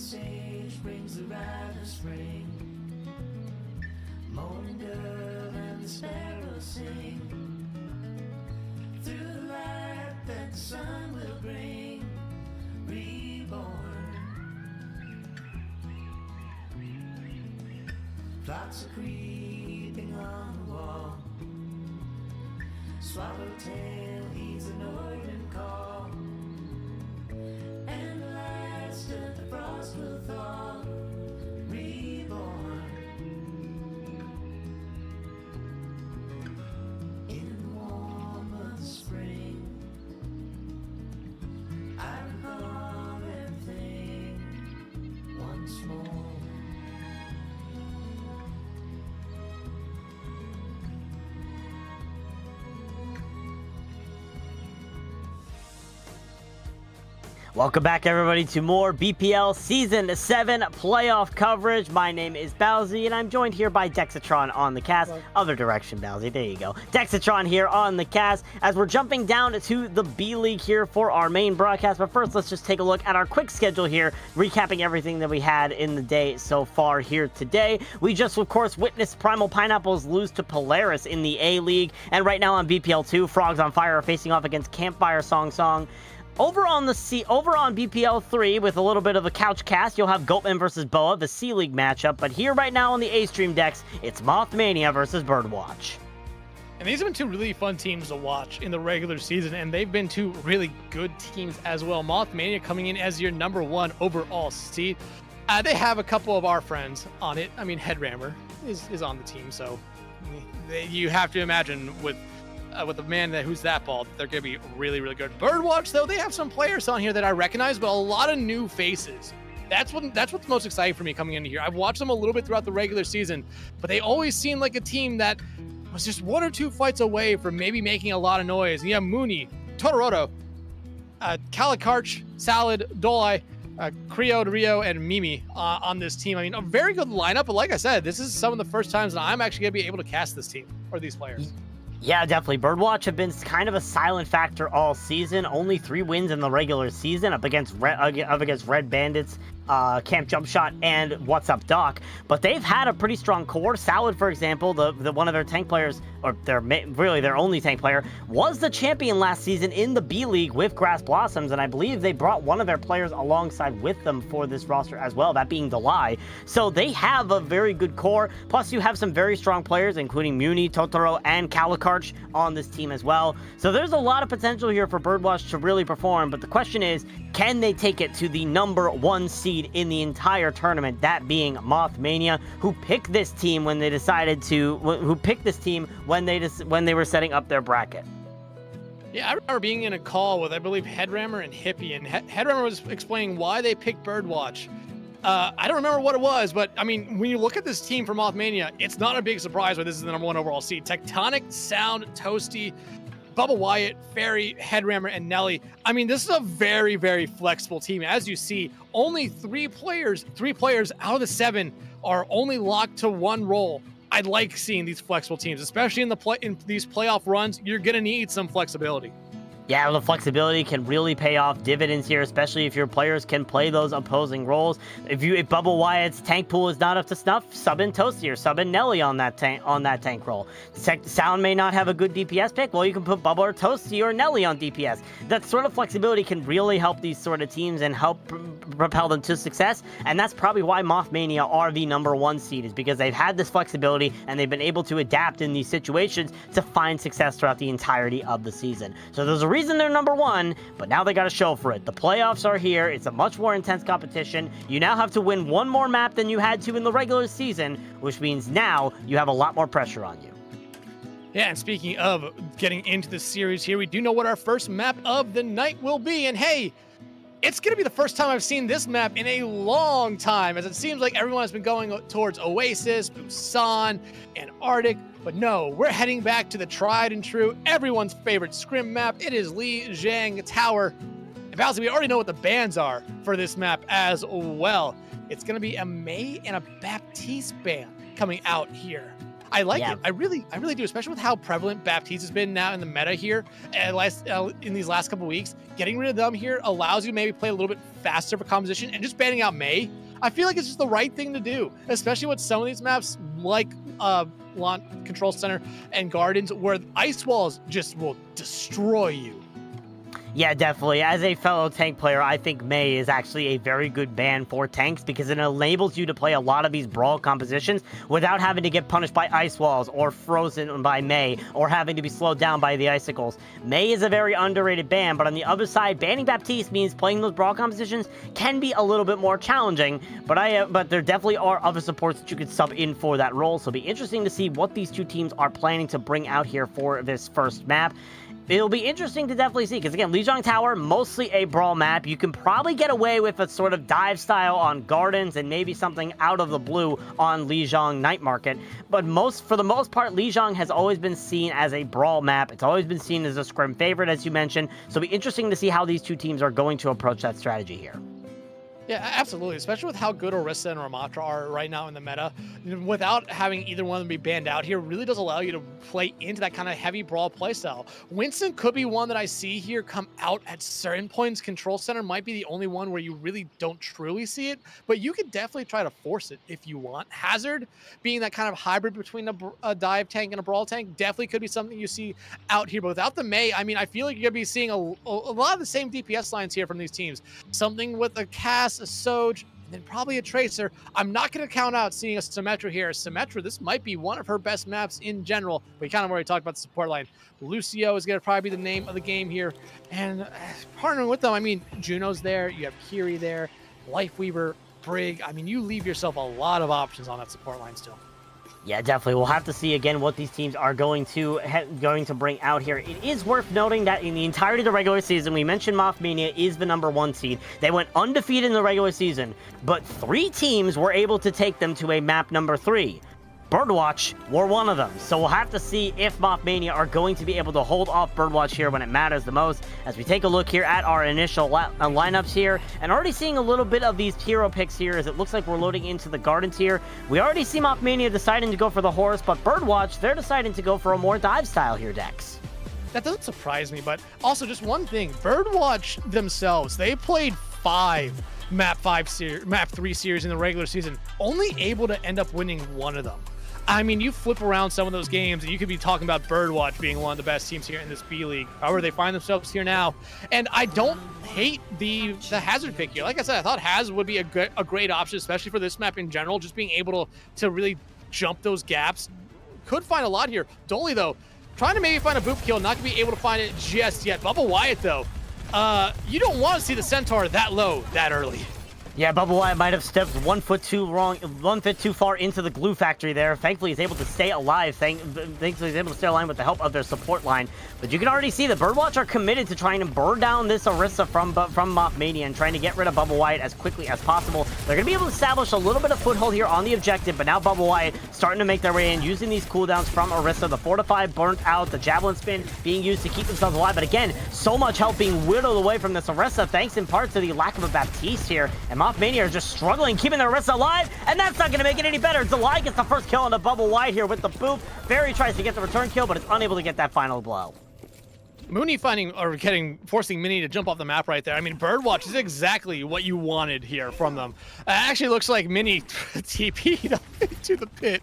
sage brings the rite of spring. Morning dove and the sparrows sing. Through the light that the sun will bring, reborn. Plots are creeping on the wall. Swallowtail heeds the northern call, and the last of the frost will thaw, reborn. In the warmth of the spring, I recall everything once more. Welcome back, everybody, to more BPL Season 7 playoff coverage. My name is Bowsy, and I'm joined here by Dexatron on the cast. Other direction, Bowsy. There you go. Dexatron here on the cast as we're jumping down to the B League here for our main broadcast. But first, let's just take a look at our quick schedule here, recapping everything that we had in the day so far here today. We just, of course, witnessed Primal Pineapples lose to Polaris in the A League. And right now on BPL 2, Frogs on Fire are facing off against Campfire Song. Over on BPL 3, with a little bit of a couch cast, you'll have Goatman versus Boa, the C League matchup. But here right now on the A Stream decks, it's Mothmania versus BirdWatch. And these have been two really fun teams to watch in the regular season, and they've been two really good teams as well. Mothmania coming in as your number 1 overall seed. They have a couple of our friends on it. I mean, Headrammer is on the team, so you have to imagine with the man who's that ball, they're going to be really, really good. BirdWatch, though, they have some players on here that I recognize, but a lot of new faces. That's what's most exciting for me coming into here. I've watched them a little bit throughout the regular season, but they always seem like a team that was just 1 or 2 fights away from maybe making a lot of noise. And you have Mooney, Totoroto, Calicarch, Salad, Dolai, Creo, Rio, and Mimi on this team. I mean, a very good lineup, but like I said, this is some of the first times that I'm actually going to be able to cast this team, or these players. Yeah, definitely. BirdWatch have been kind of a silent factor all season. Only 3 wins in the regular season up against Red Bandits, Camp Jump Shot, and What's Up Doc. But they've had a pretty strong core. Salad, for example, the one of their tank players, or their only tank player, was the champion last season in the B League with Grass Blossoms, and I believe they brought one of their players alongside with them for this roster as well, that being Delay. So they have a very good core. Plus, you have some very strong players, including Muni, Totoro, and Calicarch on this team as well. So there's a lot of potential here for BirdWatch to really perform, but the question is, can they take it to the number 1 seed in the entire tournament, that being Mothmania, who picked this team when they were setting up their bracket? Yeah, I remember being in a call with, I believe, Headrammer and Hippie, and Headrammer was explaining why they picked BirdWatch. I don't remember what it was, but I mean, when you look at this team for Mothmania, it's not a big surprise why this is the number 1 overall seed. Tectonic, Sound, Toasty, Bubba Wyatt, Fairy, Headrammer, and Nelly. I mean, this is a very, very flexible team. As you see, only 3 players out of the 7 are only locked to 1 role. I like seeing these flexible teams, especially in these playoff runs. You're gonna need some flexibility. Yeah, the flexibility can really pay off dividends here, especially if your players can play those opposing roles. If Bubba Wyatt's tank pool is not up to snuff, sub in Toasty or sub in Nelly on that tank role. Sound may not have a good DPS pick. Well, you can put Bubba or Toasty or Nelly on DPS. That sort of flexibility can really help these sort of teams and help propel them to success. And that's probably why Mothmania are the number 1 seed, is because they've had this flexibility and they've been able to adapt in these situations to find success throughout the entirety of the season. So there's a reason they're number 1, but now they got to show for it. The playoffs are here. It's a much more intense competition. You now have to win 1 more map than you had to in the regular season, which means now you have a lot more pressure on you. Yeah, and speaking of getting into the series here, we do know what our first map of the night will be. And hey, it's going to be the first time I've seen this map in a long time, as it seems like everyone has been going towards Oasis, Busan, Antarctic. But no, we're heading back to the tried and true, everyone's favorite scrim map. It is Li Jiang Tower. And Bowsy, we already know what the bans are for this map as well. It's going to be a May and a Baptiste ban coming out here. I like it. I really do, especially with how prevalent Baptiste has been now in the meta here. And in these last couple weeks, getting rid of them here allows you to maybe play a little bit faster for composition, and just banning out Mei. I feel like it's just the right thing to do, especially with some of these maps like Launch Control Center and Gardens, where ice walls just will destroy you. Yeah, definitely. As a fellow tank player, I think Mei is actually a very good ban for tanks because it enables you to play a lot of these brawl compositions without having to get punished by ice walls or frozen by Mei or having to be slowed down by the icicles. Mei is a very underrated ban, but on the other side, banning Baptiste means playing those brawl compositions can be a little bit more challenging, but there definitely are other supports that you could sub in for that role, so it'll be interesting to see what these two teams are planning to bring out here for this first map. It'll be interesting to definitely see, because again, Lijiang Tower, mostly a brawl map. You can probably get away with a sort of dive style on Gardens and maybe something out of the blue on Lijiang Night Market. But for the most part, Lijiang has always been seen as a brawl map. It's always been seen as a scrim favorite, as you mentioned. So it'll be interesting to see how these two teams are going to approach that strategy here. Yeah, absolutely. Especially with how good Orisa and Ramatra are right now in the meta. Without having either one of them be banned out here, really does allow you to play into that kind of heavy brawl playstyle. Winston could be one that I see here come out at certain points. Control Center might be the only one where you really don't truly see it, but you could definitely try to force it if you want. Hazard, being that kind of hybrid between a dive tank and a brawl tank, definitely could be something you see out here. But without the Mei, I mean, I feel like you're going to be seeing a lot of the same DPS lines here from these teams. Something with a Cass, a Soj, and then probably a Tracer. I'm not going to count out seeing a Symmetra here. Symmetra, this might be one of her best maps in general. We kind of already talked about the support line. Lucio is going to probably be the name of the game here. And partnering with them, I mean, Juno's there. You have Kiri there, Lifeweaver, Brig. I mean, you leave yourself a lot of options on that support line still. Yeah, definitely. We'll have to see again what these teams are going to bring out here. It is worth noting that in the entirety of the regular season, we mentioned Mothmania is the #1 seed. They went undefeated in the regular season, but 3 teams were able to take them to a map #3. BirdWatch were one of them, so we'll have to see if Mothmania are going to be able to hold off BirdWatch here when it matters the most. As we take a look here at our initial lineups here, and already seeing a little bit of these hero picks here as it looks like we're loading into the Gardens here. We already see Mothmania deciding to go for the horse, but BirdWatch, they're deciding to go for a more dive style here, Dex. That doesn't surprise me, but also just one thing, BirdWatch themselves, they played 5 map 3 series in the regular season, only able to end up winning one of them. I mean, you flip around some of those games, and you could be talking about BirdWatch being one of the best teams here in this B League. However, they find themselves here now, and I don't hate the Hazard pick here. Like I said, I thought Haz would be a great option, especially for this map in general. Just being able to really jump those gaps. Could find a lot here. Dolly, though, trying to maybe find a boop kill, not going to be able to find it just yet. Bubba Wyatt, though, you don't want to see the Centaur that low that early. Yeah, Bubba Wyatt might have stepped 1 foot too far into the glue factory there. Thankfully, he's able to stay alive. Thankfully, he's able to stay alive with the help of their support line. But you can already see the BirdWatch are committed to trying to burn down this Orisa from Mothmania and trying to get rid of Bubba Wyatt as quickly as possible. They're going to be able to establish a little bit of foothold here on the objective, but now Bubba Wyatt starting to make their way in, using these cooldowns from Orisa. The Fortify burnt out, the Javelin Spin being used to keep themselves alive. But again, so much help being whittled away from this Orisa, thanks in part to the lack of a Baptiste here. And Mothmania are just struggling, keeping their Orisa alive, and that's not going to make it any better. Delay gets the first kill on the Bubba Wyatt here with the boop. Fairy tries to get the return kill, but is unable to get that final blow. Mooney forcing Mini to jump off the map right there. I mean, BirdWatch is exactly what you wanted here from them. It actually looks like Mini TP'd up into the pit.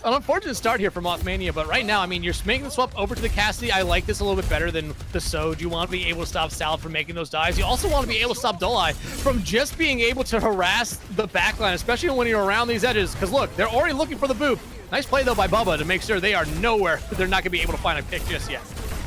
An unfortunate start here for Mothmania, but right now, I mean, you're making the swap over to the Cassidy. I like this a little bit better than the Soj. You want to be able to stop Salad from making those dives. You also want to be able to stop Dolai from just being able to harass the backline, especially when you're around these edges. Because look, they're already looking for the boop. Nice play, though, by Bubba to make sure they are nowhere. They're not going to be able to find a pick just yet.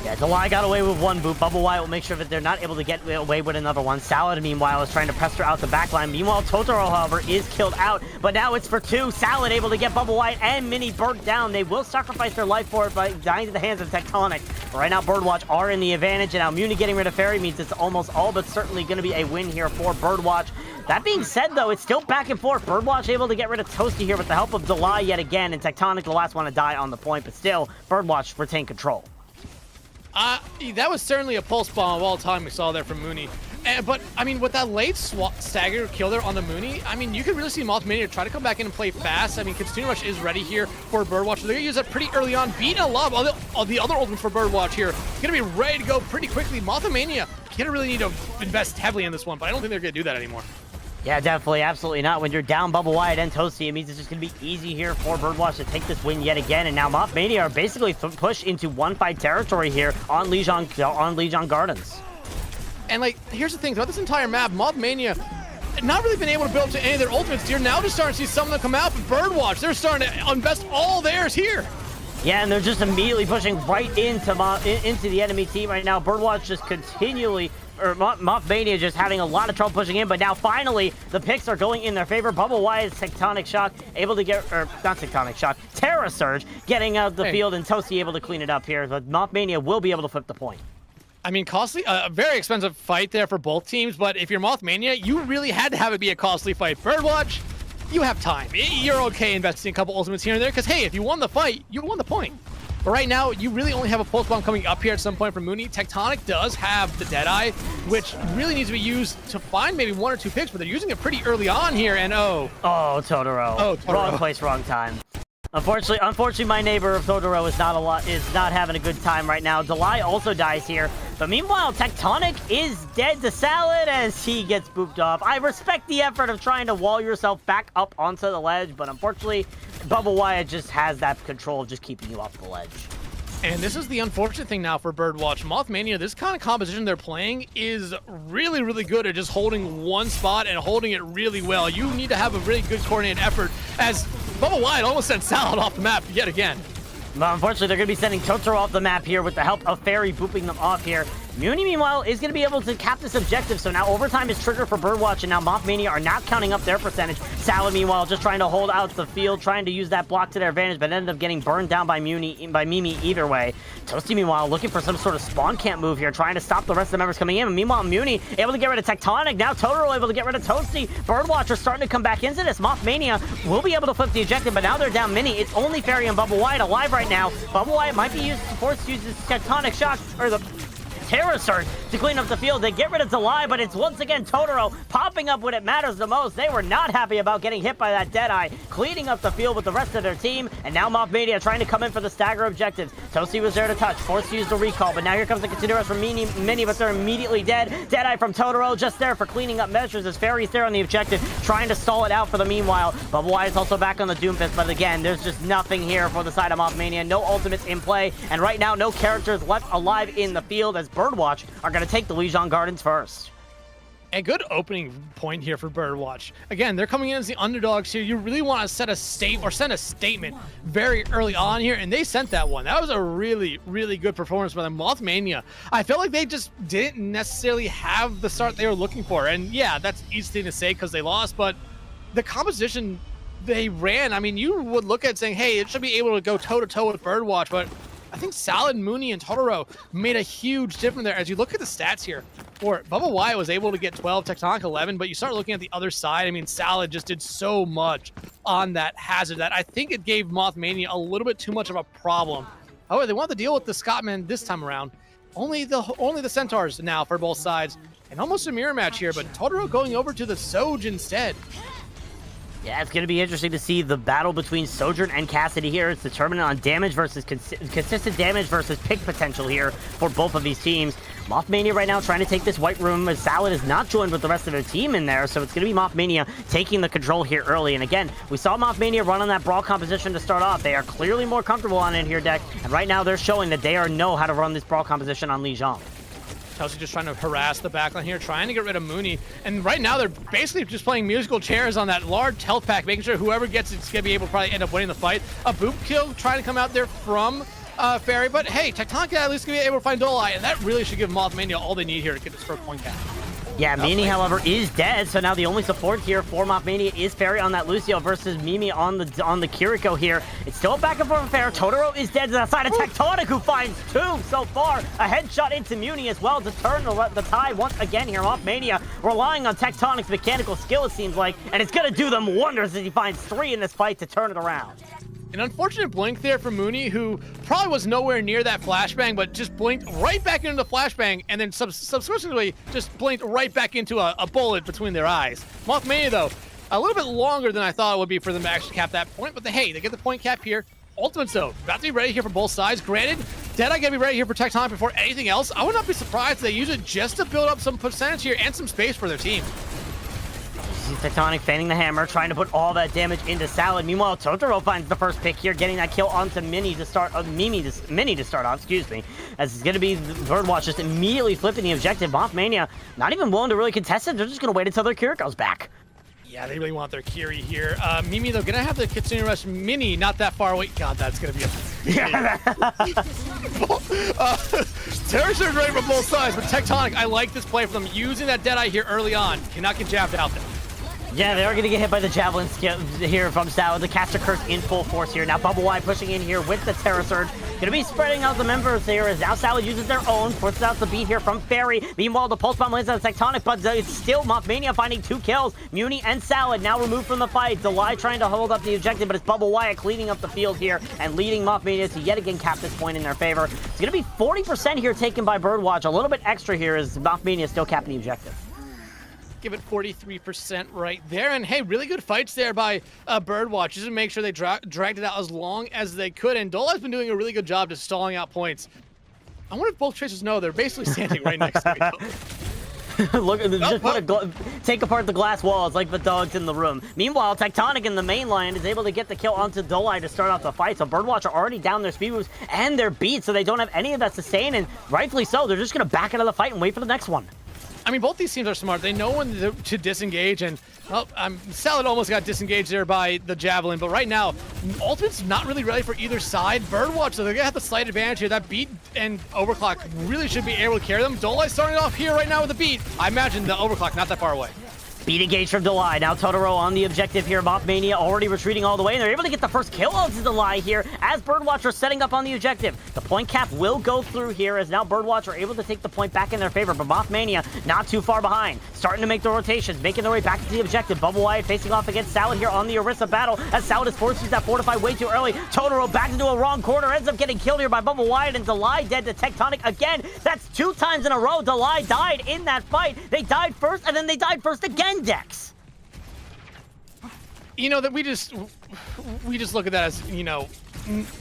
Yeah, Delay got away with one boop. Bubba Wyatt will make sure that they're not able to get away with another one. Salad, meanwhile, is trying to press her out the backline. Meanwhile, Totoro, however, is killed out. But now it's for 2. Salad able to get Bubba Wyatt and Mini burnt down. They will sacrifice their life for it by dying to the hands of Tectonic. But right now, BirdWatch are in the advantage. And now Muni getting rid of Fairy means it's almost all but certainly going to be a win here for BirdWatch. That being said, though, it's still back and forth. BirdWatch able to get rid of Toasty here with the help of Delay yet again. And Tectonic, the last one to die on the point. But still, BirdWatch retain control. That was certainly a pulse bomb of all time we saw there from Mooney. But, I mean, with that late stagger kill there on the Mooney, I mean, you can really see Mothmania try to come back in and play fast. I mean, Continue Rush is ready here for BirdWatch. They're going to use that pretty early on. Beat a lot of the other ultimates for BirdWatch here. Going to be ready to go pretty quickly. Mothmania going to really need to invest heavily in this one, but I don't think they're going to do that anymore. Yeah, definitely, absolutely not. When you're down Bubble Wyatt and Toasty, it means it's just going to be easy here for BirdWatch to take this win yet again. And now Mothmania are basically pushed into one-fight territory here on Lijiang Gardens. And, like, here's the thing. Throughout this entire map, Mothmania not really been able to build up to any of their ultimates. You're now just starting to see some of them come out, but BirdWatch, they're starting to invest all theirs here. Yeah, and they're just immediately pushing right into the enemy team right now. BirdWatch just continually... Mothmania just having a lot of trouble pushing in, but now finally the picks are going in their favor. Bubble Wyatt's Tectonic Shock able to get, or not Tectonic Shock, Terra Surge getting out the field, and Toasty able to clean it up here, but Mothmania will be able to flip the point. I mean, costly, a very expensive fight there for both teams, but if you're Mothmania, you really had to have it be a costly fight. BirdWatch, you have time. You're okay investing a couple ultimates here and there, because hey, if you won the fight, you won the point. But right now, you really only have a pulse bomb coming up here at some point from Mooney. Tectonic does have the Deadeye, which really needs to be used to find maybe 1 or 2 picks, but they're using it pretty early on here, and oh, Totoro. Oh, Totoro. Wrong place, wrong time. Unfortunately, my neighbor of Totoro is not having a good time right now. Delay also dies here, but meanwhile, Tectonic is dead to Salad as he gets booped off. I respect the effort of trying to wall yourself back up onto the ledge, but unfortunately, Bubble Wyatt just has that control of just keeping you off the ledge. And this is the unfortunate thing now for BirdWatch. Mothmania, this kind of composition they're playing is really, really good at just holding one spot and holding it really well. You need to have a really good coordinated effort, as Bubble Wyatt almost sent Salad off the map yet again. Well, unfortunately, they're going to be sending Totoro off the map here with the help of Fairy booping them off here. Muni, meanwhile, is going to be able to cap this objective, so now overtime is triggered for BirdWatch, and now Mothmania are not counting up their percentage. Salad, meanwhile, just trying to hold out the field, trying to use that block to their advantage, but ended up getting burned down by Mimi either way. Toasty, meanwhile, looking for some sort of spawn camp move here, trying to stop the rest of the members coming in. And meanwhile, Muni able to get rid of Tectonic. Now Totoro able to get rid of Toasty. BirdWatch are starting to come back into this. Mothmania will be able to flip the objective, but now they're down Mini. It's only Fairy and Bubble Wyatt alive right now. Bubble Wyatt might be forced to use this Tectonic Shock, or the Terra Surge to clean up the field. They get rid of Delay, but it's once again Totoro popping up when it matters the most. They were not happy about getting hit by that Deadeye, cleaning up the field with the rest of their team, and now Mothmania trying to come in for the stagger objectives. Toasty was there to touch, forced to use the recall, but now here comes the Continuous from Mini, but they're immediately dead. Deadeye from Totoro just there for cleaning up measures as Fairy's there on the objective, trying to stall it out for the meanwhile. Bubble Wyatt is also back on the Doomfist, but again, there's just nothing here for the side of Mothmania. No ultimates in play, and right now, no characters left alive in the field as BirdWatch are going to take the Lijiang Gardens first. A good opening point here for BirdWatch. Again, they're coming in as the underdogs here. You really want to send a statement very early on here, and they sent that one. That was a really, really good performance by them. Mothmania, I felt like they just didn't necessarily have the start they were looking for. And yeah, that's easy to say because they lost, but the composition they ran, I mean, you would look at saying, hey, it should be able to go toe-to-toe with BirdWatch, but I think Salad, Mooney, and Totoro made a huge difference there. As you look at the stats here, for Bubble Wyatt was able to get 12, Tectonic 11, but you start looking at the other side. I mean, Salad just did so much on that hazard that I think it gave Mothmania a little bit too much of a problem. However, they want to deal with the Scotsman this time around. Only the Centaurs now for both sides, and almost a mirror match here, but Totoro going over to the Soj instead. Yeah, it's going to be interesting to see the battle between Sojourn and Cassidy here. It's determined on damage versus consistent damage versus pick potential here for both of these teams. Mothmania right now trying to take this white room as Salad is not joined with the rest of their team in there, so it's going to be Mothmania taking the control here early. And again, we saw Mothmania run on that brawl composition to start off. They are clearly more comfortable on it here, deck, and right now they're showing that they know how to run this brawl composition on Lijiang. Chelsea just trying to harass the backline here, trying to get rid of Mooney. And right now, they're basically just playing musical chairs on that large health pack, making sure whoever gets it's going to be able to probably end up winning the fight. A boop kill trying to come out there from Fairy, but hey, Tectonic at least going to be able to find Dolai, and that really should give Mothmania all they need here to get this first point cap. Yeah, Mimi, however, is dead, so now the only support here for Mothmania is Fairy on that Lucio versus Mimi on the Kiriko here. It's still a back and forth affair. Totoro is dead to the side of Tectonic, who finds 2 so far. A headshot into Muni as well to turn the tide once again here. Mothmania relying on Tectonic's mechanical skill, it seems like, and it's going to do them wonders as he finds 3 in this fight to turn it around. An unfortunate blink there from Mooney, who probably was nowhere near that flashbang, but just blinked right back into the flashbang, and then subsequently just blinked right back into a bullet between their eyes. Mothmania, though, a little bit longer than I thought it would be for them to actually cap that point, but hey, they get the point cap here. Ultimates, though, about to be ready here for both sides. Granted, Deadeye gonna be ready here for Tectonic before anything else. I would not be surprised if they use it just to build up some percentage here and some space for their team. Tectonic fanning the hammer, trying to put all that damage into Salad. Meanwhile, Totoro finds the first pick here, getting that kill onto Mini to start, Mini to start off, excuse me. As it's going to be BirdWatch just immediately flipping the objective. Mothmania not even willing to really contest it. They're just going to wait until their cure goes back. Yeah, they really want their Kiri here. Mimi, though, gonna have the Kitsune Rush Mini not that far away. God, that's gonna be a... Terror Surge ready from both sides, but Tectonic, I like this play for them, using that Deadeye here early on. Cannot get jabbed out there. Yeah, they are going to get hit by the Javelin skill here from Salad. The Caster Curse in full force here. Now Bubble Y pushing in here with the Terror Surge. Going to be spreading out the members here as now Salad uses their own. Forces out the beat here from Fairy. Meanwhile, the Pulse Bomb lands on Tectonic, but it's still Mothmania finding 2 kills. Muni and Salad now removed from the fight. Delay trying to hold up the objective, but it's Bubble Y cleaning up the field here and leading Mothmania to yet again cap this point in their favor. It's going to be 40% here taken by BirdWatch. A little bit extra here as Mothmania still capping the objective. Give it 43% right there. And hey, really good fights there by BirdWatch just to make sure they dragged it out as long as they could. And Dola has been doing a really good job just stalling out points. I wonder if both Tracers know they're basically standing right next to each other. Look, just take apart the glass walls like the dogs in the room. Meanwhile, Tectonic in the main line is able to get the kill onto Dolai to start off the fight. So BirdWatch are already down their speed moves and their beats, so they don't have any of that sustain, and rightfully so. They're just going to back out of the fight and wait for the next one. I mean, both these teams are smart. They know when to disengage, and well, Salad almost got disengaged there by the Javelin, but right now, Ultimate's not really ready for either side. BirdWatch, so they're gonna have the slight advantage here. That beat and overclock really should be able to carry them. Dolai starting off here right now with the beat. I imagine the overclock not that far away. Beat engaged from Delay. Now Totoro on the objective here. Mothmania already retreating all the way, and they're able to get the first kill onto Delay here as BirdWatch are setting up on the objective. The point cap will go through here as now BirdWatch are able to take the point back in their favor, but Mothmania not too far behind. Starting to make the rotations, making their way back to the objective. Bubble Wyatt facing off against Salad here on the Orisa battle as Salad is forced to use that fortify way too early. Totoro back into a wrong corner, ends up getting killed here by Bubble Wyatt, and Delay dead to Tectonic again. That's 2 times in a row Delay died in that fight. They died first, and then they died first again, Dex. You know, that we just look at that as, you know,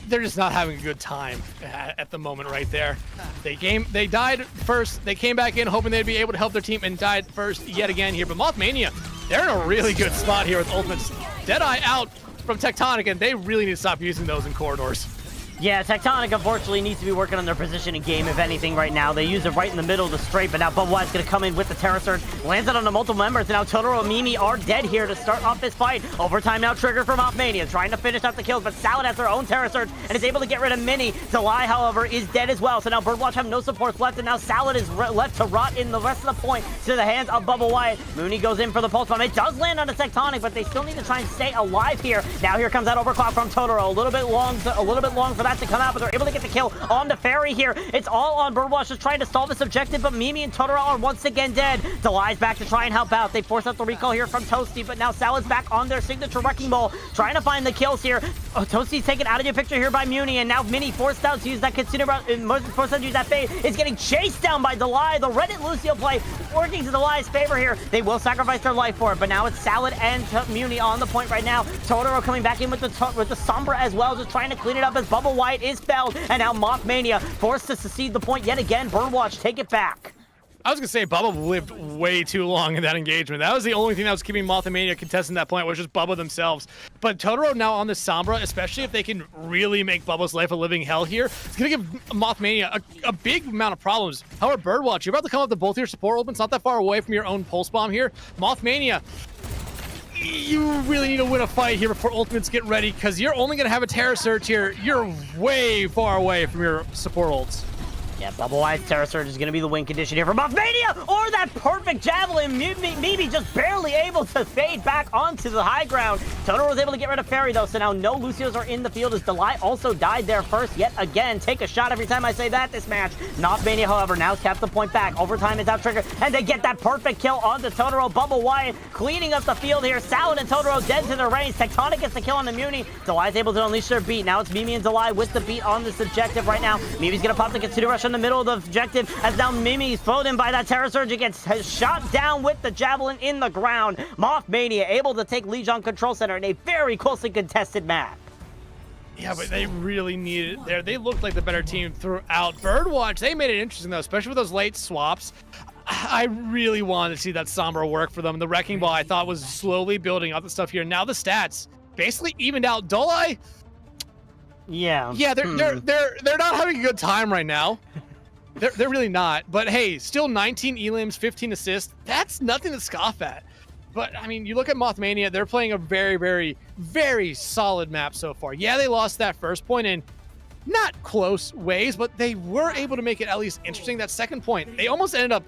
they're just not having a good time at the moment right there. They died first, they came back in hoping they'd be able to help their team and died first yet again here. But Mothmania, they're in a really good spot here with ultimates. Deadeye out from Tectonic, and they really need to stop using those in corridors. Yeah, Tectonic unfortunately needs to be working on their positioning game, if anything, right now. They use it right in the middle of the straight, but now Bubble Wyatt's going to come in with the Terror Surge. Lands it on the multiple members, and now Totoro and Mimi are dead here to start off this fight. Overtime now triggered for Mothmania, trying to finish up the kills, but Salad has their own Terror Surge and is able to get rid of Mini. Delay, however, is dead as well, so now BirdWatch have no supports left, and now Salad is left to rot in the rest of the point to the hands of Bubble Wyatt. Mooney goes in for the Pulse Bomb. It does land on the Tectonic, but they still need to try and stay alive here. Now here comes that overclock from Totoro. A little bit long for that to come out, but they're able to get the kill on the Fairy here. It's all on BirdWatch just trying to stall this objective, but Mimi and Totoro are once again dead. Delay's back to try and help out. They force out the recall here from Toasty, but now Salad's back on their signature Wrecking Ball, trying to find the kills here. Toasty's taken out of the picture here by Muni, and now Mini forced out to use that forced out to use that fade. Is getting chased down by Delay. The Reddit Lucio play working to Delay's favor here. They will sacrifice their life for it, but now it's Salad and Muni on the point right now. Totoro coming back in with the Sombra as well, just trying to clean it up as Bubble Wyatt is felled. And now Mothmania forced to secede the point yet again. BirdWatch, take it back. I was going to say, Bubba lived way too long in that engagement. That was the only thing that was keeping Mothmania contesting that point, was just Bubba themselves. But Totoro now on the Sombra, especially if they can really make Bubba's life a living hell here, it's going to give Mothmania a big amount of problems. However, BirdWatch, you're about to come up to both your support opens, not that far away from your own Pulse Bomb here. Mothmania, you really need to win a fight here before ultimates get ready, because you're only going to have a Terror Surge here. You're way far away from your support ults. Yeah, Bubble Wyatt's Terra Surge is going to be the win condition here for Mothmania, or that perfect Javelin. Mimi just barely able to fade back onto the high ground. Totoro was able to get rid of Fairy, though, so now no Lucios are in the field as Delay also died there first. Yet again, take a shot every time I say that this match. Mothmania, however, now kept the point back. Overtime is out triggered, and they get that perfect kill onto Totoro. Bubble Wyatt cleaning up the field here. Salad and Totoro dead to their range. Tectonic gets the kill on the Muni. Delay's able to unleash their beat. Now it's Mimi and Delay with the beat on this objective right now. Mimi's going to pop the Kitsune Rush in the middle of the objective as now Mimi's flowed in by that Terra Surge. It gets shot down with the Javelin in the ground. Mothmania able to take Legion Control Center in a very closely contested map. Yeah, but they really needed it there. They looked like the better team throughout. BirdWatch, they made it interesting, though, especially with those late swaps. I really wanted to see that Sombra work for them. The Wrecking Ball, I thought, was slowly building up the stuff here. Now the stats basically evened out. Dolai, yeah, they're not having a good time right now. They're really not. But hey, still 19 elims, 15 assists. That's nothing to scoff at. But I mean, you look at Mothmania, they're playing a very, very, very solid map so far. Yeah, they lost that first point in not close ways, but they were able to make it at least interesting. That second point, they almost ended up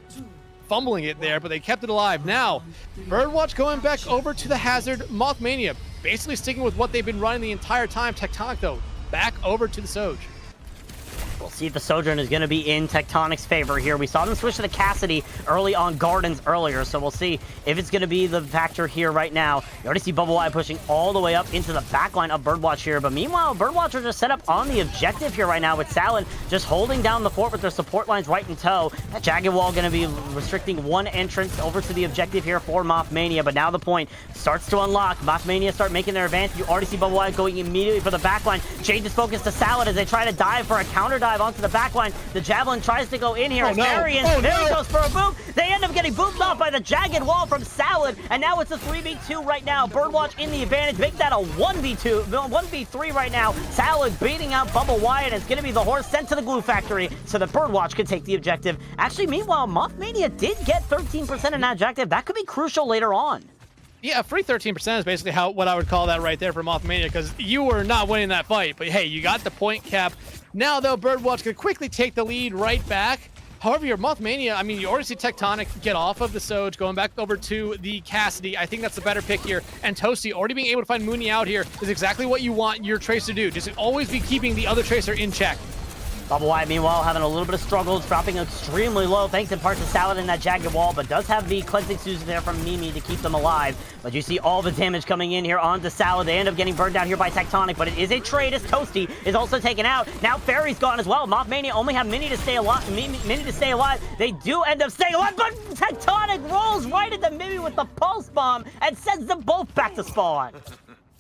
fumbling it there, but they kept it alive. Now, BirdWatch going back over to the Hazard. Mothmania basically sticking with what they've been running the entire time. Tectonic, though, back over to the Soj. We'll see if the Sojourn is going to be in Tectonic's favor here. We saw them switch to the Cassidy early on Gardens earlier, so we'll see if it's going to be the factor here right now. You already see Bubble Wyatt pushing all the way up into the backline of BirdWatch here, but meanwhile, BirdWatch are just set up on the objective here right now with Salad just holding down the fort with their support lines right in tow. That Jagged Wall going to be restricting one entrance over to the objective here for Mothmania, but now the point starts to unlock. Mothmania start making their advance. You already see Bubble Wyatt going immediately for the backline. Changes focus to Salad as they try to dive for a counter dive onto the backline. The Javelin tries to go in here. There he goes for a boom. They end up getting boomed off by the Jagged Wall from Salad, and now it's a 3v2 right now. BirdWatch in the advantage. Make that a 1v3 right now. Salad beating out Bubble Wyatt. It's going to be the horse sent to the glue factory so that BirdWatch can take the objective. Actually, meanwhile, Mothmania did get 13% in that objective. That could be crucial later on. Yeah, free 13% is basically what I would call that right there for Mothmania, because you were not winning that fight. But hey, you got the point cap. Now, though, BirdWatch can quickly take the lead right back. However, your Mothmania, I mean, you already see Tectonic get off of the Soj, going back over to the Cassidy. I think that's the better pick here. And Toasty, already being able to find Mooney out here is exactly what you want your Tracer to do. Just always be keeping the other Tracer in check. Bubble Wyatt, meanwhile, having a little bit of struggles, dropping extremely low, thanks in part to Salad in that Jagged Wall, but does have the Cleansing Susan there from Mimi to keep them alive. But you see all the damage coming in here onto Salad. They end up getting burned down here by Tectonic, but it is a trade as Toasty is also taken out. Now Fairy's gone as well. Mothmania only have Mini to stay alive. They do end up staying alive, but Tectonic rolls right into Mimi with the Pulse Bomb and sends them both back to spawn.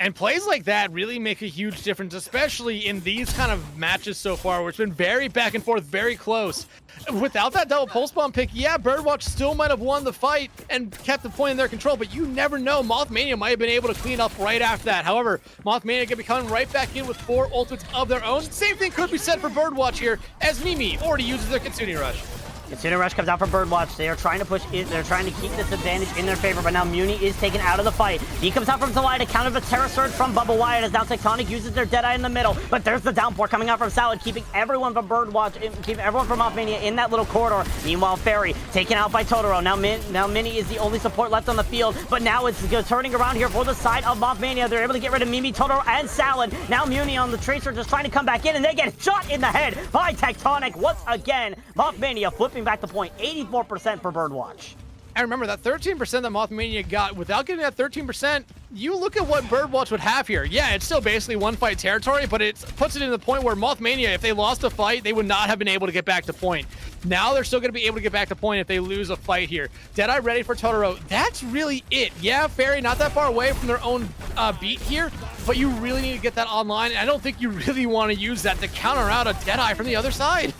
And plays like that really make a huge difference, especially in these kind of matches so far, where it's been very back and forth, very close. Without that double pulse bomb pick, yeah, BirdWatch still might have won the fight and kept the point in their control, but you never know. Mothmania might have been able to clean up right after that. However, Mothmania can be coming right back in with 4 ultimates of their own. Same thing could be said for BirdWatch here, as Mimi already uses their Kitsune Rush. Kitsune Rush comes out for BirdWatch. They are trying to push it. They're trying to keep this advantage in their favor, but now Muni is taken out of the fight. He comes out from Delay to counter the Terra Surge from Bubble Wyatt as now Tectonic uses their Deadeye in the middle, but there's the downpour coming out from Salad, keeping everyone from BirdWatch, keeping everyone from Mothmania in that little corridor. Meanwhile, Fairy taken out by Totoro. Now Mini is the only support left on the field, but now it's turning around here for the side of Mothmania. They're able to get rid of Mimi, Totoro, and Salad. Now Muni on the Tracer just trying to come back in, and they get shot in the head by Tectonic once again. Mothmania flipping back the point. 84% for BirdWatch. And remember, that 13% that Mothmania got, without getting that 13%, you look at what BirdWatch would have here. Yeah, it's still basically one fight territory, but it puts it in the point where Mothmania, if they lost a fight, they would not have been able to get back to point. Now they're still going to be able to get back to point if they lose a fight here. Deadeye ready for Totoro. That's really it. Yeah, Fairy not that far away from their own beat here, but you really need to get that online. And I don't think you really want to use that to counter out a Deadeye from the other side.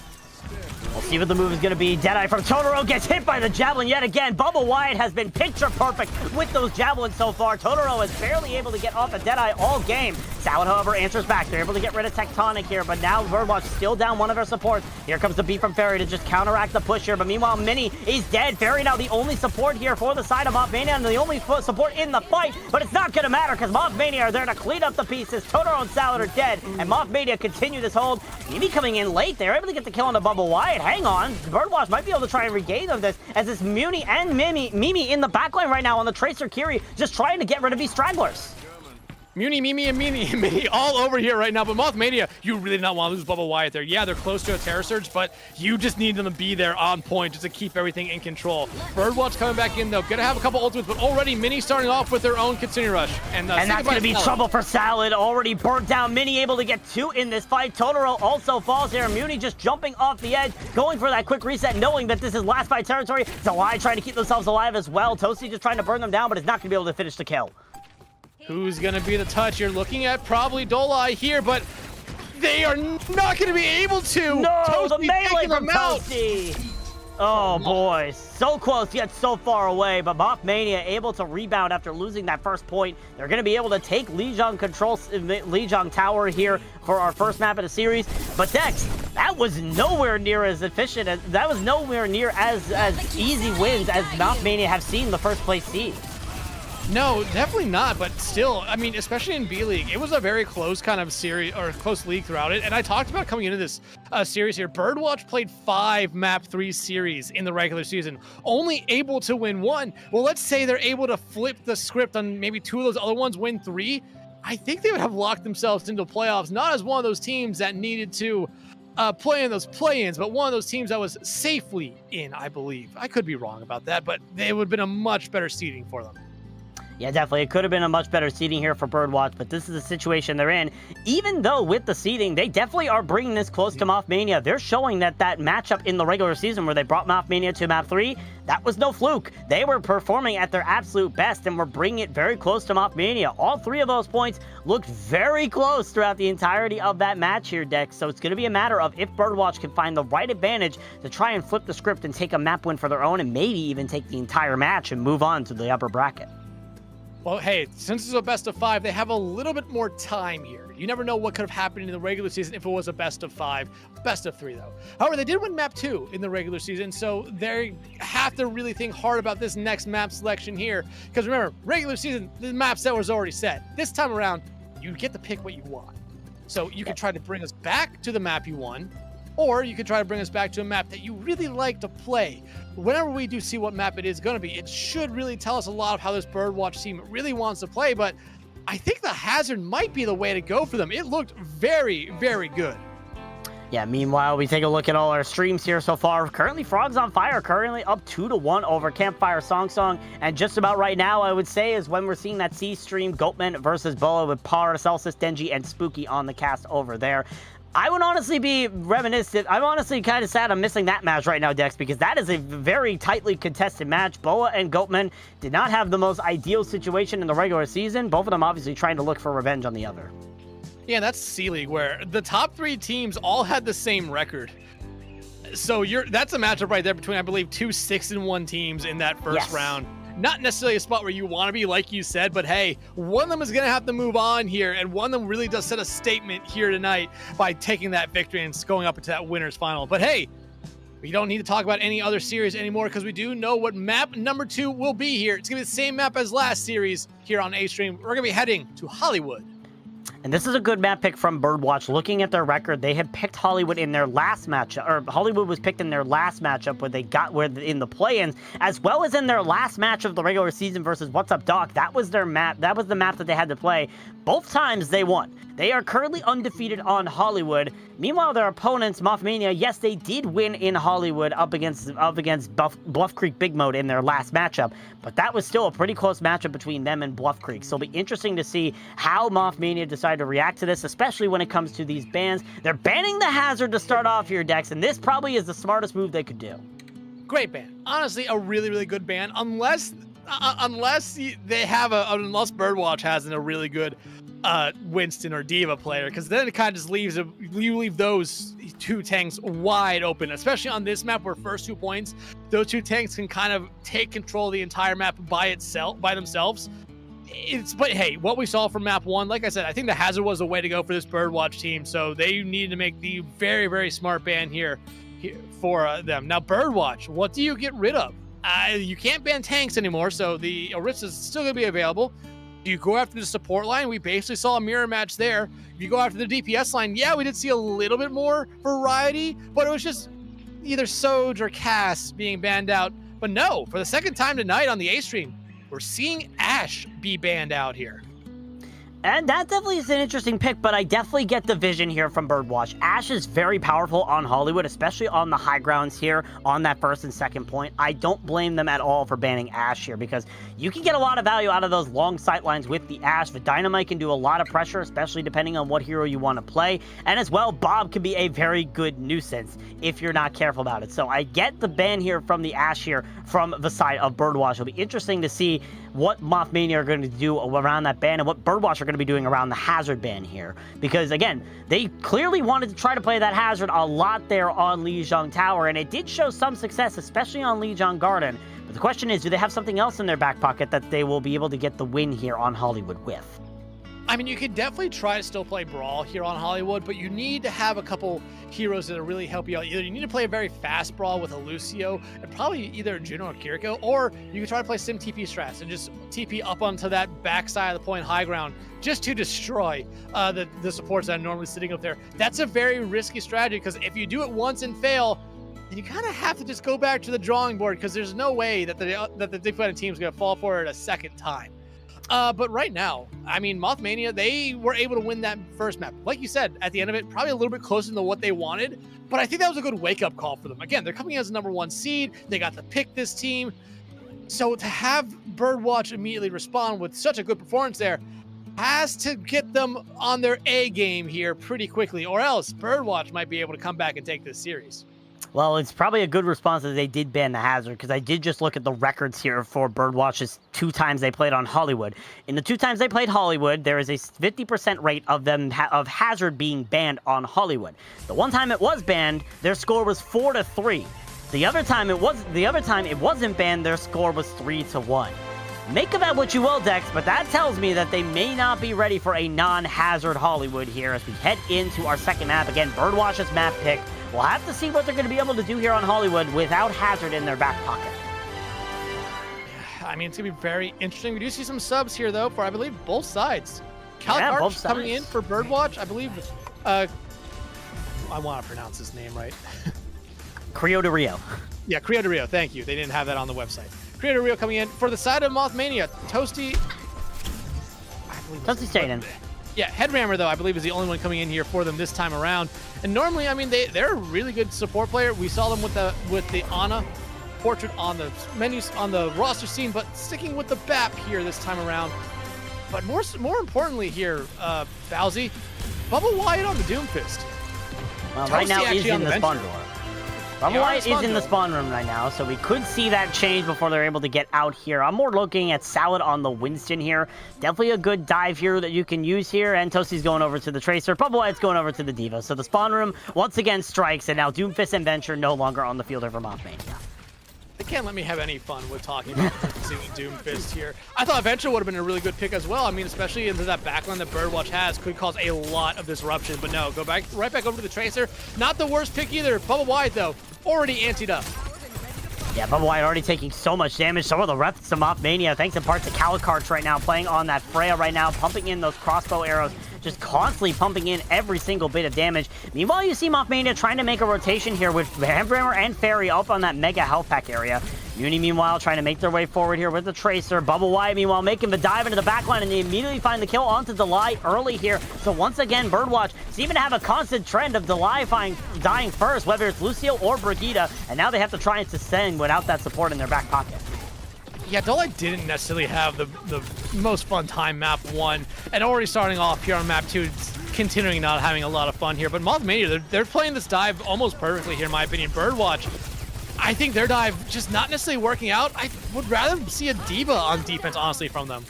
We'll see what the move is going to be. Deadeye from Totoro gets hit by the Javelin yet again. Bubble Wyatt has been picture perfect with those Javelins so far. Totoro is barely able to get off a Deadeye all game. Salad, however, answers back. They're able to get rid of Tectonic here, but now BirdWatch still down one of their supports. Here comes the beat from Fairy to just counteract the push here, but meanwhile, Mini is dead. Fairy now the only support here for the side of Mothmania and the only support in the fight, but it's not going to matter because Mothmania are there to clean up the pieces. Totoro and Salad are dead, and Mothmania continue this hold. Mimi coming in late. They're able to get the kill on the Bubble Wyatt. hang on, BirdWatch might be able to try and regain of this, as it's Muni and Mimi in the backline right now on the Tracer Kiri, just trying to get rid of these stragglers. Muni, Mimi, and Mini all over here right now. But Mothmania, you really not want to lose Bubba Wyatt there. Yeah, they're close to a Terror Surge, but you just need them to be there on point just to keep everything in control. BirdWatch coming back in, though. Gonna have a couple ultimates, but already Mini starting off with their own Kitsune Rush. And that's going to be trouble for Salad. Already burnt down. Mini able to get 2 in this fight. Totoro also falls here. Muni just jumping off the edge, going for that quick reset, knowing that this is last fight territory. Zawai trying to keep themselves alive as well. Toasty just trying to burn them down, but is not going to be able to finish the kill. Who's going to be the touch? You're looking at probably Dolai here, but they are not going to be able to. No, Toasty the melee from out. Toasty. Oh, boy. So close, yet so far away. But Mothmania able to rebound after losing that first point. They're going to be able to take Lijiang Lijiang Tower here for our first map of the series. But Dex, that was nowhere near as efficient. That was nowhere near as easy wins as Mothmania have seen the first place seed. No, definitely not, but still, I mean, especially in B-League, it was a very close kind of series, or close league throughout it, and I talked about coming into this series here. BirdWatch played 5 Map 3 series in the regular season, only able to win 1. Well, let's say they're able to flip the script on maybe 2 of those other ones, win 3. I think they would have locked themselves into playoffs, not as one of those teams that needed to play in those play-ins, but one of those teams that was safely in, I believe. I could be wrong about that, but it would have been a much better seeding for them. Yeah, definitely. It could have been a much better seeding here for BirdWatch, but this is the situation they're in. Even though with the seeding, they definitely are bringing this close to Mothmania. They're showing that matchup in the regular season where they brought Mothmania to Map 3, that was no fluke. They were performing at their absolute best and were bringing it very close to Mothmania. All 3 of those points looked very close throughout the entirety of that match here, Dex. So it's going to be a matter of if BirdWatch can find the right advantage to try and flip the script and take a map win for their own and maybe even take the entire match and move on to the upper bracket. Well, hey, since it's a best of 5, they have a little bit more time here. You never know what could have happened in the regular season if it was a best of 5. Best of 3, though. However, they did win map 2 in the regular season, so they have to really think hard about this next map selection here. Because remember, regular season, the map set was already set. This time around, you get to pick what you want. So you can try to bring us back to the map you won, or you could try to bring us back to a map that you really like to play. Whenever we do see what map it is going to be, it should really tell us a lot of how this BirdWatch team really wants to play, but I think the Hazard might be the way to go for them. It looked very, very good. Yeah, meanwhile, we take a look at all our streams here so far. Currently, Frogs on Fire, currently up 2-1 over Campfire Song. And just about right now, I would say, is when we're seeing that C stream, Goatman versus Boa with Paracelsus, Denji, and Spooky on the cast over there. I would honestly be reminiscent. I'm honestly kind of sad I'm missing that match right now, Dex, because that is a very tightly contested match. Boa and Goatman did not have the most ideal situation in the regular season. Both of them obviously trying to look for revenge on the other. Yeah, that's C-League, where the top 3 teams all had the same record. So that's a matchup right there between, I believe, 2 6-1 teams in that first round. Not necessarily a spot where you want to be, like you said, but hey, one of them is going to have to move on here, and one of them really does set a statement here tonight by taking that victory and going up into that winner's final. But hey, we don't need to talk about any other series anymore because we do know what map number 2 will be here. It's going to be the same map as last series here on A-Stream. We're going to be heading to Hollywood. And this is a good map pick from BirdWatch. Looking at their record, they had picked Hollywood in their last matchup, or Hollywood was picked in their last matchup where in the play-ins, as well as in their last match of the regular season versus What's Up Doc. That was their map. That was the map that they had to play. Both times they won. They are currently undefeated on Hollywood. Meanwhile, their opponents, Mothmania, yes, they did win in Hollywood up against Bluff Creek Big Mode in their last matchup, but that was still a pretty close matchup between them and Bluff Creek. So it'll be interesting to see how Mothmania decide to react to this, especially when it comes to these bans. They're banning the Hazard to start off here, Dex, and this probably is the smartest move they could do. Great ban. Honestly, a really, really good ban. Unless BirdWatch has a really good Winston or Diva player, because then it kind of just leave those 2 tanks wide open, especially on this map where first 2 points, those 2 tanks can kind of take control of the entire map by themselves. But hey, what we saw from map 1, like I said, I think the Hazard was the way to go for this BirdWatch team, so they need to make the very, very smart ban here for them. Now, BirdWatch, what do you get rid of? You can't ban tanks anymore, so the Orisa is still going to be available. Do you go after the support line? We basically saw a mirror match there. If you go after the DPS line, yeah, we did see a little bit more variety, but it was just either Soj or Cass being banned out. But no, for the second time tonight on the A stream, we're seeing Ashe be banned out here. And that definitely is an interesting pick, but I definitely get the vision here from BirdWatch. Ashe is very powerful on Hollywood, especially on the high grounds here on that first and second point. I don't blame them at all for banning Ashe here because you can get a lot of value out of those long sight lines with the Ashe. The Dynamite can do a lot of pressure, especially depending on what hero you want to play. And as well, Bob can be a very good nuisance if you're not careful about it. So I get the ban here from the Ashe here from the side of BirdWatch. It'll be interesting to see what Mothmania are going to do around that ban and what BirdWatch are going to be doing around the Hazard ban here. Because, again, they clearly wanted to try to play that Hazard a lot there on Lijiang Tower, and it did show some success, especially on Lijiang Garden. But the question is, do they have something else in their back pocket that they will be able to get the win here on Hollywood with? I mean, you could definitely try to still play Brawl here on Hollywood, but you need to have a couple heroes that really help you out. Either you need to play a very fast Brawl with a Lucio, and probably either Juno or Kiriko, or you can try to play Sim TP strats and just TP up onto that backside of the point high ground just to destroy the supports that are normally sitting up there. That's a very risky strategy, because if you do it once and fail, then you kind of have to just go back to the drawing board, because there's no way that the defending team is going to fall for it a second time. But right now, I mean, Mothmania, they were able to win that first map. Like you said, at the end of it, probably a little bit closer than what they wanted, but I think that was a good wake-up call for them. Again, they're coming as a #1 seed. They got to pick this team. So to have BirdWatch immediately respond with such a good performance there has to get them on their A game here pretty quickly, or else BirdWatch might be able to come back and take this series. Well, it's probably a good response that they did ban the Hazard, because I did just look at the records here for BirdWatch's 2 times they played on Hollywood. In the 2 times they played Hollywood, there is a 50% rate of them of Hazard being banned on Hollywood. The one time it was banned, their score was 4-3. The other time it wasn't banned, their score was 3-1. Make of that what you will, Dex, but that tells me that they may not be ready for a non-Hazard Hollywood here as we head into our second map. Again, BirdWatch's map pick. We'll have to see what they're going to be able to do here on Hollywood without Hazard in their back pocket. I mean, it's going to be very interesting. We do see some subs here, though, for, I believe, both sides. Calic coming in for BirdWatch, I believe. I want to pronounce his name right. Creo de Rio. Yeah, Creo de Rio. Thank you. They didn't have that on the website. Creo de Rio coming in for the side of Mothmania. Toasty. Toasty staying in. Yeah, Headrammer, though, I believe is the only one coming in here for them this time around. And normally, I mean, they're a really good support player. We saw them with the Ana portrait on the menus on the roster scene, but sticking with the BAP here this time around. But more importantly here, Bowsy, Bubba Wyatt on the Doomfist. Well, right now he's in the spawn door. Bubba Wyatt is in the spawn room right now, so we could see that change before they're able to get out here. I'm more looking at Salad on the Winston here. Definitely a good dive here that you can use here, and Toasty's going over to the Tracer. Bubba Wyatt's going over to the D.Va. So the spawn room once again strikes, and now Doomfist and Venture no longer on the field over Mothmania. They can't let me have any fun with talking about Doomfist here. I thought Venture would have been a really good pick as well. I mean, especially into that backline that BirdWatch has, could cause a lot of disruption. But no, go back right back over to the Tracer. Not the worst pick either. Bubba Wyatt, though, already antied up. Yeah, Bubba Wyatt already taking so much damage. So are the rest of Mothmania, thanks in part to Calicarch right now, playing on that Freya right now, pumping in those crossbow arrows, just constantly pumping in every single bit of damage. Meanwhile, you see Mothmania trying to make a rotation here with Headrammer and Fairy up on that mega health pack area. Uni, meanwhile, trying to make their way forward here with the Tracer. Bubba Wyatt, meanwhile, making the dive into the backline, and they immediately find the kill onto Delay early here. So once again, BirdWatch seem to have a constant trend of Delay dying first, whether it's Lucio or Brigitte, and now they have to try and sustain without that support in their back pocket. Yeah, Delay didn't necessarily have the most fun time map 1, and already starting off here on map 2, continuing not having a lot of fun here. But Mothmania, they're playing this dive almost perfectly here, in my opinion. BirdWatch, I think their dive just not necessarily working out. I would rather see a D.Va on defense, honestly, from them.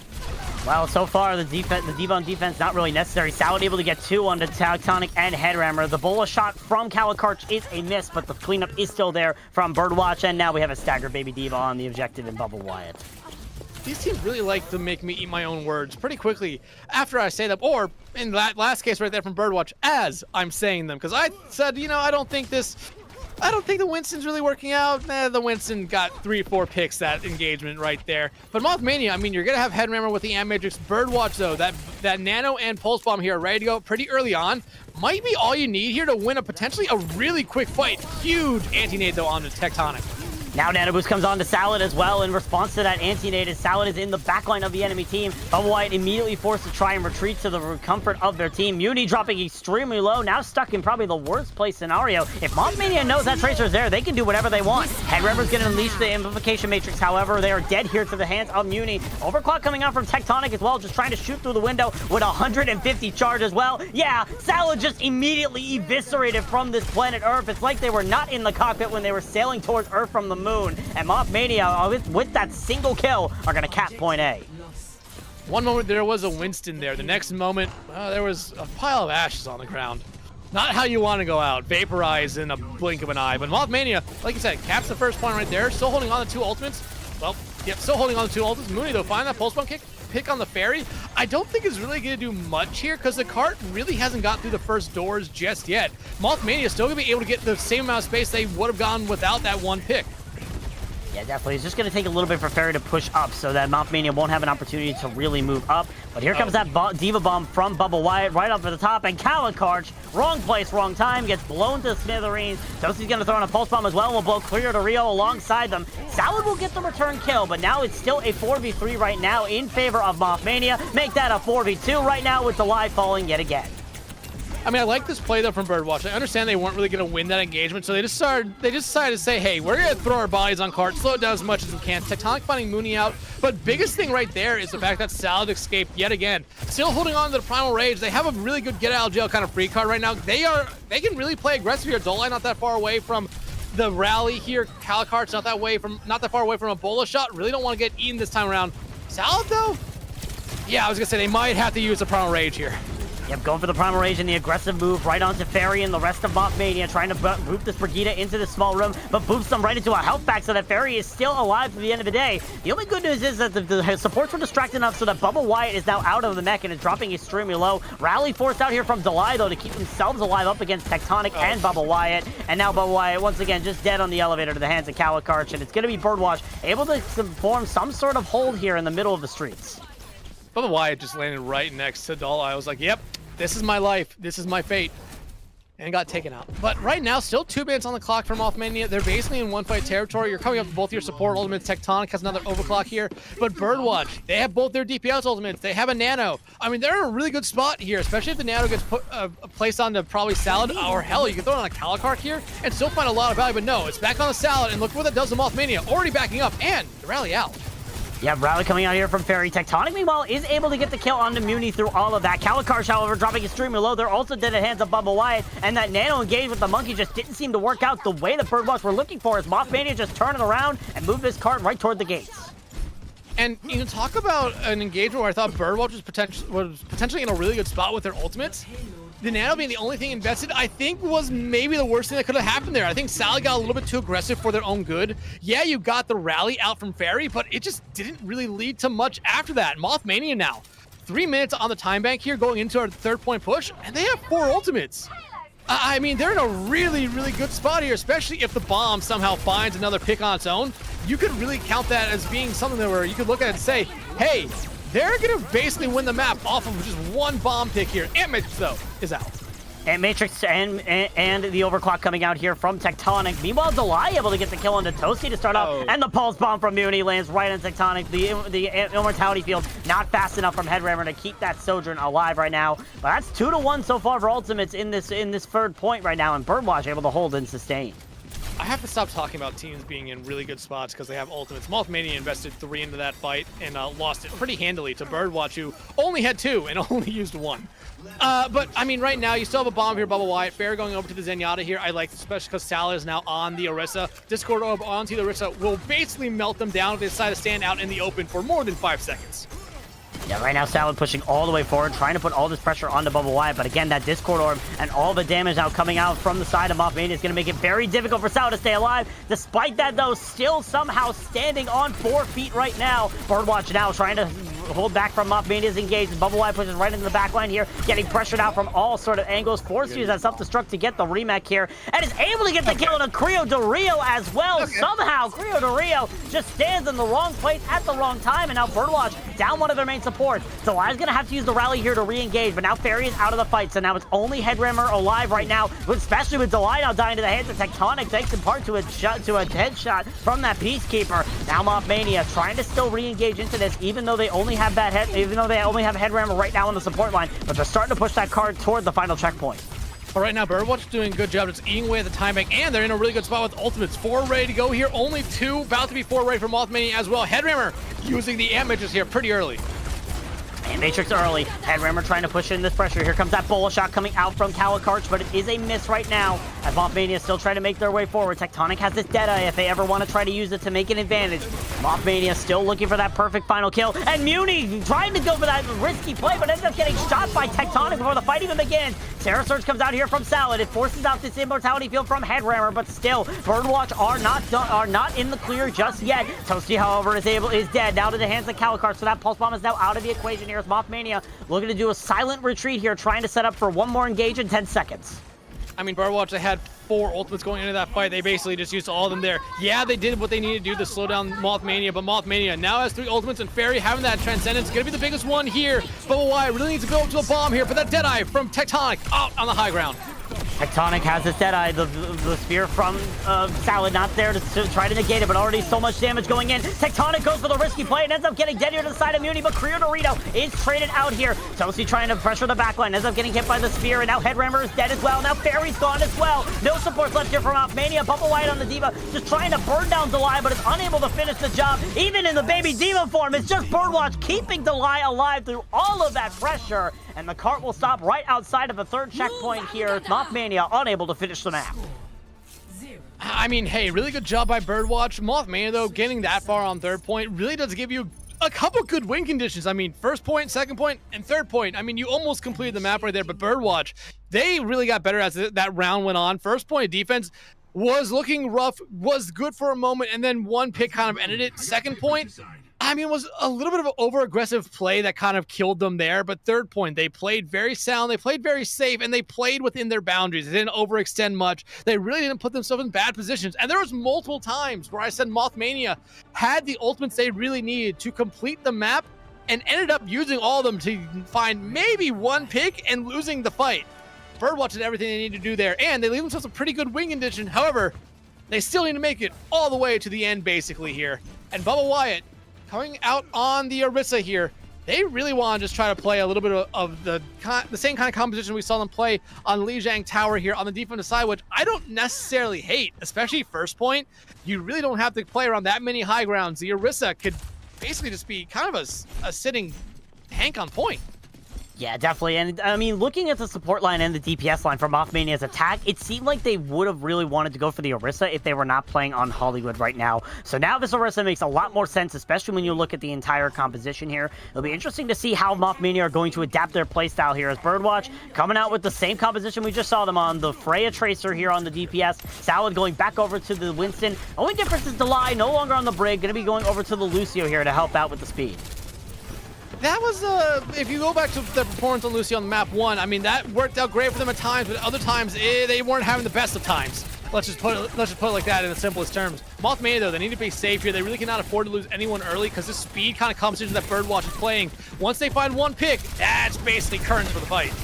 Well, so far, the D.Va on defense not really necessary. Salad able to get 2 on the Tectonic and Headrammer. The Bola shot from Calicarch is a miss, but the cleanup is still there from BirdWatch, and now we have a staggered Baby D.Va on the objective in Bubba Wyatt. These teams really like to make me eat my own words pretty quickly after I say them, or in that last case right there from BirdWatch, as I'm saying them. Because I said, you know, I don't think this I don't think the Winston's really working out. Nah, the Winston got 3-4 picks that engagement right there. But Mothmania, I mean, you're going to have Head Rammer with the Matrix. BirdWatch, though, that Nano and Pulse Bomb here are ready to go pretty early on. Might be all you need here to win potentially a really quick fight. Huge anti-nade, though, on the Tectonic. Now Nano Boost comes on to Salad as well in response to that anti-nade as Salad is in the backline of the enemy team. Bubble White immediately forced to try and retreat to the comfort of their team. Muni dropping extremely low, now stuck in probably the worst place scenario. If Mothmania knows that Tracer's there, they can do whatever they want. Headrammer's going to unleash the Amplification Matrix, however, they are dead here to the hands of Muni. Overclock coming out from Tectonic as well, just trying to shoot through the window with 150 charge as well. Yeah, Salad just immediately eviscerated from this planet Earth. It's like they were not in the cockpit when they were sailing towards Earth from the moon. And Mothmania, with that single kill, are going to cap point A. One moment there was a Winston there. The next moment, there was a pile of ashes on the ground. Not how you want to go out. Vaporize in a blink of an eye. But Mothmania, like you said, caps the first point right there. Still holding on to 2 ultimates. Well, yep, still holding on to 2 ultimates. Mooney, though, find that pulse bomb pick on the ferry. I don't think it's really going to do much here because the cart really hasn't got through the first doors just yet. Mothmania is still going to be able to get the same amount of space they would have gone without that one pick. Yeah, definitely. It's just going to take a little bit for Ferry to push up so that Mothmania won't have an opportunity to really move up. But here comes that Diva Bomb from Bubble Wyatt right up at the top. And Calicarch, wrong place, wrong time, gets blown to smithereens. Dosie's going to throw in a Pulse Bomb as well and will blow clear to Rio alongside them. Salad will get the return kill, but now it's still a 4v3 right now in favor of Mothmania. Make that a 4v2 right now with the live falling yet again. I mean, I like this play, though, from BirdWatch. I understand they weren't really going to win that engagement, so they just decided to say, hey, we're going to throw our bodies on cart, slow it down as much as we can. Tectonic finding Mooney out, but biggest thing right there is the fact that Salad escaped yet again. Still holding on to the Primal Rage. They have a really good get-out-of-jail kind of free card right now. They can really play aggressive here. Dolai not that far away from the rally here. Calicart's not that far away from a Bola shot. Really don't want to get eaten this time around. Salad, though? Yeah, I was going to say they might have to use the Primal Rage here. Yep, going for the Primal Rage and the aggressive move right onto Ferry and the rest of Mothmania, trying to boop this Brigitte into the small room, but boops them right into a health pack so that Ferry is still alive to the end of the day. The only good news is that the supports were distracted enough so that Bubble Wyatt is now out of the mech and is dropping extremely low. Rally forced out here from Delay, though, to keep themselves alive up against Tectonic and Bubble Wyatt. And now Bubble Wyatt, once again, just dead on the elevator to the hands of Calicarch, and it's going to be BirdWatch able to form some sort of hold here in the middle of the streets. Bubba Wyatt just landed right next to Dolai. I was like, yep, this is my life. This is my fate. And got taken out. But right now, still 2 minutes on the clock for Mothmania. They're basically in one-fight territory. You're coming up with both your support ultimates. Tectonic has another overclock here. But BirdWatch, they have both their DPS ultimates. They have a Nano. I mean, they're in a really good spot here, especially if the Nano gets placed onto probably Salad, or hell, you can throw it on a Calicarch here and still find a lot of value. But no, it's back on the Salad, and look what that does to Mothmania. Already backing up, and the rally out. Yeah, rally coming out here from Ferry. Tectonic, meanwhile, is able to get the kill onto Muni through all of that. Calicarch, however, dropping extremely low. They're also dead at hands of Bubba Wyatt, and that Nano engage with the Monkey just didn't seem to work out the way the BirdWatch were looking for, as Mothmania just turned it around and moved this cart right toward the gates. And you can talk about an engagement where I thought BirdWatch was potentially in a really good spot with their ultimates. The Nano being the only thing invested, I think, was maybe the worst thing that could have happened there. I think Sally got a little bit too aggressive for their own good. Yeah, you got the rally out from Ferry, but it just didn't really lead to much after that. Mothmania now, 3 minutes on the time bank here going into our 3rd point push, and they have 4 ultimates. I mean, they're in a really, really good spot here, especially if the bomb somehow finds another pick on its own. You could really count that as being something where you could look at it and say, hey, they're going to basically win the map off of just one bomb pick here. Matrix, though, is out. And Matrix and the overclock coming out here from Tectonic. Meanwhile, Delay able to get the kill onto Toasty to start off. And the pulse bomb from Muni lands right on Tectonic. The immortality field not fast enough from Headrammer to keep that Sojourn alive right now. But that's 2-1 so far for ultimates in this 3rd point right now. And BirdWatch able to hold and sustain. I have to stop talking about teams being in really good spots because they have ultimates. Mothmania invested 3 into that fight and lost it pretty handily to BirdWatch, who only had 2 and only used 1. But, I mean, right now, you still have a bomb here, Bubba Wyatt. Fair going over to the Zenyatta here. I like this, especially because Salad is now on the Orisa. Discord Orb onto the Orisa will basically melt them down if they decide to stand out in the open for more than 5 seconds. Yeah, right now Salad pushing all the way forward, trying to put all this pressure onto Bubba Wyatt, but again, that Discord Orb and all the damage now coming out from the side of Mothmania is going to make it very difficult for Salad to stay alive. Despite that, though, still somehow standing on 4 feet right now. BirdWatch now trying to hold back from Mothmania's engaged. Bubble Wire pushes right into the back line here, getting pressured out from all sort of angles. Forced to use that self-destruct to get the remake here, and is able to get the kill on a Creo de Rio as well. Okay. Somehow, Creo de Rio just stands in the wrong place at the wrong time, and now BirdWatch down one of their main supports. Delai's gonna have to use the rally here to re-engage, but now Fairy is out of the fight, so now it's only Headrammer alive right now, especially with Delai now dying to the hands of Tectonic, thanks in part to a headshot from that Peacekeeper. Now Mothmania trying to still re-engage into this, even though they only have Headrammer right now on the support line, but they're starting to push that card toward the final checkpoint. But right now, BirdWatch is doing a good job just eating away at the time bank, and they're in a really good spot with ultimates. 4 ready to go here, only 2, about to be 4 ready for Mothmania as well. Headrammer using the Matrix here pretty early. And Matrix early. Headrammer trying to push in this pressure. Here comes that bullet shot coming out from Calicarch, but it is a miss right now. As Mothmania still trying to make their way forward. Tectonic has this Deadeye if they ever want to try to use it to make an advantage. Mothmania still looking for that perfect final kill. And Muni trying to go for that risky play, but ends up getting shot by Tectonic before the fight even begins. Terror Surge comes out here from Salad. It forces out this immortality field from Headrammer, but still, BirdWatch are not in the clear just yet. Toasty, however, is dead. Now to the hands of Calicarch, so that Pulse Bomb is now out of the equation here. As Mothmania looking to do a silent retreat here, trying to set up for one more engage in 10 seconds. I mean, BirdWatch, they had 4 ultimates going into that fight. They basically just used all of them there. Yeah, they did what they needed to do to slow down Mothmania, but Mothmania now has 3 ultimates, and Fairy having that Transcendence going to be the biggest one here. Bubble Wire really needs to go up to a bomb here, but that Deadeye from Tectonic out on the high ground. Tectonic has his Deadeye, the spear from Salad not there to try to negate it, but already so much damage going in. Tectonic goes for the risky play and ends up getting dead here to the side of Muni, but Creo Dorito is traded out here. Toasty trying to pressure the backline, ends up getting hit by the spear, and now Headrammer is dead as well. Now Fairy's gone as well. No supports left here from Mothmania. Bubble White on the Diva, just trying to burn down Delai, but is unable to finish the job. Even in the baby Diva form, it's just BirdWatch keeping Delai alive through all of that pressure. And the cart will stop right outside of the 3rd checkpoint here. Mothmania unable to finish the map. I mean, hey, really good job by BirdWatch. Mothmania, though, getting that far on 3rd point really does give you a couple good win conditions. I mean, 1st point, 2nd point, and 3rd point. I mean, you almost completed the map right there, but BirdWatch, they really got better as that round went on. 1st point defense was looking rough, was good for a moment, and then one pick kind of ended it. 2nd point, I mean, was a little bit of an over-aggressive play that kind of killed them there. But 3rd point, they played very sound, they played very safe, and they played within their boundaries. They didn't overextend much. They really didn't put themselves in bad positions. And there was multiple times where I said Mothmania had the ultimates they really needed to complete the map and ended up using all of them to find maybe one pick and losing the fight. BirdWatch did everything they needed to do there, and they leave themselves a pretty good win condition. However, they still need to make it all the way to the end, basically, here. And Bubba Wyatt, coming out on the Orisa here, they really want to just try to play a little bit of the same kind of composition we saw them play on Lijiang Tower here on the defensive side, which I don't necessarily hate, especially 1st point. You really don't have to play around that many high grounds. The Orisa could basically just be kind of a sitting tank on point. Yeah, definitely. And I mean, looking at the support line and the DPS line for Mothmania's attack, it seemed like they would have really wanted to go for the Orisa if they were not playing on Hollywood right now. So now this Orisa makes a lot more sense, especially when you look at the entire composition here. It'll be interesting to see how Mothmania are going to adapt their playstyle here as BirdWatch coming out with the same composition we just saw them on. The Freya Tracer here on the DPS. Salad going back over to the Winston. Only difference is Delai no longer on the Brig, going to be going over to the Lucio here to help out with the speed. That was, if you go back to the performance on Lucy on map 1, I mean, that worked out great for them at times, but other times, they weren't having the best of times. Let's just put it like that in the simplest terms. Mothmania, though, they need to be safe here. They really cannot afford to lose anyone early because this speed kind of comes into that BirdWatch is playing. Once they find one pick, that's basically currents for the fight.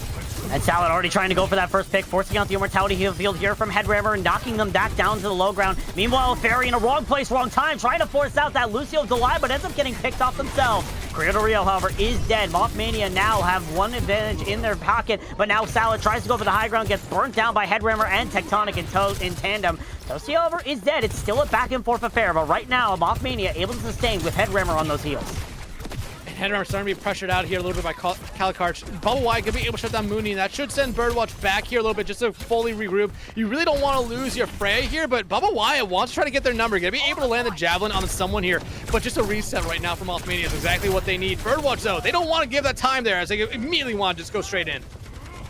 And Salad already trying to go for that 1st pick, forcing out the immortality field here from Headrammer and knocking them back down to the low ground. Meanwhile, Fairy in a wrong place, wrong time, trying to force out that Lucio Delai, but ends up getting picked off themselves. Creo de Rio, however, is dead. Mothmania now have one advantage in their pocket, but now Salad tries to go for the high ground, gets burnt down by Headrammer and Tectonic in tandem. Toasty, however, is dead. It's still a back and forth affair, but right now, Mothmania able to sustain with Headrammer on those heels. Headrammer starting to be pressured out here a little bit by Calicarch. Bubble White going to be able to shut down Mooney, and that should send BirdWatch back here a little bit just to fully regroup. You really don't want to lose your Freya here, but Bubba Wyatt wants to try to get their number. Going to be able to land the Javelin on someone here, but just a reset right now from Mothmania is exactly what they need. BirdWatch, though, they don't want to give that time there as they immediately want to just go straight in.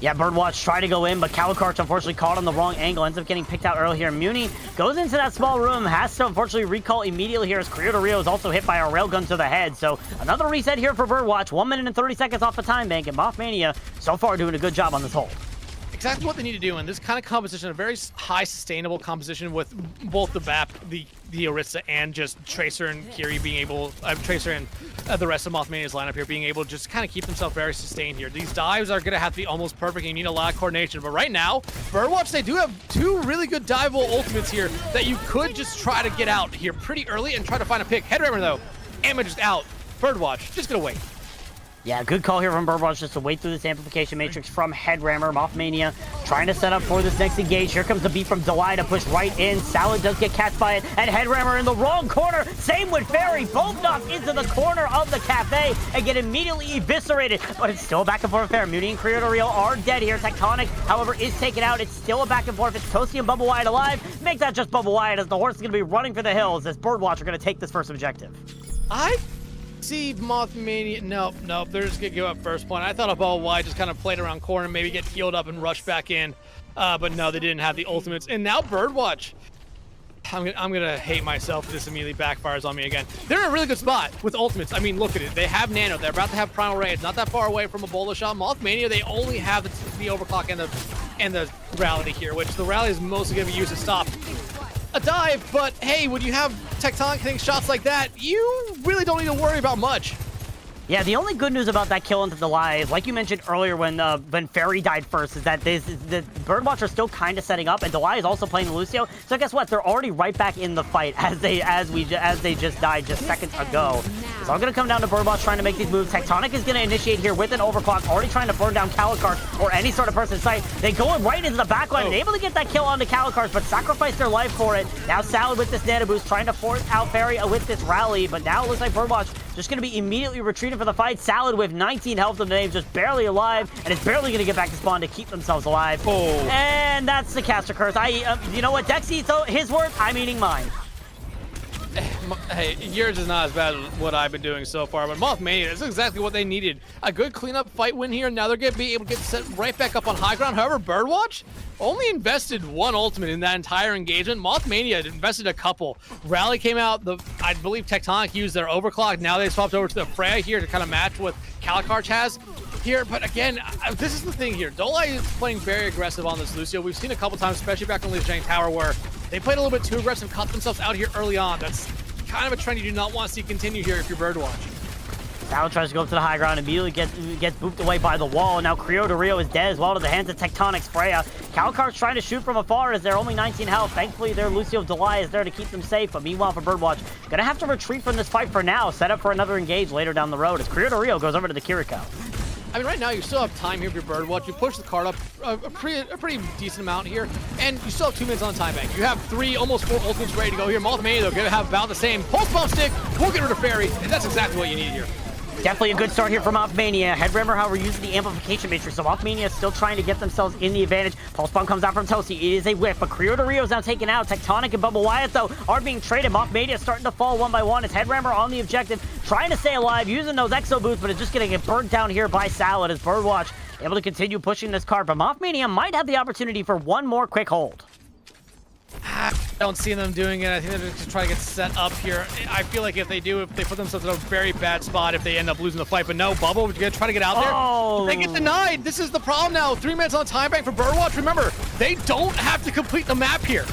Yeah, BirdWatch tried to go in, but Calicart unfortunately caught on the wrong angle, ends up getting picked out early here. Muni goes into that small room, has to unfortunately recall immediately here as Creator Rio is also hit by a railgun to the head. So another reset here for BirdWatch, 1 minute and 30 seconds off the time bank, and Mothmania so far doing a good job on this hold. Exactly what they need to do in this kind of composition, a very high sustainable composition with both the BAP, the Orisa, and just Tracer and Kiri being able, Tracer and the rest of Mothmania's lineup here being able to just kind of keep themselves very sustained here. These dives are going to have to be almost perfect and you need a lot of coordination. But right now, BirdWatch, they do have 2 really good diveable ultimates here that you could just try to get out here pretty early and try to find a pick. Headrammer though, Amma just out. BirdWatch, just going to wait. Yeah, good call here from BirdWatch just to wait through this amplification matrix from Headrammer. Mothmania trying to set up for this next engage. Here comes the beat from Delay to push right in. Salad does get catched by it, and Headrammer in the wrong corner. Same with Fairy. Both knocked into the corner of the cafe and get immediately eviscerated. But it's still a back and forth affair. Muni and Creator Rio are dead here. Tectonic, however, is taken out. It's still a back and forth. It's Toasty and Bubble Wyatt alive. Make that just Bubble Wyatt as the horse is going to be running for the hills as BirdWatch are going to take this first objective. I see Mothmania. Nope, they're just gonna give up first point. I thought a Bubble Wyatt just kind of played around corner, maybe get healed up and rush back in. But no, they didn't have the ultimates. And now BirdWatch. I'm gonna hate myself if this immediately backfires on me again. They're in a really good spot with ultimates. I mean, look at it. They have Nano. They're about to have Primal Ray. It's not that far away from a Bola shot. Mothmania, they only have the overclock and the rally here, which the rally is mostly gonna be used to stop a dive, but hey, when you have Tectonic hitting shots like that, you really don't need to worry about much. Yeah, the only good news about that kill into Delay is, like you mentioned earlier when Fairy died first, is that the BirdWatch are still kind of setting up, and Delay is also playing Lucio. So guess what? They're already right back in the fight as they just died just seconds ago. It's all gonna come down to BirdWatch trying to make these moves. Tectonic is gonna initiate here with an overclock, already trying to burn down Calicart or any sort of person in sight. They go right into the backline and able to get that kill onto Calicart, but sacrifice their life for it. Now Salad with this nano boost trying to force out Fairy with this rally, but now it looks like BirdWatch just gonna be immediately retreating for the fight. Salad with 19 health of the name, just barely alive, and is barely gonna get back to spawn to keep themselves alive. Oh. And that's the caster curse. You know what, Dexy, his words, I'm eating mine. Hey, yours is not as bad as what I've been doing so far, but Mothmania, this is exactly what they needed. A good cleanup fight win here. Now they're going to be able to get set right back up on high ground. However, BirdWatch only invested 1 ultimate in that entire engagement. Mothmania invested a couple. Rally came out, I believe Tectonic used their overclock. Now they swapped over to the Freya here to kind of match what Calicart has here. But again, this is the thing here. Dolai is playing very aggressive on this Lucio. We've seen a couple times, especially back on the Giant Tower, where they played a little bit too aggressive, cut themselves out here early on. That's kind of a trend you do not want to see continue here if you're BirdWatch. Salad tries to go up to the high ground, immediately gets booped away by the wall. Now Creator Rio is dead as well to the hands of Tectonic's Freya. Calicart's trying to shoot from afar as they're only 19 health. Thankfully, their Lucio Delay is there to keep them safe. But meanwhile, for BirdWatch, gonna have to retreat from this fight for now. Set up for another engage later down the road as Creator Rio goes over to the Kiriko. I mean, right now you still have time here if you're BirdWatch. You push the card up a pretty decent amount here, and you still have 2 minutes on the time bank. You have 3, almost 4 ultimates ready to go here. Mothmania, though, gonna have about the same. Pulse Bomb Stick, we'll get rid of Fairy, and that's exactly what you need here. Definitely a good start here from Mothmania. Headrammer, however, using the amplification matrix, so Mothmania is still trying to get themselves in the advantage. Pulse Bomb comes out from Toasty. It is a whiff, but Creator Rio is now taken out. Tectonic and Bubble Wyatt, though, are being traded. Mothmania is starting to fall 1 by 1. It's Headrammer on the objective, trying to stay alive, using those exo boots, but it's just going to get burnt down here by Salad as BirdWatch able to continue pushing this card. But Mothmania might have the opportunity for 1 more quick hold. I don't see them doing it. I think they're just trying to get set up here. I feel like if they put themselves in a very bad spot if they end up losing the fight. But no, Bubble, you're going to try to get out there. Oh. They get denied. This is the problem now. 3 minutes on time bank for BirdWatch. Remember, they don't have to complete the map here.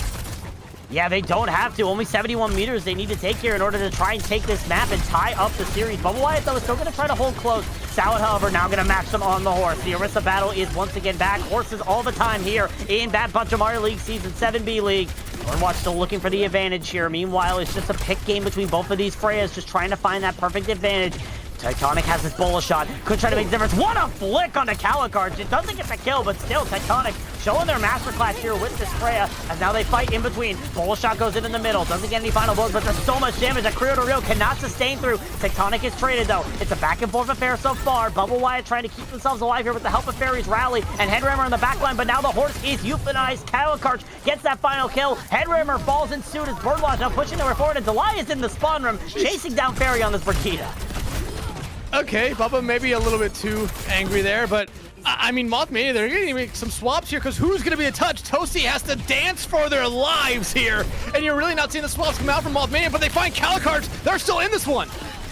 Yeah, they don't have to. Only 71 meters they need to take here in order to try and take this map and tie up the series. Bubble Wyatt, though, is still going to try to hold close. Salad, however, now going to match them on the horse. The Orisa battle is once again back. Horses all the time here in that Pachimari League Season 7B League. BirdWatch still looking for the advantage here. Meanwhile, it's just a pick game between both of these Freyas, just trying to find that perfect advantage. Tectonic has his Bola shot. Could try to make a difference. What a flick on the Calicart. It doesn't get the kill, but still, Tectonic showing their masterclass here with this Freya as now they fight in between. Bola shot goes in the middle. Doesn't get any final blows, but there's so much damage that Creator Rio cannot sustain through. Tectonic is traded, though. It's a back and forth affair so far. Bubble Wyatt trying to keep themselves alive here with the help of Fairy's rally and Headrammer in the backline, but now the horse is euthanized. Calicart gets that final kill. Headrammer falls in suit as BirdWatch now pushing their forward, and Delay is in the spawn room chasing down Fairy on this Brigida. Okay, Bubba maybe a little bit too angry there, but I mean, Mothmania, they're going to make some swaps here because who's going to be a touch? Toasty has to dance for their lives here, and you're really not seeing the swaps come out from Mothmania, but they find Calicards. They're still in this one.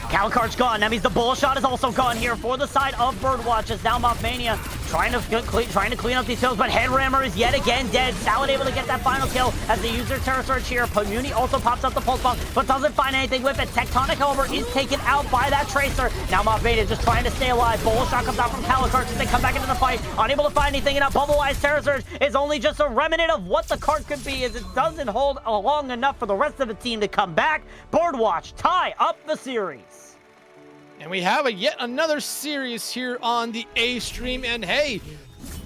Calicard's gone. That means the bull shot is also gone here for the side of BirdWatch as now Mothmania trying to clean up these kills, but Headrammer is yet again dead. Salad able to get that final kill as they use their Terror Surge here. Pumuni also pops up the Pulse Bomb, but doesn't find anything with it. Tectonic, however, is taken out by that Tracer. Now Mothmania just trying to stay alive. Bull shot comes out from Calicard as they come back into the fight, unable to find anything, and a Bubble-Wise Terror Surge is only just a remnant of what the card could be as it doesn't hold long enough for the rest of the team to come back. BirdWatch tie up the series. And we have yet another series here on the A stream, and hey,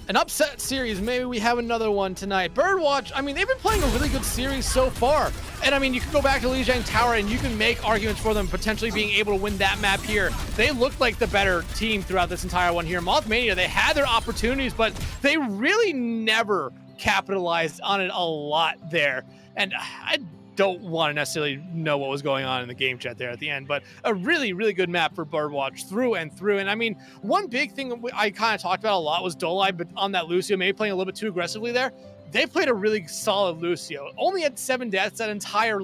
an upset series. Maybe we have another one tonight. BirdWatch, I mean, they've been playing a really good series so far. And I mean, you can go back to Lijiang Tower and you can make arguments for them potentially being able to win that map here. They looked like the better team throughout this entire one here. Mothmania, they had their opportunities, but they really never capitalized on it a lot there. And I don't want to necessarily know what was going on in the game chat there at the end, but a really, really good map for BirdWatch through and through. And I mean, one big thing I kind of talked about a lot was Dolai, but on that Lucio, maybe playing a little bit too aggressively there. They played a really solid Lucio. Only had 7 deaths that entire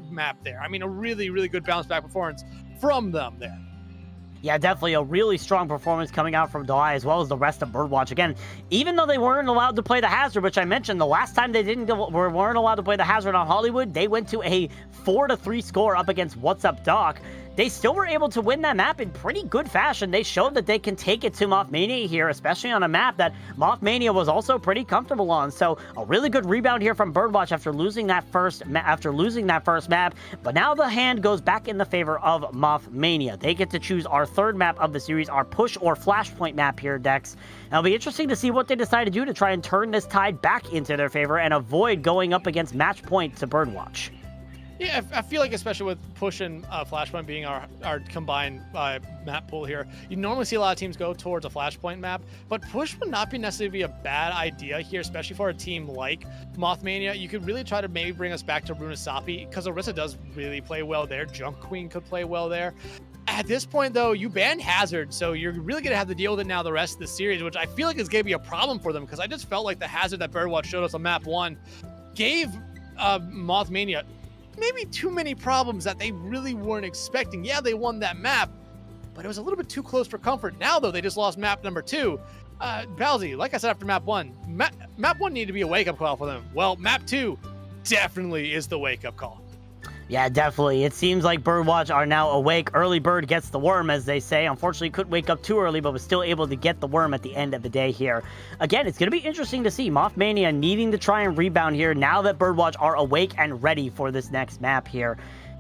map there. I mean, a really, really good bounce back performance from them there. Yeah, definitely a really strong performance coming out from Dolai as well as the rest of BirdWatch. Again, even though they weren't allowed to play the Hazard, which I mentioned the last time they weren't allowed to play the Hazard on Hollywood, they went to a 4-3 score up against What's Up Doc. They still were able to win that map in pretty good fashion. They showed that they can take it to Mothmania here, especially on a map that Mothmania was also pretty comfortable on. So a really good rebound here from BirdWatch after losing that first map. But now the hand goes back in the favor of Mothmania. They get to choose our third map of the series, our push or flashpoint map here, Dex. And it'll be interesting to see what they decide to do to try and turn this tide back into their favor and avoid going up against match point to BirdWatch. Yeah, I feel like especially with Push and Flashpoint being our combined map pool here, you normally see a lot of teams go towards a Flashpoint map, but Push would not necessarily be a bad idea here, especially for a team like Mothmania. You could really try to maybe bring us back to Runasapi, because Orisa does really play well there. Junk Queen could play well there. At this point, though, you banned Hazard, so you're really going to have to deal with it now the rest of the series, which I feel like is going to be a problem for them, because I just felt like the Hazard that BirdWatch showed us on map 1 gave Mothmania maybe too many problems that they really weren't expecting. Yeah, they won that map, but it was a little bit too close for comfort. Now, though, they just lost map number 2. Balzi, like I said after map 1, map 1 needed to be a wake-up call for them. Well, map 2 definitely is the wake-up call. Yeah, definitely. It seems like BirdWatch are now awake. Early bird gets the worm, as they say. Unfortunately, couldn't wake up too early, but was still able to get the worm at the end of the day here. Again, it's going to be interesting to see Mothmania needing to try and rebound here now that BirdWatch are awake and ready for this next map here.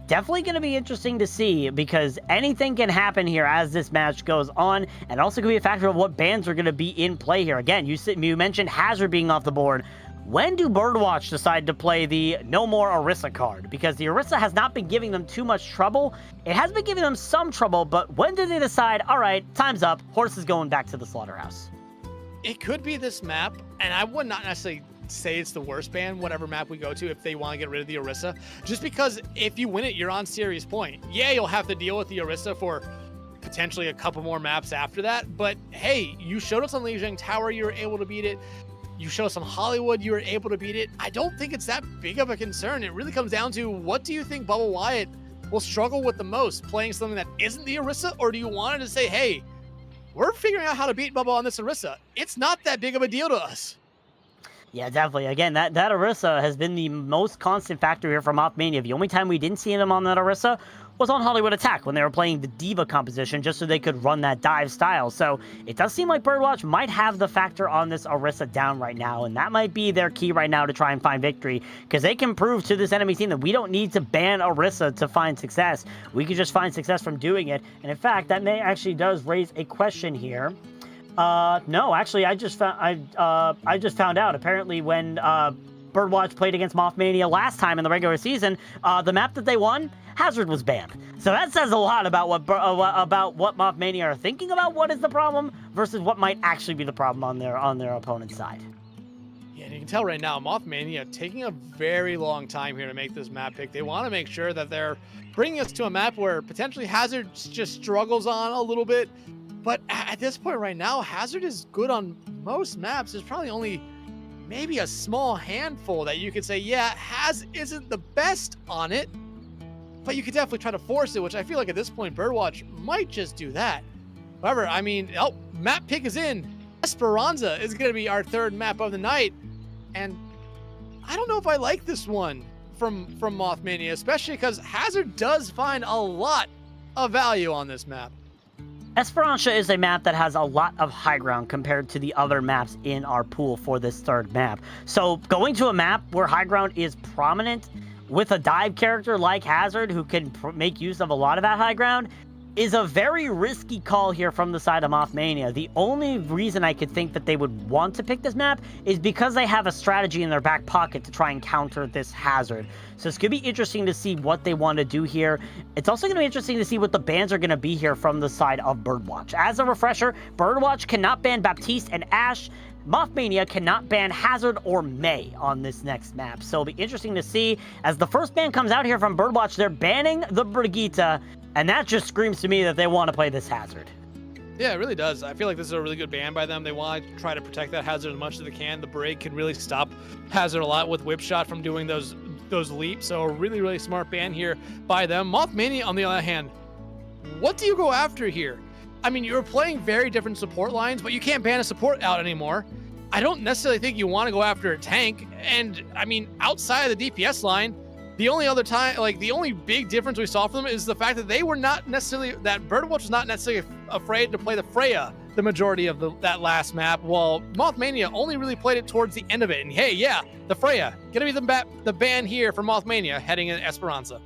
Definitely going to be interesting to see, because anything can happen here as this match goes on, and also going to be a factor of what bans are going to be in play here. Again, you mentioned Hazard being off the board. When do BirdWatch decide to play the No More Orisa card? Because the Orisa has not been giving them too much trouble. It has been giving them some trouble, but when do they decide, all right, time's up, horse is going back to the slaughterhouse? It could be this map, and I would not necessarily say it's the worst ban, whatever map we go to, if they want to get rid of the Orisa. Just because if you win it, you're on series point. Yeah, you'll have to deal with the Orisa for potentially a couple more maps after that, but hey, you showed us on Lijiang Tower, you were able to beat it. You show some Hollywood, you were able to beat it. I don't think it's that big of a concern. It really comes down to, what do you think Bubba Wyatt will struggle with the most? Playing something that isn't the Orisa? Or do you want to say, hey, we're figuring out how to beat Bubba on this Orisa. It's not that big of a deal to us. Yeah, definitely. Again, that Orisa has been the most constant factor here for Mothmania. The only time we didn't see him on that Orisa was on Hollywood Attack when they were playing the Diva composition just so they could run that dive style. So it does seem like BirdWatch might have the factor on this Orisa down right now, and that might be their key right now to try and find victory, because they can prove to this enemy team that we don't need to ban Orisa to find success. We can just find success from doing it. And in fact, that may actually does raise a question here. No, actually, I just found out. Apparently, when BirdWatch played against Mothmania last time in the regular season, the map that they won, Hazard was banned. So that says a lot about what Mothmania are thinking about what is the problem versus what might actually be the problem on their opponent's side. Yeah, and you can tell right now, Mothmania taking a very long time here to make this map pick. They want to make sure that they're bringing us to a map where potentially Hazard just struggles on a little bit. But at this point right now, Hazard is good on most maps. There's probably only maybe a small handful that you could say, yeah, Haz isn't the best on it, but you could definitely try to force it, which I feel like at this point, BirdWatch might just do that. However, I mean, map pick is in. Esperanza is going to be our third map of the night. And I don't know if I like this one from Mothmania, especially because Hazard does find a lot of value on this map. Esperanza is a map that has a lot of high ground compared to the other maps in our pool for this third map. So going to a map where high ground is prominent with a dive character like Hazard who can make use of a lot of that high ground is a very risky call here from the side of Mothmania. The only reason I could think that they would want to pick this map is because they have a strategy in their back pocket to try and counter this Hazard. So it's going to be interesting to see what they want to do here. It's also going to be interesting to see what the bans are going to be here from the side of BirdWatch. As a refresher, BirdWatch cannot ban Baptiste and Ash. Mothmania cannot ban Hazard or May on this next map. So it'll be interesting to see. As the first ban comes out here from BirdWatch, they're banning the Brigitte. And that just screams to me that they want to play this Hazard. Yeah, it really does. I feel like this is a really good ban by them. They want to try to protect that Hazard as much as they can. The break can really stop Hazard a lot with whip shot from doing those leaps. So a really, really smart ban here by them. Mothmania, on the other hand, what do you go after here? I mean, you're playing very different support lines, but you can't ban a support out anymore. I don't necessarily think you want to go after a tank. And I mean, outside of the DPS line, the only other time, like the only big difference we saw from them is the fact that they were not necessarily, that BirdWatch was not necessarily afraid to play the Freya the majority of that last map, while Mothmania only really played it towards the end of it. And hey, yeah, the Freya, gonna be the ban here for Mothmania heading in Esperanza.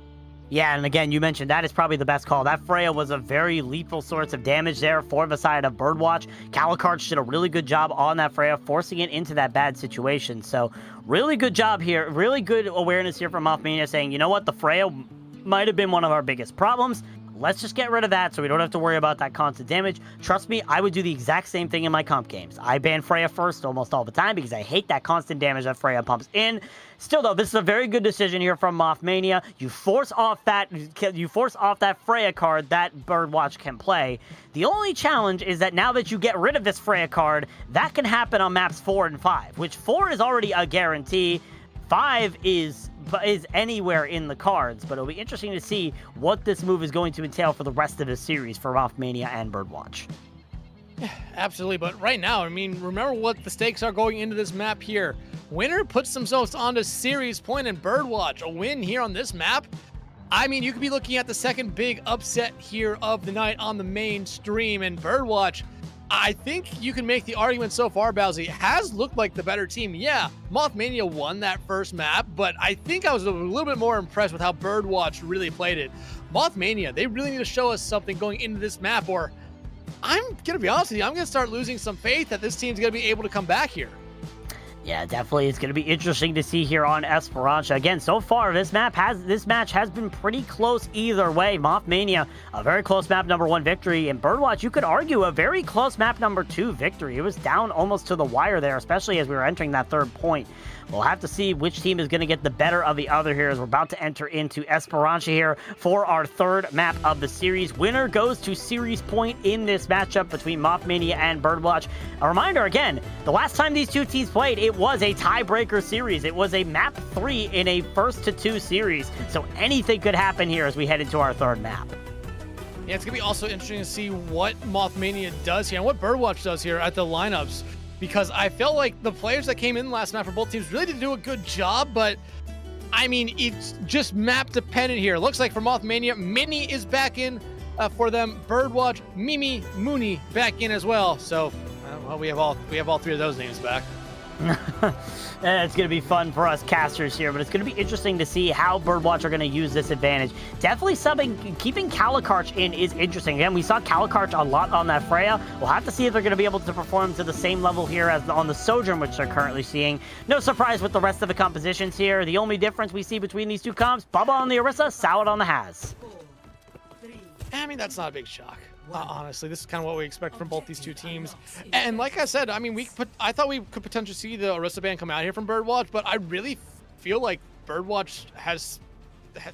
Yeah, and again, you mentioned that is probably the best call. That Freya was a very lethal source of damage there for the side of BirdWatch. Calicart did a really good job on that Freya, forcing it into that bad situation. So really good job here. Really good awareness here from Mothmania saying, you know what, the Freya might have been one of our biggest problems. Let's just get rid of that so we don't have to worry about that constant damage. Trust me, I would do the exact same thing in my comp games. I ban Freya first almost all the time because I hate that constant damage that Freya pumps in. Still though, this is a very good decision here from Mothmania. You force off that Freya card that BirdWatch can play. The only challenge is that now that you get rid of this Freya card, that can happen on maps 4 and 5, which 4 is already a guarantee. 5 is anywhere in the cards, but it'll be interesting to see what this move is going to entail for the rest of the series for Mothmania and BirdWatch. Yeah, absolutely. But right now, I mean, remember what the stakes are going into this map here. Winner puts themselves onto series point, and BirdWatch, a win here on this map. I mean, you could be looking at the second big upset here of the night on the main stream, and BirdWatch, I think you can make the argument so far, Bowsy, has looked like the better team. Yeah, Mothmania won that first map, but I think I was a little bit more impressed with how BirdWatch really played it. Mothmania, they really need to show us something going into this map, or I'm going to be honest with you, I'm going to start losing some faith that this team's going to be able to come back here. Yeah, definitely. It's going to be interesting to see here on Esperanza. Again, so far, this match has been pretty close either way. Mothmania, a very close map number 1 victory, and BirdWatch, you could argue, a very close map number 2 victory. It was down almost to the wire there, especially as we were entering that third point. We'll have to see which team is going to get the better of the other here as we're about to enter into Esperanza here for our third map of the series. Winner goes to series point in this matchup between Mothmania and BirdWatch. A reminder again, the last time these two teams played, it was a tiebreaker series. It was a map 3 in a 1-to-2 series. So anything could happen here as we head into our third map. Yeah, it's going to be also interesting to see what Mothmania does here and what BirdWatch does here at the lineups, because I felt like the players that came in last night for both teams really did do a good job, but I mean, it's just map dependent here. Looks like for Mothmania, Minnie is back in for them. BirdWatch, Mimi, Mooney back in as well. So, well, we have all 3 of those names back. It's going to be fun for us casters here, but it's going to be interesting to see how BirdWatch are going to use this advantage. Definitely keeping Calicart in is interesting. Again, we saw Calicart a lot on that Freya. We'll have to see if they're going to be able to perform to the same level here as on the Sojourn, which they're currently seeing. No surprise with the rest of the compositions here. The only difference we see between these two comps, Bubba on the Orisa, Salad on the Haz. I mean, that's not a big shock. Honestly, this is kind of what we expect from both these two teams. And like I said, I mean, I thought we could potentially see the Orisa band come out here from BirdWatch, but I really feel like BirdWatch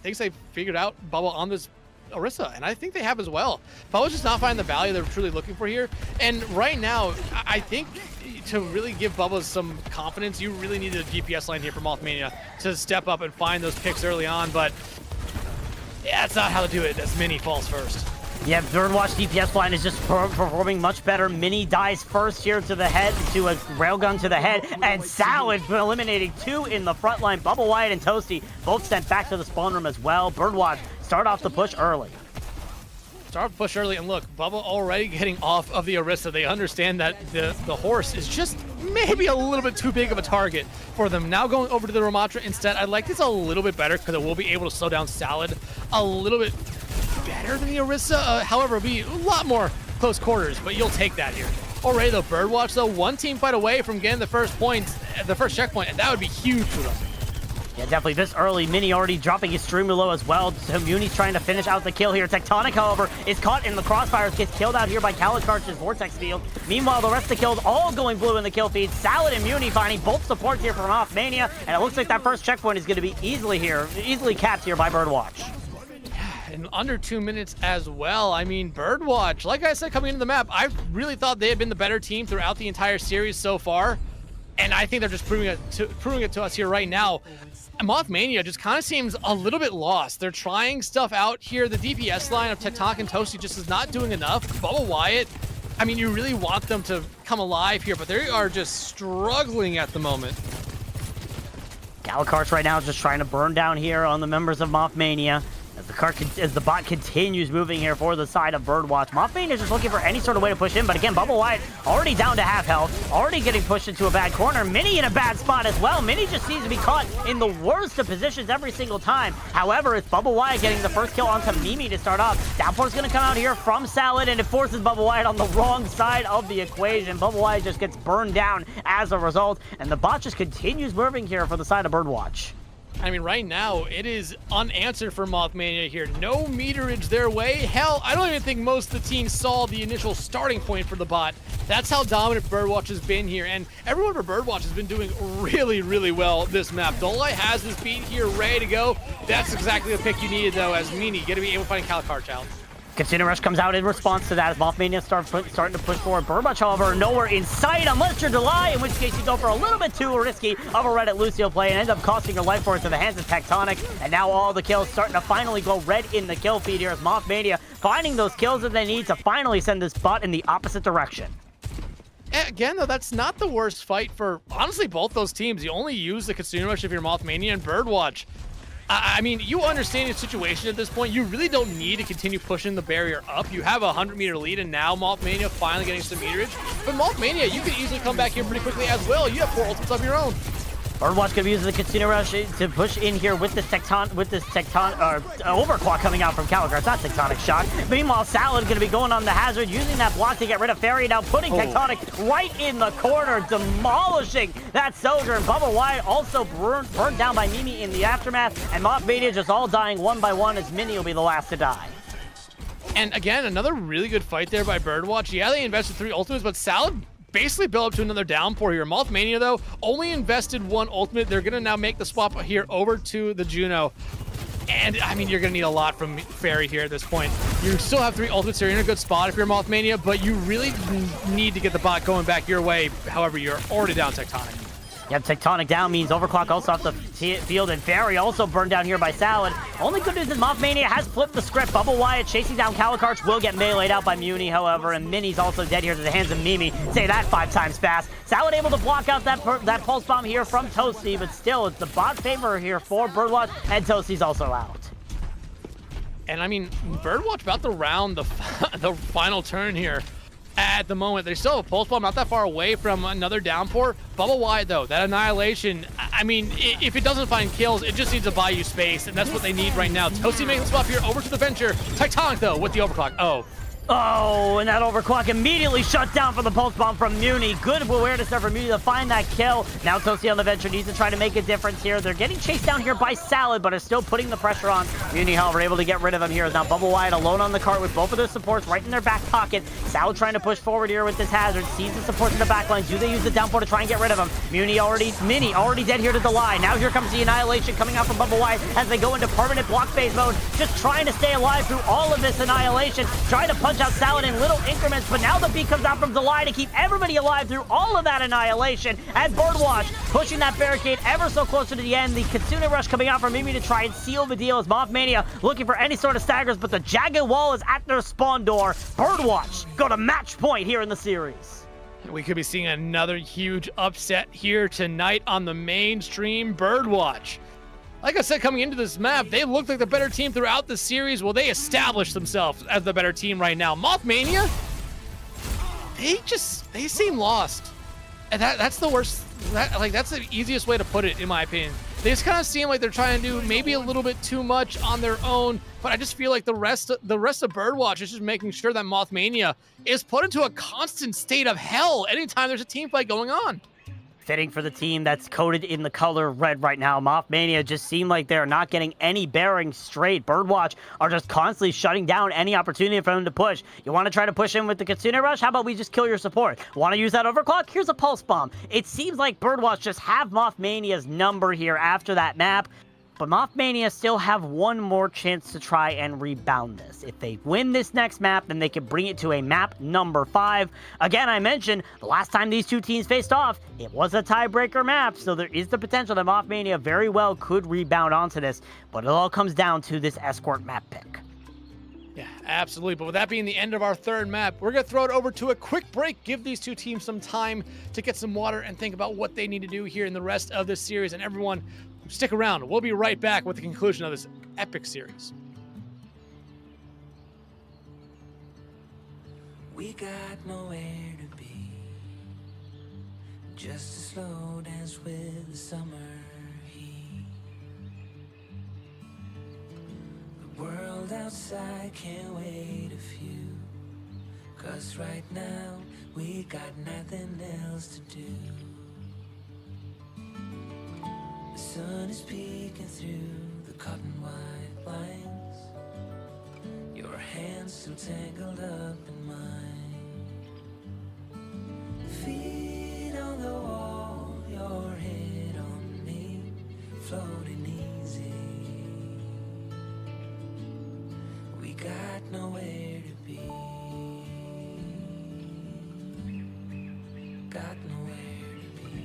thinks they've figured out Bubba on this Orisa, and I think they have as well. Bubba's just not finding the value they're truly looking for here. And right now, I think to really give Bubba some confidence, you really need a DPS line here for Mothmania to step up and find those picks early on, but yeah, that's not how to do it. That's Mini falls first. Yeah, BirdWatch DPS line is just performing much better. Mini dies first here to the head, to a railgun to the head, and Salad eliminating 2 in the front line. Bubba Wyatt and Toasty both sent back to the spawn room as well. BirdWatch start off the push early. Start push early, and look, Bubba already getting off of the Orisa. They understand that the horse is just maybe a little bit too big of a target for them. Now going over to the Ramatra instead. I like this a little bit better because it will be able to slow down Salad a little bit better than the Orisa. However, it'll be a lot more close quarters, but you'll take that here. Already though, BirdWatch though, 1 team fight away from getting the first checkpoint, and that would be huge for them. Yeah, definitely this early. Mini already dropping extremely low as well. So Muni's trying to finish out the kill here. Tectonic, however, is caught in the crossfires, gets killed out here by Calicarch's Vortex Field. Meanwhile, the rest of the kills all going blue in the kill feed. Salad and Muni finding both support here from Mothmania, and it looks like that first checkpoint is going to be easily capped here by BirdWatch. In under 2 minutes as well. I mean, BirdWatch, like I said coming into the map, I really thought they had been the better team throughout the entire series so far, and I think they're just proving it to us here right now. Mothmania just kind of seems a little bit lost. They're trying stuff out here. The DPS line of Tectonic and Toasty just is not doing enough. Bubba Wyatt, I mean, you really want them to come alive here, but they are just struggling at the moment. Calicarch right now is just trying to burn down here on the members of Mothmania. As the bot continues moving here for the side of BirdWatch. Mothmania is just looking for any sort of way to push in, but again, Bubba Wyatt already down to half health, already getting pushed into a bad corner. Mini in a bad spot as well. Mini just seems to be caught in the worst of positions every single time. However, it's Bubba Wyatt getting the first kill onto Mimi to start off. Downpour is going to come out here from Salad, and it forces Bubba Wyatt on the wrong side of the equation. Bubba Wyatt just gets burned down as a result, and the bot just continues moving here for the side of BirdWatch. I mean, right now, it is unanswered for Mothmania here. No meterage their way. Hell, I don't even think most of the team saw the initial starting point for the bot. That's how dominant BirdWatch has been here, and everyone for BirdWatch has been doing really, really well this map. Dolai has this beat here ready to go. That's exactly the pick you needed, though, as Mini going to be able to find Calicarch out. Casino Rush comes out in response to that as Mothmania starting to push forward. BirdWatch, however, nowhere in sight unless you're Delay, in which case you go for a little bit too risky of a red at Lucio play and end up costing your life for it to the hands of Tectonic. And now all the kills starting to finally go red in the kill feed here as Mothmania finding those kills that they need to finally send this bot in the opposite direction. Again, though, that's not the worst fight for, honestly, both those teams. You only use the Casino Rush if you're Mothmania and BirdWatch. I mean, you understand your situation at this point. You really don't need to continue pushing the barrier up. You have a 100-meter lead, and now Mothmania finally getting some meterage. But Mothmania, you can easily come back here pretty quickly as well. You have 4 ultimates of your own. BirdWatch could be using the Casino Rush to push in here with this overclock coming out from Calicar. It's not Tectonic Shock. Meanwhile, Salad going to be going on the hazard, using that block to get rid of Fairy, now putting Tectonic right in the corner, demolishing that soldier. And Bubba Wyatt also burned down by Mimi in the aftermath, and Mothmania just all dying one by one as Mini will be the last to die. And again, another really good fight there by BirdWatch. Yeah, they invested 3 ultimates, but Salad basically build up to another downpour here. Mothmania, though, only invested 1 ultimate. They're going to now make the swap here over to the Juno. And, I mean, you're going to need a lot from Fairy here at this point. You still have 3 ultimates. You're in a good spot if you're Mothmania, but you really need to get the bot going back your way. However, you're already down Tectonic. Yep, Tectonic down means Overclock also off the field, and Fairy also burned down here by Salad. Only good news is Mothmania has flipped the script. Bubba Wyatt chasing down Calicarch will get meleeed out by Muni, however, and Mini's also dead here to the hands of Mimi. Say that 5 times fast. Salad able to block out that pulse bomb here from Toasty, but still, it's the bot favor here for BirdWatch, and Toasty's also out. And I mean, BirdWatch about to round the final turn here. At the moment, they still have a pulse bomb not that far away from another downpour. Bubba Wyatt, though, that annihilation, I mean, if it doesn't find kills, it just needs to buy you space, and that's what they need right now. Toasty making the swap here over to the Venture. Tectonic, though, with the overclock. Oh, Oh, and that overclock immediately shut down for the pulse bomb from Muni. Good awareness there for Muni to find that kill. Now Toasty on the Venture needs to try to make a difference here. They're getting chased down here by Salad, but are still putting the pressure on. Muni, however, able to get rid of him here. Is now Bubble Wyatt alone on the cart with both of their supports right in their back pocket. Salad trying to push forward here with this hazard. Sees the supports in the back line. Do they use the downpour to try and get rid of him? Mini already dead here to the line. Now here comes the Annihilation coming out from Bubble Wyatt as they go into permanent block phase mode. Just trying to stay alive through all of this Annihilation. Trying to punch out Salad in little increments, but now the beat comes out from Delay to keep everybody alive through all of that Annihilation. As BirdWatch pushing that barricade ever so closer to the end. The Kitsune Rush coming out from Mimi to try and seal the deal as Mothmania looking for any sort of staggers, but the Jagged Wall is at their spawn door. BirdWatch go to match point here in the series. We could be seeing another huge upset here tonight on the mainstream BirdWatch. Like I said, coming into this map, they looked like the better team throughout the series. Well, they established themselves as the better team right now. Mothmania, they seem lost. And that's the worst. That's the easiest way to put it, in my opinion. They just kind of seem like they're trying to do maybe a little bit too much on their own, but I just feel like the rest of BirdWatch is just making sure that Mothmania is put into a constant state of hell anytime there's a team fight going on. Fitting for the team that's coated in the color red right now. Mothmania just seem like they're not getting any bearings straight. BirdWatch are just constantly shutting down any opportunity for them to push. You want to try to push in with the Kitsune Rush? How about we just kill your support? Want to use that overclock? Here's a Pulse Bomb. It seems like BirdWatch just have Mothmania's number here after that map. But Mothmania still have one more chance to try and rebound this. If they win this next map, then they can bring it to a map number 5. Again, I mentioned the last time these two teams faced off, it was a tiebreaker map, so there is the potential that Mothmania very well could rebound onto this, but it all comes down to this escort map pick. Yeah, absolutely. But with that being the end of our third map, we're going to throw it over to a quick break, give these two teams some time to get some water and think about what they need to do here in the rest of this series. And everyone, stick around. We'll be right back with the conclusion of this epic series. We got nowhere to be, just a slow dance with the summer heat. The world outside can't wait a few, 'cause right now we got nothing else to do. The sun is peeking through the cotton white blinds, your hands still tangled up in mine. Feet on the wall, your head on me, floating easy. We got nowhere to be, got nowhere to be.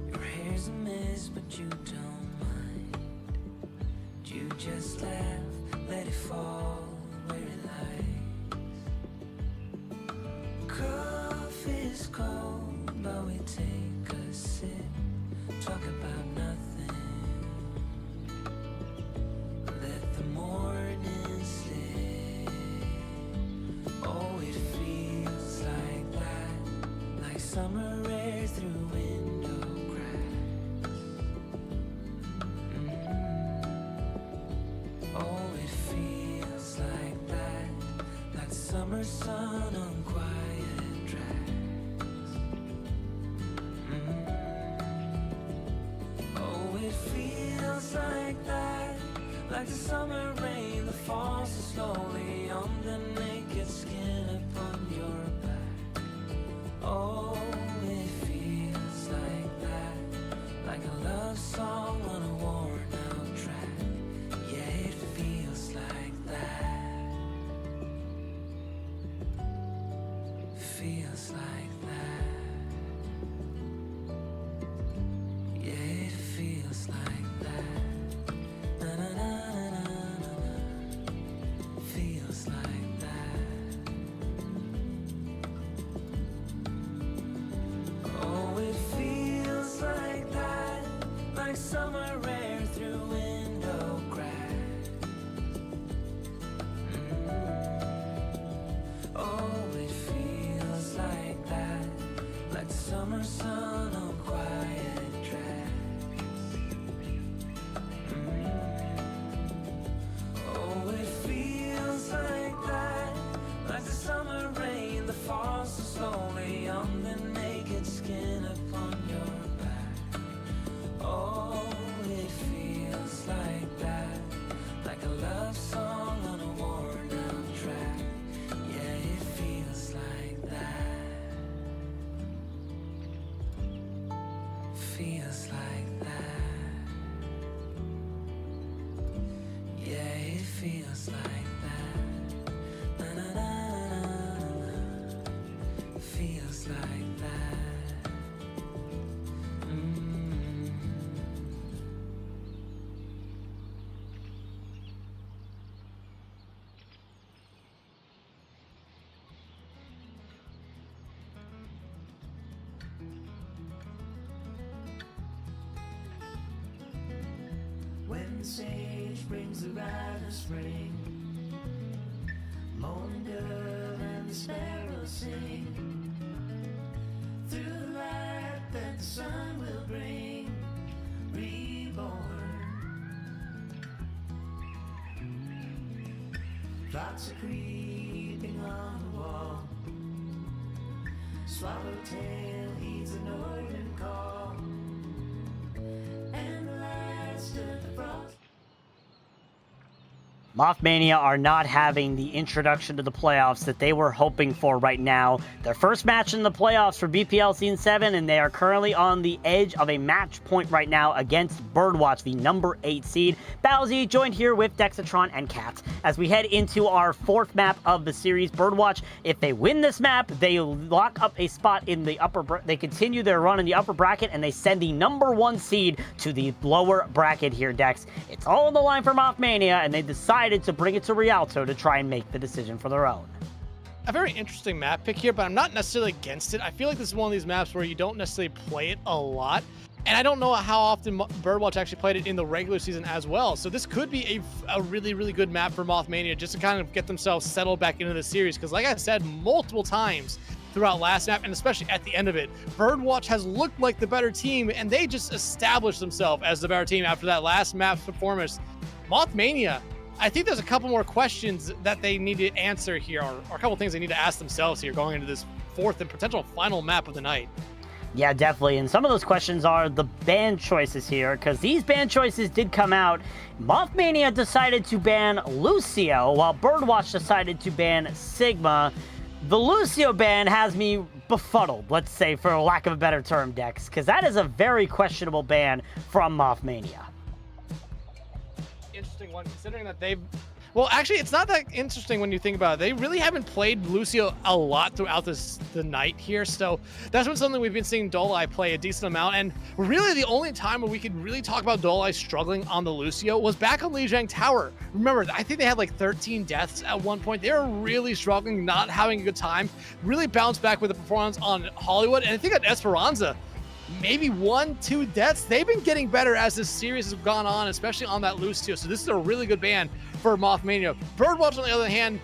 Your hair's a mess, but you don't mind. You just laugh, let it fall where it lies. Coffee's cold, but we take a sip, talk about nothing. Let the morning slip. Oh, it feels like that, like summer air through window cracks. Oh, it feels like that, like summer sun on quiet tracks. Oh, it feels like that, like the summer rain that falls so slowly on the naked skin upon your back. Oh, it feels like that, like a love song on a worn out track. Yeah, it feels like that. Feels like that. Yeah, it feels like that. Na na na na na na. Feels like that. feels like that. Na, na, na, na, na. Feels like that. When sage brings the rite of spring, mourning dove and the sparrows sing. Through the light that the sun will bring, reborn. Thoughts are creeping on the wall. Swallowtail heeds the northern call, and the last of the frost. Mothmania are not having the introduction to the playoffs that they were hoping for right now. Their first match in the playoffs for BPL Season 7, and they are currently on the edge of a match point right now against BirdWatch, the number 8 seed. Bowsy joined here with Dexatron and Cat. As we head into our 4th map of the series, BirdWatch, if they win this map, they lock up a spot in the they continue their run in the upper bracket, and they send the number 1 seed to the lower bracket here, Dex. It's all on the line for Mothmania, and they decided to bring it to Rialto to try and make the decision for their own. A very interesting map pick here, but I'm not necessarily against it. I feel like this is one of these maps where you don't necessarily play it a lot, and I don't know how often BirdWatch actually played it in the regular season as well. So this could be a really, really good map for Mothmania just to kind of get themselves settled back into the series, because like I said multiple times throughout last map, and especially at the end of it, BirdWatch has looked like the better team, and they just established themselves as the better team after that last map's performance. Mothmania, I think there's a couple more questions that they need to answer here, or a couple things they need to ask themselves here going into this 4th and potential final map of the night. Yeah, definitely. And some of those questions are the ban choices here, because these ban choices did come out. Mothmania decided to ban Lucio, while BirdWatch decided to ban Sigma. The Lucio ban has me befuddled, let's say, for lack of a better term, Dex, because that is a very questionable ban from Mothmania. Interesting one, considering that they've... Well, actually, it's not that interesting when you think about it. They really haven't played Lucio a lot throughout the night here, so that's been something we've been seeing Dolai play a decent amount, and really the only time where we could really talk about Dolai struggling on the Lucio was back on Lijiang Tower. Remember, I think they had like 13 deaths at one point. They were really struggling, not having a good time. Really bounced back with the performance on Hollywood, and I think at Esperanza, maybe 1-2 deaths. They've been getting better as this series has gone on, especially on that Lucio. So this is a really good ban for Mothmania. BirdWatch, on the other hand,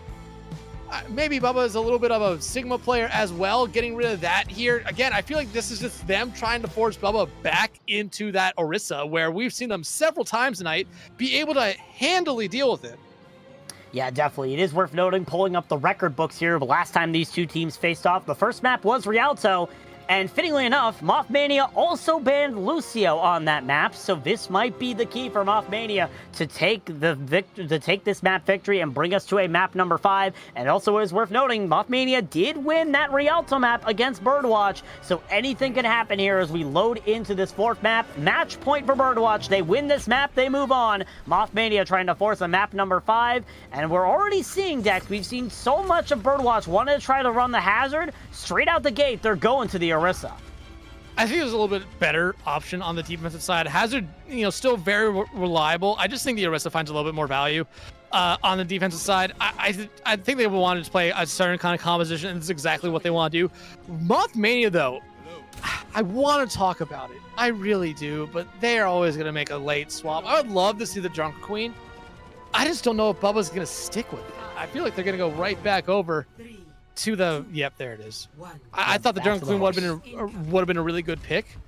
maybe Bubba is a little bit of a Sigma player as well, getting rid of that here. Again, I feel like this is just them trying to force Bubba back into that Orisa, where we've seen them several times tonight be able to handily deal with it. Yeah, definitely. It is worth noting, pulling up the record books here, the last time these two teams faced off, the first map was Rialto. And fittingly enough, Mothmania also banned Lucio on that map, so this might be the key for Mothmania to take this map victory and bring us to a map number 5. And also, it is worth noting, Mothmania did win that Rialto map against BirdWatch, so anything can happen here as we load into this 4th map. Match point for BirdWatch. They win this map, they move on. Mothmania trying to force a map number 5, and we're already seeing, Dex, we've seen so much of BirdWatch wanting to try to run the hazard. Straight out the gate, they're going to the Orisa. I think there's a little bit better option on the defensive side. Hazard, still very reliable. I just think the Orisa finds a little bit more value on the defensive side. I think they wanted to play a certain kind of composition, and this is exactly what they want to do. Mothmania, though, I want to talk about it. I really do, but they are always going to make a late swap. I would love to see the Drunk Queen. I just don't know if Bubba's going to stick with it. I feel like they're going to go right back over to the... Yep, there it is. I thought the Drunk Queen would have been a really good pick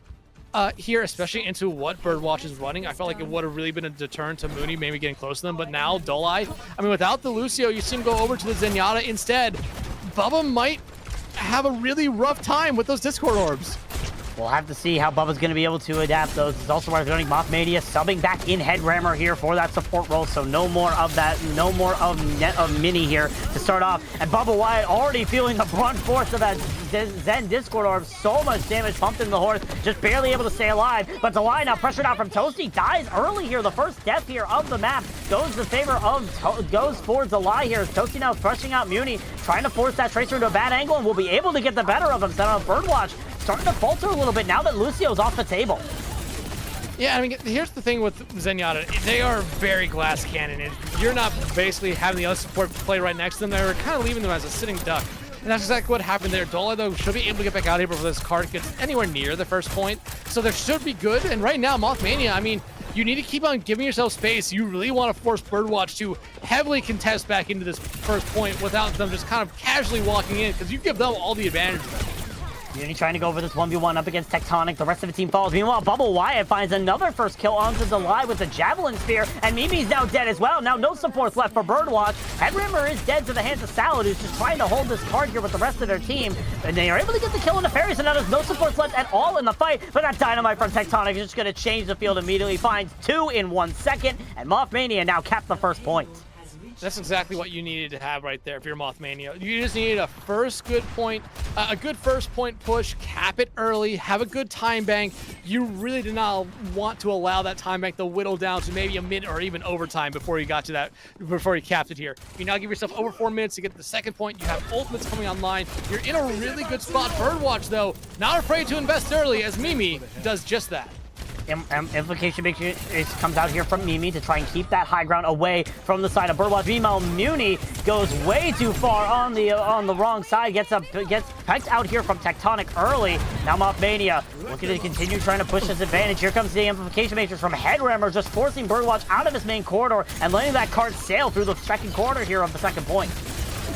here, especially into what BirdWatch is running. I felt like it would have really been a deterrent to Mooney maybe getting close to them, but now Dolai, without the Lucio, you see him go over to the Zenyatta instead. Bubba might have a really rough time with those Discord orbs. We'll have to see how Bubba's going to be able to adapt those. It's also worth noting Mothmania subbing back in Headrammer here for that support role, so no more of that, no more of Mini here to start off. And Bubba Wyatt already feeling the brunt force of that Zen Discord Orb. So much damage pumped in the horse, just barely able to stay alive. But Delay now pressured out from Toasty, dies early here. The first death here of the map goes for Delay here. Toasty now crushing out Muni, trying to force that Tracer into a bad angle, and will be able to get the better of him. Set on BirdWatch, starting to falter a little bit now that Lucio's off the table. Yeah, I mean, here's the thing with Zenyatta. They are very glass cannon, and you're not basically having the other support play right next to them. They're kind of leaving them as a sitting duck. And that's exactly what happened there. Dola, though, should be able to get back out here before this card gets anywhere near the first point. So there should be good. And right now, Mothmania, I mean, you need to keep on giving yourself space. You really want to force BirdWatch to heavily contest back into this first point without them just kind of casually walking in, because you give them all the advantage. Muni trying to go over this 1v1 up against Tectonic. The rest of the team follows. Meanwhile, Bubble Wyatt finds another first kill onto Delay with the Javelin Spear, and Mimi's now dead as well. Now no supports left for BirdWatch. Headrammer is dead to the hands of Salad, who's just trying to hold this card here with the rest of their team. And they are able to get the kill on the Fairies, and now there's no supports left at all in the fight. But that Dynamite from Tectonic is just going to change the field immediately. Finds 2 in 1 second, and Mothmania now capped the first point. That's exactly what you needed to have right there if you're Mothmania. You just needed a first good point, a good first point push, cap it early, have a good time bank. You really did not want to allow that time bank to whittle down to maybe a minute or even overtime before you got to that, before you capped it here. You now give yourself over 4 minutes to get to the second point. You have ultimates coming online. You're in a really good spot. BirdWatch, though, not afraid to invest early, as Mimi does just that. Implication comes out here from Mimi to try and keep that high ground away from the side of BirdWatch. Meanwhile, Muni goes way too far on the wrong side, gets pecked out here from Tectonic early. Now Mothmania looking to continue trying to push his advantage. Here comes the Amplification Matrix from Headrammer, just forcing BirdWatch out of his main corridor and letting that card sail through the second corner here of the second point.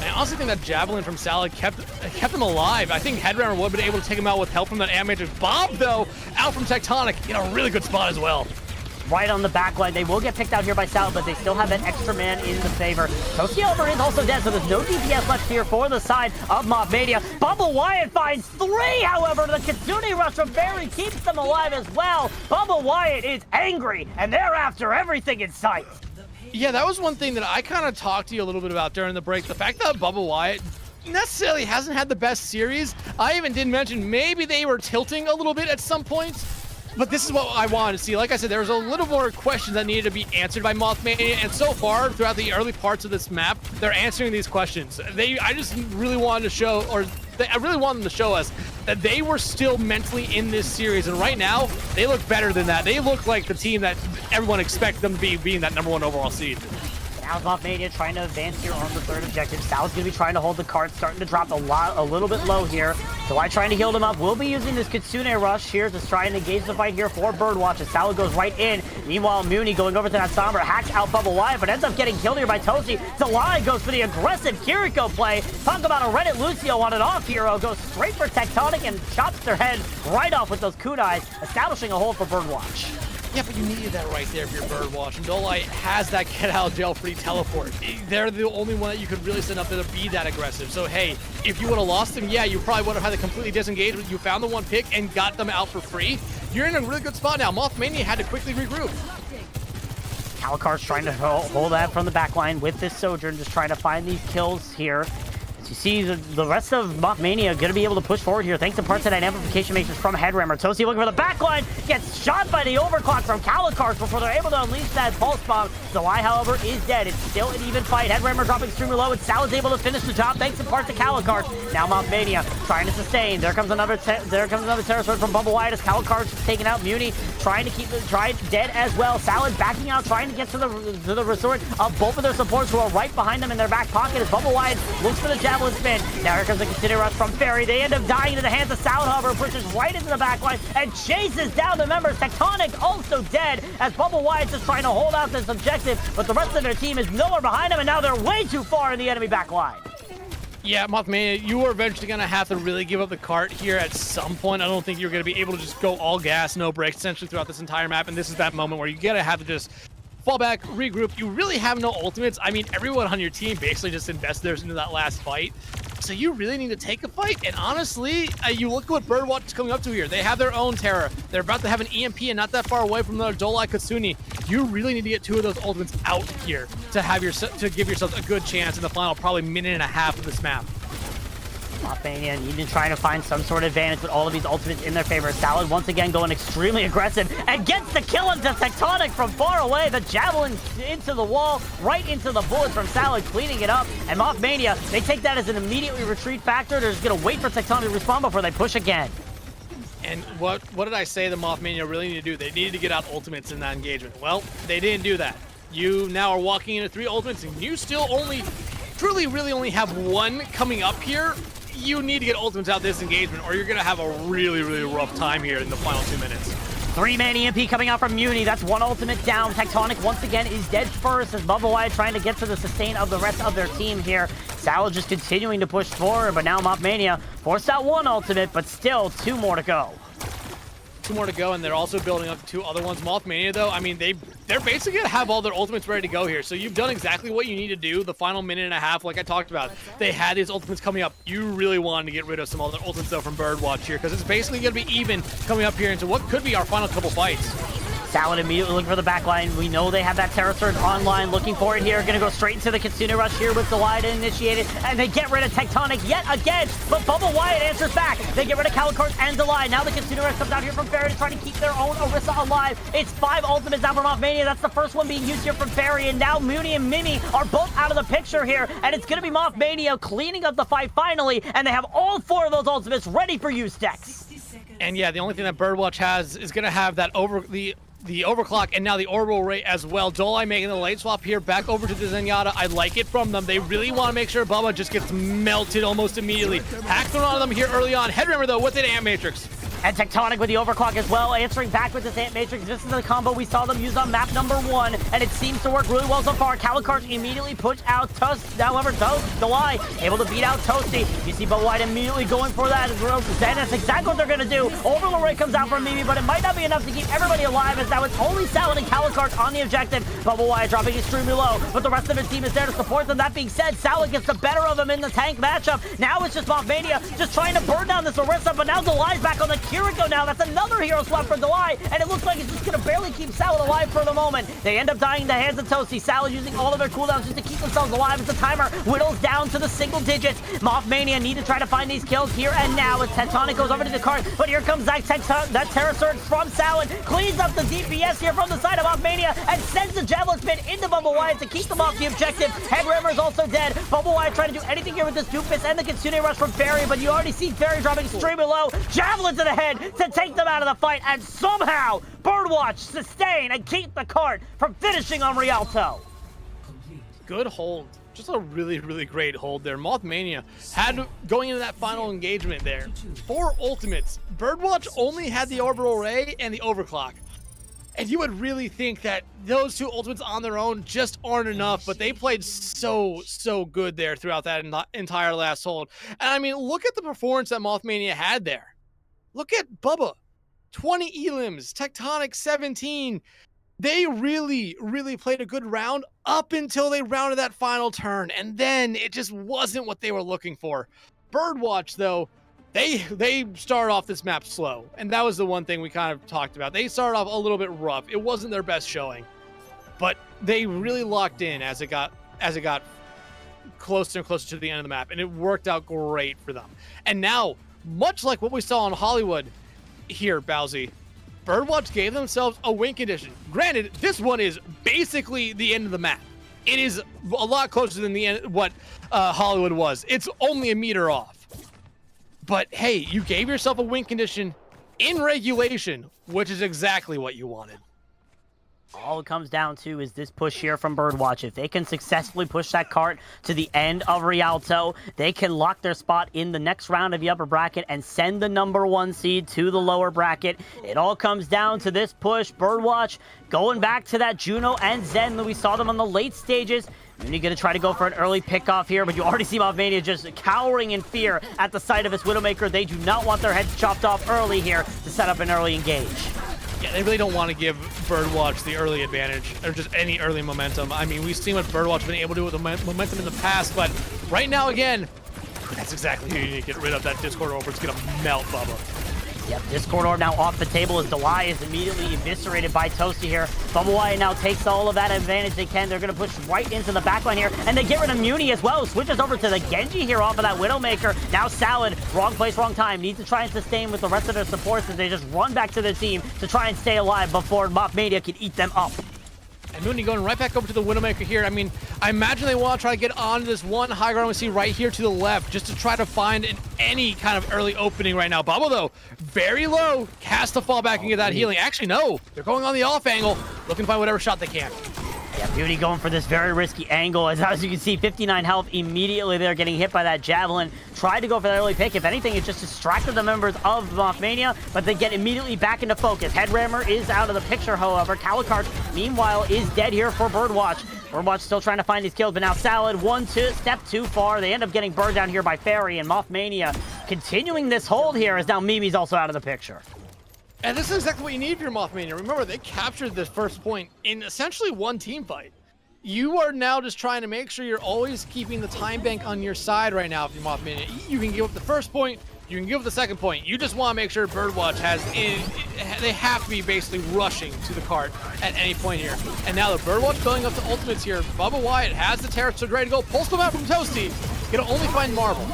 I honestly think that Javelin from Salad kept him alive. I think Headrammer would have been able to take him out with help from that Animatrix. Bob, though, out from Tectonic in a really good spot as well. Right on the back line. They will get picked out here by Salad, but they still have that extra man in the favor. Toasty is also dead, so there's no DPS left here for the side of Mothmania. Bubble Wyatt finds 3, however. The Kitsune Rush from Barry keeps them alive as well. Bubble Wyatt is angry, and they're after everything in sight. Yeah, that was one thing that I kind of talked to you a little bit about during the break. The fact that Bubba Wyatt necessarily hasn't had the best series. I even did mention maybe they were tilting a little bit at some points. But this is what I wanted to see. Like I said, there was a little more questions that needed to be answered by Mothmania, and so far, throughout the early parts of this map, they're answering these questions. I just really wanted to show, I really wanted them to show us that they were still mentally in this series, and right now, they look better than that. They look like the team that everyone expected them to be, being that #1 overall seed. Now Mothmania trying to advance here on the third objective. Sal's going to be trying to hold the card, starting to drop a little bit low here. Delay trying to heal them up. We'll be using this Kitsune Rush here to try and engage the fight here for BirdWatch as Sal goes right in. Meanwhile, Muni going over to that Sombra, hacks out Bubble Wyatt, but ends up getting killed here by Toasty. Delay goes for the aggressive Kiriko play. Talk about a Reddit Lucio on an off hero. Goes straight for Tectonic and chops their head right off with those kunais, establishing a hold for BirdWatch. Yeah, but you needed that right there for your BirdWatch, and Dolai has that get-out-of-jail-free teleport. They're the only one that you could really send up there to be that aggressive. So, hey, if you would have lost them, yeah, you probably would have had to completely disengage, but you found the one pick and got them out for free. You're in a really good spot now. Mothmania had to quickly regroup. Calicar's trying to hold that from the back line with this Sojourn, just trying to find these kills here. You see the rest of Mothmania going to be able to push forward here thanks in part to that amplification matrix from Headrammer. Toasty looking for the backline, gets shot by the overclock from Calicar before they're able to unleash that pulse bomb. Delay, however, is dead. It's still an even fight. Headrammer dropping extremely low, and Sal is able to finish the job thanks in part to Calicar. Now Mothmania trying to sustain. There comes another Terror Sword from Bubble Wyatt as Calicar's taking out Muni, trying to keep the dead as well. Salad backing out, trying to get to the resort of both of their supports who are right behind them in their back pocket as Bubble Wyatt looks for the Javelin spin. Now here comes the Consider Rush from Fairy. They end up dying into the hands of Salad, however, pushes right into the backline and chases down the members. Tectonic also dead as Bubble Wyatt's just trying to hold out this objective, but the rest of their team is nowhere behind them, and now they're way too far in the enemy backline. Yeah, Mothmania, you are eventually going to have to really give up the cart here at some point. I don't think you're going to be able to just go all gas, no brakes, essentially throughout this entire map, and this is that moment where you're going to have to just fall back, regroup. You really have no ultimates. I mean, everyone on your team basically just invests theirs into that last fight. So you really need to take a fight. And honestly, you look at what BirdWatch is coming up to here. They have their own Terra. They're about to have an EMP and not that far away from another Dolai Katsuni. You really need to get 2 of those ultimates out here to give yourself a good chance in the final probably minute and a half of this map. Mothmania even trying to find some sort of advantage with all of these ultimates in their favor. Salad once again going extremely aggressive and gets the kill into Tectonic from far away. The javelin into the wall, right into the bullets from Salad, cleaning it up. And Mothmania, they take that as an immediately retreat factor. They're just going to wait for Tectonic to respond before they push again. And what did I say the Mothmania really need to do? They needed to get out ultimates in that engagement. Well, they didn't do that. You now are walking into 3 ultimates, and you still truly really only have 1 coming up here. You need to get ultimates out this engagement, or you're going to have a really, really rough time here in the final 2 minutes. 3-man EMP coming out from Muni. That's 1 ultimate down. Tectonic once again is dead first as Bubba Wyatt trying to get to the sustain of the rest of their team here. Salad just continuing to push forward, but now Mothmania forced out 1 ultimate, but still 2 more to go. 2 more to go, and they're also building up 2 other ones. Mothmania, though, I mean, they're basically going to have all their ultimates ready to go here. So you've done exactly what you need to do. The final minute and a half, like I talked about, they had these ultimates coming up. You really wanted to get rid of some other ultimates, though, from BirdWatch here, because it's basically going to be even coming up here into what could be our final couple fights. Salad immediately looking for the back line. We know they have that Terra Surge online, looking for it here. Going to go straight into the Kitsune Rush here with Delay to initiate it. And they get rid of Tectonic yet again. But Bubba Wyatt answers back. They get rid of Calicart and Delay. Now the Kitsune Rush comes out here from Fairy to try to keep their own Orisa alive. It's 5 ultimates out from Mothmania. That's the first one being used here from Fairy. And now Muni and Mimi are both out of the picture here. And it's going to be Mothmania cleaning up the fight finally. And they have all 4 of those ultimates ready for use, Dex. And yeah, the only thing that BirdWatch has is going to have that the overclock and now the orbital ray as well. Dolai making the late swap here back over to the Zenyatta. I like it from them. They really want to make sure Bubba just gets melted almost immediately. Hack thrown on them here early on. Headremmer though with an Ant Matrix. And Tectonic with the overclock as well, answering back with this Ant Matrix. This is the combo we saw them use on map number 1, and it seems to work really well so far. Calicart immediately puts out however, Delay able to beat out Toasty. You see Bubba White immediately going for that as well. That's exactly what they're going to do. Overload Ray comes out from Mimi, but it might not be enough to keep everybody alive, as now it's only Salad and Calicart on the objective. Bubba Wyatt dropping extremely low, but the rest of his team is there to support them. That being said, Salad gets the better of them in the tank matchup. Now it's just Mothmania just trying to burn down this Orisa, but now Delay's back on the Kiriko now. That's another hero swap for Delay, and it looks like it's just going to barely keep Salad alive for the moment. They end up dying in the hands of Toasty. Salad using all of their cooldowns just to keep themselves alive as the timer whittles down to the single digits. Mothmania need to try to find these kills here and now as Tectonic goes over to the cart, but here comes that Terra Surge from Salad, cleans up the DPS here from the side of Mothmania and sends the Javelin Spin into Bubba Wyatt to keep them off the objective. Headremmer is also dead. Bubba Wyatt trying to do anything here with this Doofus and the Kitsune Rush from Fairy, but you already see Fairy dropping extremely low. Javelin to the head to take them out of the fight, and somehow BirdWatch sustain and keep the cart from finishing on Rialto. Good hold. Just a really, really great hold there. Mothmania had, going into that final engagement there, 4 ultimates. BirdWatch only had the orbital ray and the overclock. And you would really think that those 2 ultimates on their own just aren't enough, but they played so good there throughout that entire last hold. And I mean, look at the performance that Mothmania had there. Look at Bubba. 20 elims, Tectonic 17. They really, really played a good round up until they rounded that final turn, and then it just wasn't what they were looking for. BirdWatch, though, they started off this map slow, and that was the one thing we kind of talked about. They started off a little bit rough. It wasn't their best showing, but they really locked in as it got closer and closer to the end of the map, and it worked out great for them. And now, much like what we saw in Hollywood here, Bowsy, BirdWatch gave themselves a win condition. Granted, this one is basically the end of the map. It is a lot closer than the end what Hollywood was. It's only a meter off. But hey, you gave yourself a win condition in regulation, which is exactly what you wanted. All it comes down to is this push here from BirdWatch. If they can successfully push that cart to the end of Rialto, they can lock their spot in the next round of the upper bracket and send the number 1 seed to the lower bracket. It all comes down to this push. BirdWatch going back to that Juno and Zen that we saw them on the late stages. And you're going to try to go for an early pickoff here, but you already see Mothmania just cowering in fear at the sight of his Widowmaker. They do not want their heads chopped off early here to set up an early engage. Yeah, they really don't want to give BirdWatch the early advantage, or just any early momentum. I mean, we've seen what BirdWatch has been able to do with the momentum in the past, but right now, again, That's exactly who you need to get rid of. That Discord Orb is going to melt Bubba. Yep, Discord Orb now off the table as Delay is immediately eviscerated by Toasty here. Bubble Wyatt now takes all of that advantage they can. They're going to push right into the backline here, and they get rid of Muni as well. Switches over to the Genji here off of that Widowmaker. Now Salad, wrong place, wrong time. Needs to try and sustain with the rest of their supports as they just run back to their team to try and stay alive before Mothmania can eat them up. And Mooney going right back over to the Widowmaker here. I mean, I imagine they want to try to get onto this one high ground we see right here to the left, just to try to find any kind of early opening right now. Bubba, though, very low, has to fall back and get that healing. Actually, no, they're going on the off angle, looking to find whatever shot they can. Yeah, Beauty going for this very risky angle. As you can see, 59 health immediately there, getting hit by that Javelin. Tried to go for that early pick. If anything, it just distracted the members of Mothmania, but they get immediately back into focus. Headrammer is out of the picture, however. Calicart, meanwhile, is dead here for BirdWatch. BirdWatch still trying to find his kills, but now Salad, step too far. They end up getting burned down here by Fairy, and Mothmania continuing this hold here as now Mimi's also out of the picture. And this is exactly what you need for your Mothmania. Remember, they captured the first point in essentially one team fight. You are now just trying to make sure you're always keeping the time bank on your side right now for your Mothmania. You can give up the first point, you can give up the second point. You just want to make sure BirdWatch they have to be basically rushing to the cart at any point here. And now the BirdWatch going up to ultimates here. Bubba Wyatt has the Terror Surge ready to go. Pulse them out from Toasty. Gonna only find Marvel.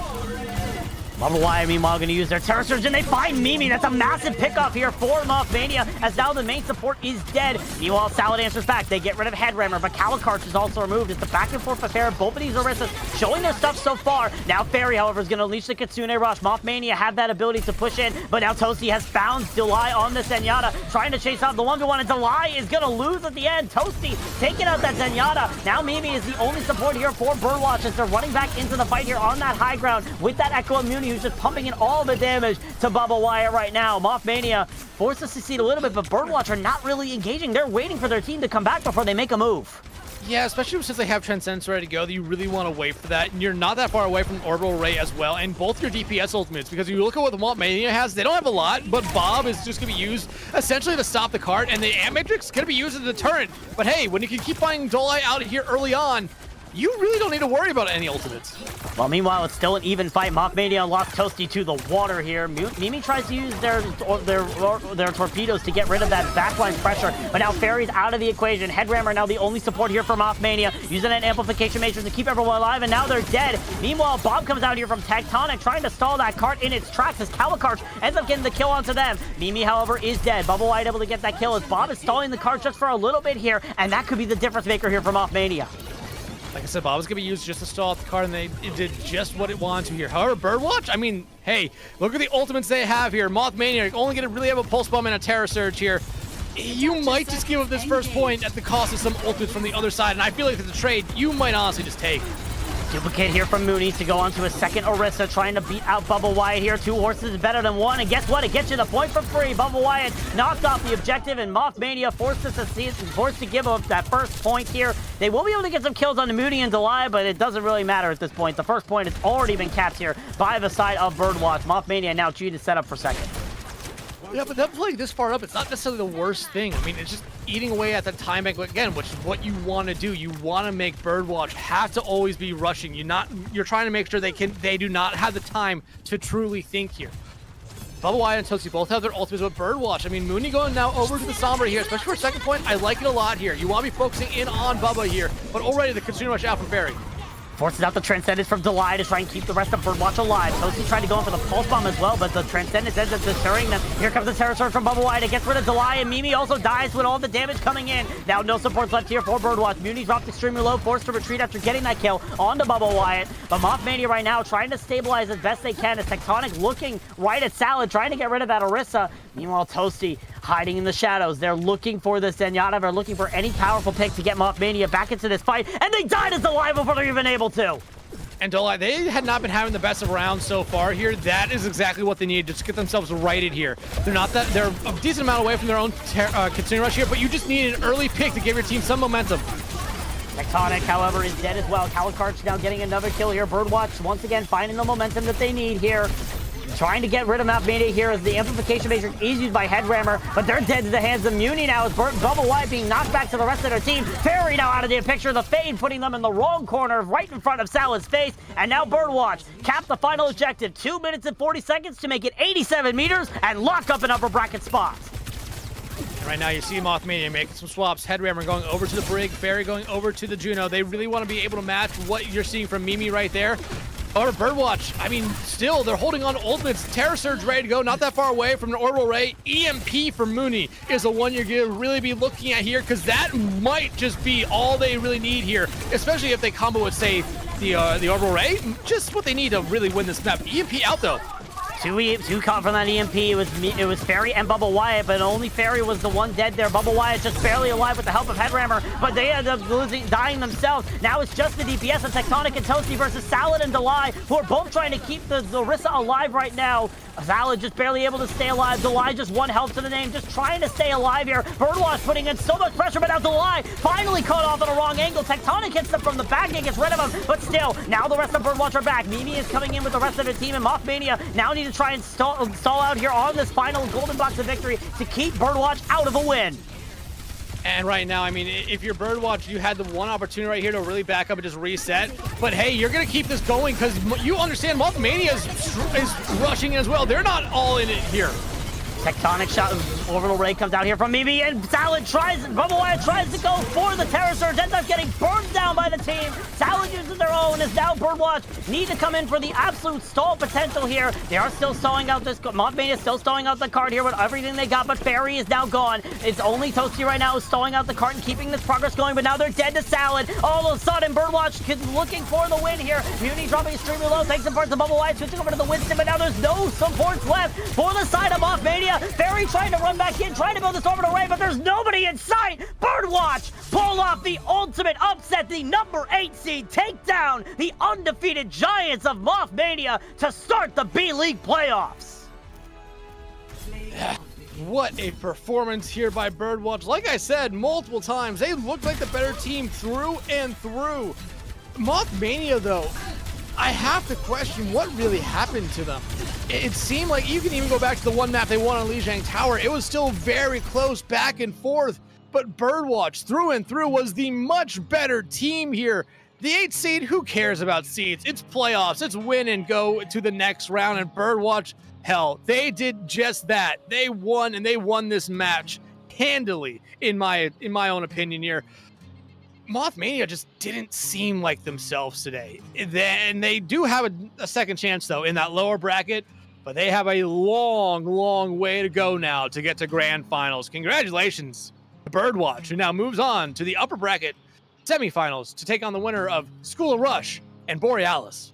Bubble Wyatt, meanwhile, going to use their Terror Surge, and they find Mimi. That's a massive pickoff here for Mothmania, as now the main support is dead. Meanwhile, Salad answers back. They get rid of Headrammer, but Calicart is also removed. It's the back and forth affair. Both of these Orissas showing their stuff so far. Now Fairy, however, is going to unleash the Kitsune Rush. Mothmania have that ability to push in, but now Toasty has found Delay on the Zenyatta, trying to chase out the 1v1, and Delay is going to lose at the end. Toasty taking out that Zenyatta. Now Mimi is the only support here for BirdWatch as they're running back into the fight here on that high ground with that Echo Immunity, who's just pumping in all the damage to Bubba Wyatt right now. Mothmania forced to succeed a little bit, but BirdWatch are not really engaging. They're waiting for their team to come back before they make a move. Yeah, especially since they have Transcendence ready to go, you really want to wait for that. And you're not that far away from Orbital Ray as well, and both your DPS ultimates, because you look at what the Mothmania has, they don't have a lot, but Bob is just going to be used essentially to stop the cart, and the Ant Matrix is going to be used as a deterrent. But hey, when you can keep finding Dolai out here early on, you really don't need to worry about any ultimates. Well, meanwhile, it's still an even fight. Mothmania lost Toasty to the water here. Mimi tries to use their torpedoes to get rid of that backline pressure, but now Fairy's out of the equation. Headrammer now the only support here for Mothmania, using an amplification matrix to keep everyone alive, and now they're dead. Meanwhile, Bob comes out here from Tectonic, trying to stall that cart in its tracks as Calicart ends up getting the kill onto them. Mimi, however, is dead. Bubble Wyatt able to get that kill as Bob is stalling the cart just for a little bit here, and that could be the difference maker here for Mothmania. Like I said, Bob was going to be used just to stall out the card, and it did just what it wanted to here. However, BirdWatch, I mean, hey, look at the ultimates they have here. Mothmania only going to really have a Pulse Bomb and a Terror Surge here. You might just give up this first point at the cost of some ultimates from the other side, and I feel like it's a trade you might honestly just take. Duplicate here from Mooney to go on to a second Orisa, trying to beat out Bubba Wyatt here. Two horses is better than one, and guess what? It gets you the point for free. Bubba Wyatt knocked off the objective, and Mothmania forced to give up that first point here. They will be able to get some kills on the Mooney and Delay, but it doesn't really matter at this point. The first point has already been capped here by the side of BirdWatch. Mothmania now cheated set up for second. Yeah, but them playing this far up, it's not necessarily the worst thing. I mean, it's just eating away at the time bank again, which is what you want to do. You want to make BirdWatch have to always be rushing. You're trying to make sure they do not have the time to truly think here. Bubba Wyatt and Toasty both have their ultimates, but BirdWatch, I mean, Mooney going now over to the Sombra here, especially for a second point. I like it a lot here. You want to be focusing in on Bubba here, but already the Kitsune Rush out from Fairy. Forces out the Transcendence from Delay to try and keep the rest of BirdWatch alive. Toasty tried to go in for the Pulse Bomb as well, but the Transcendence ends up deterring them. Here comes the Terror Surge from Bubba Wyatt. It gets rid of Delay, and Mimi also dies with all the damage coming in. Now no supports left here for BirdWatch. Muni dropped extremely low, forced to retreat after getting that kill onto Bubba Wyatt. But Mothmania right now trying to stabilize as best they can as Tectonic looking right at Salad, trying to get rid of that Orisa. Meanwhile, Toasty hiding in the shadows. They're looking for the Zenyatta. They're looking for any powerful pick to get Mothmania back into this fight, and they died as Delay before they're even able to. And Dolai, they had not been having the best of rounds so far here. That is exactly what they need just to get themselves righted here. They're a decent amount away from their own Kitsune Rush here, but you just need an early pick to give your team some momentum. Tectonic, however, is dead as well. Calicart's now getting another kill here. BirdWatch once again finding the momentum that they need here. trying to get rid of Mothmania here as the amplification matrix is used by Headrammer, but they're dead to the hands of Muni now as Bubble White being knocked back to the rest of their team. Fairy now out of the picture, the Fade putting them in the wrong corner, right in front of Salad's face, and now BirdWatch cap the final objective, 2 minutes and 40 seconds to make it 87 meters and lock up an upper bracket spot. Right now, you see Mothmania making some swaps. Headrammer going over to the Brig, Fairy going over to the Juno. They really want to be able to match what you're seeing from Mimi right there. Or BirdWatch, I mean, still, they're holding on to ultimates. Terror Surge ready to go, not that far away from an Orbital Ray. EMP for Mooney is the one you're going to really be looking at here, because that might just be all they really need here, especially if they combo with, say, the Orbital Ray. Just what they need to really win this map. EMP out, though. Two caught from that EMP. It was Fairy and Bubble Wyatt, but only Fairy was the one dead there. Bubble Wyatt just barely alive with the help of Headrammer, but they ended up dying themselves. Now it's just the DPS of Tectonic and Toasty versus Salad and Delay, who are both trying to keep the Orisa alive right now. Salad just barely able to stay alive. Delay just 1 health to the name, just trying to stay alive here. BirdWatch putting in so much pressure, but now Delay finally caught off at a wrong angle. Tectonic hits them from the back and gets rid of him, but still, now the rest of BirdWatch are back. Mimi is coming in with the rest of the team, and Mothmania now need to try and stall out here on this final golden box of victory to keep BirdWatch out of a win. And right now, I mean, if you're BirdWatch, you had the one opportunity right here to really back up and just reset. But hey, you're going to keep this going because you understand Mothmania is rushing as well. They're not all in it here. Tectonic shot, Orbital Ray comes out here from Mimi, and Salad Bubble Wyatt tries to go for the Terror Surge, ends up getting burned down by the team. Salad uses their own, as now BirdWatch need to come in for the absolute stall potential here. They are still stalling out this, Mothmania is still stalling out the card here with everything they got, but Fairy is now gone. It's only Toasty right now who's stalling out the card and keeping this progress going, but now they're dead to Salad. All of a sudden, BirdWatch is looking for the win here. Muni dropping extremely low, takes some parts of Bubble Wyatt, switching over to the Winston, but now there's no supports left for the side of Mothmania. Fairy trying to run back in, trying to build this orbital array, but there's nobody in sight. BirdWatch pull off the ultimate upset, the number 8 seed, take down the undefeated Giants of Mothmania to start the B-League playoffs. What a performance here by BirdWatch. Like I said multiple times, they looked like the better team through and through. Mothmania, though, I have to question what really happened to them. It seemed like you can even go back to the one map they won on Lijiang Tower. It was still very close back and forth, but BirdWatch through and through was the much better team here. The 8th seed, who cares about seeds? It's playoffs, it's win and go to the next round, and BirdWatch, hell, they did just that. They won, and they won this match handily, in my own opinion here. Mothmania just didn't seem like themselves today. And they do have a second chance, though, in that lower bracket, but they have a long, long way to go now to get to grand finals. Congratulations to BirdWatch, who now moves on to the upper bracket semifinals to take on the winner of School of Rush and Borealis.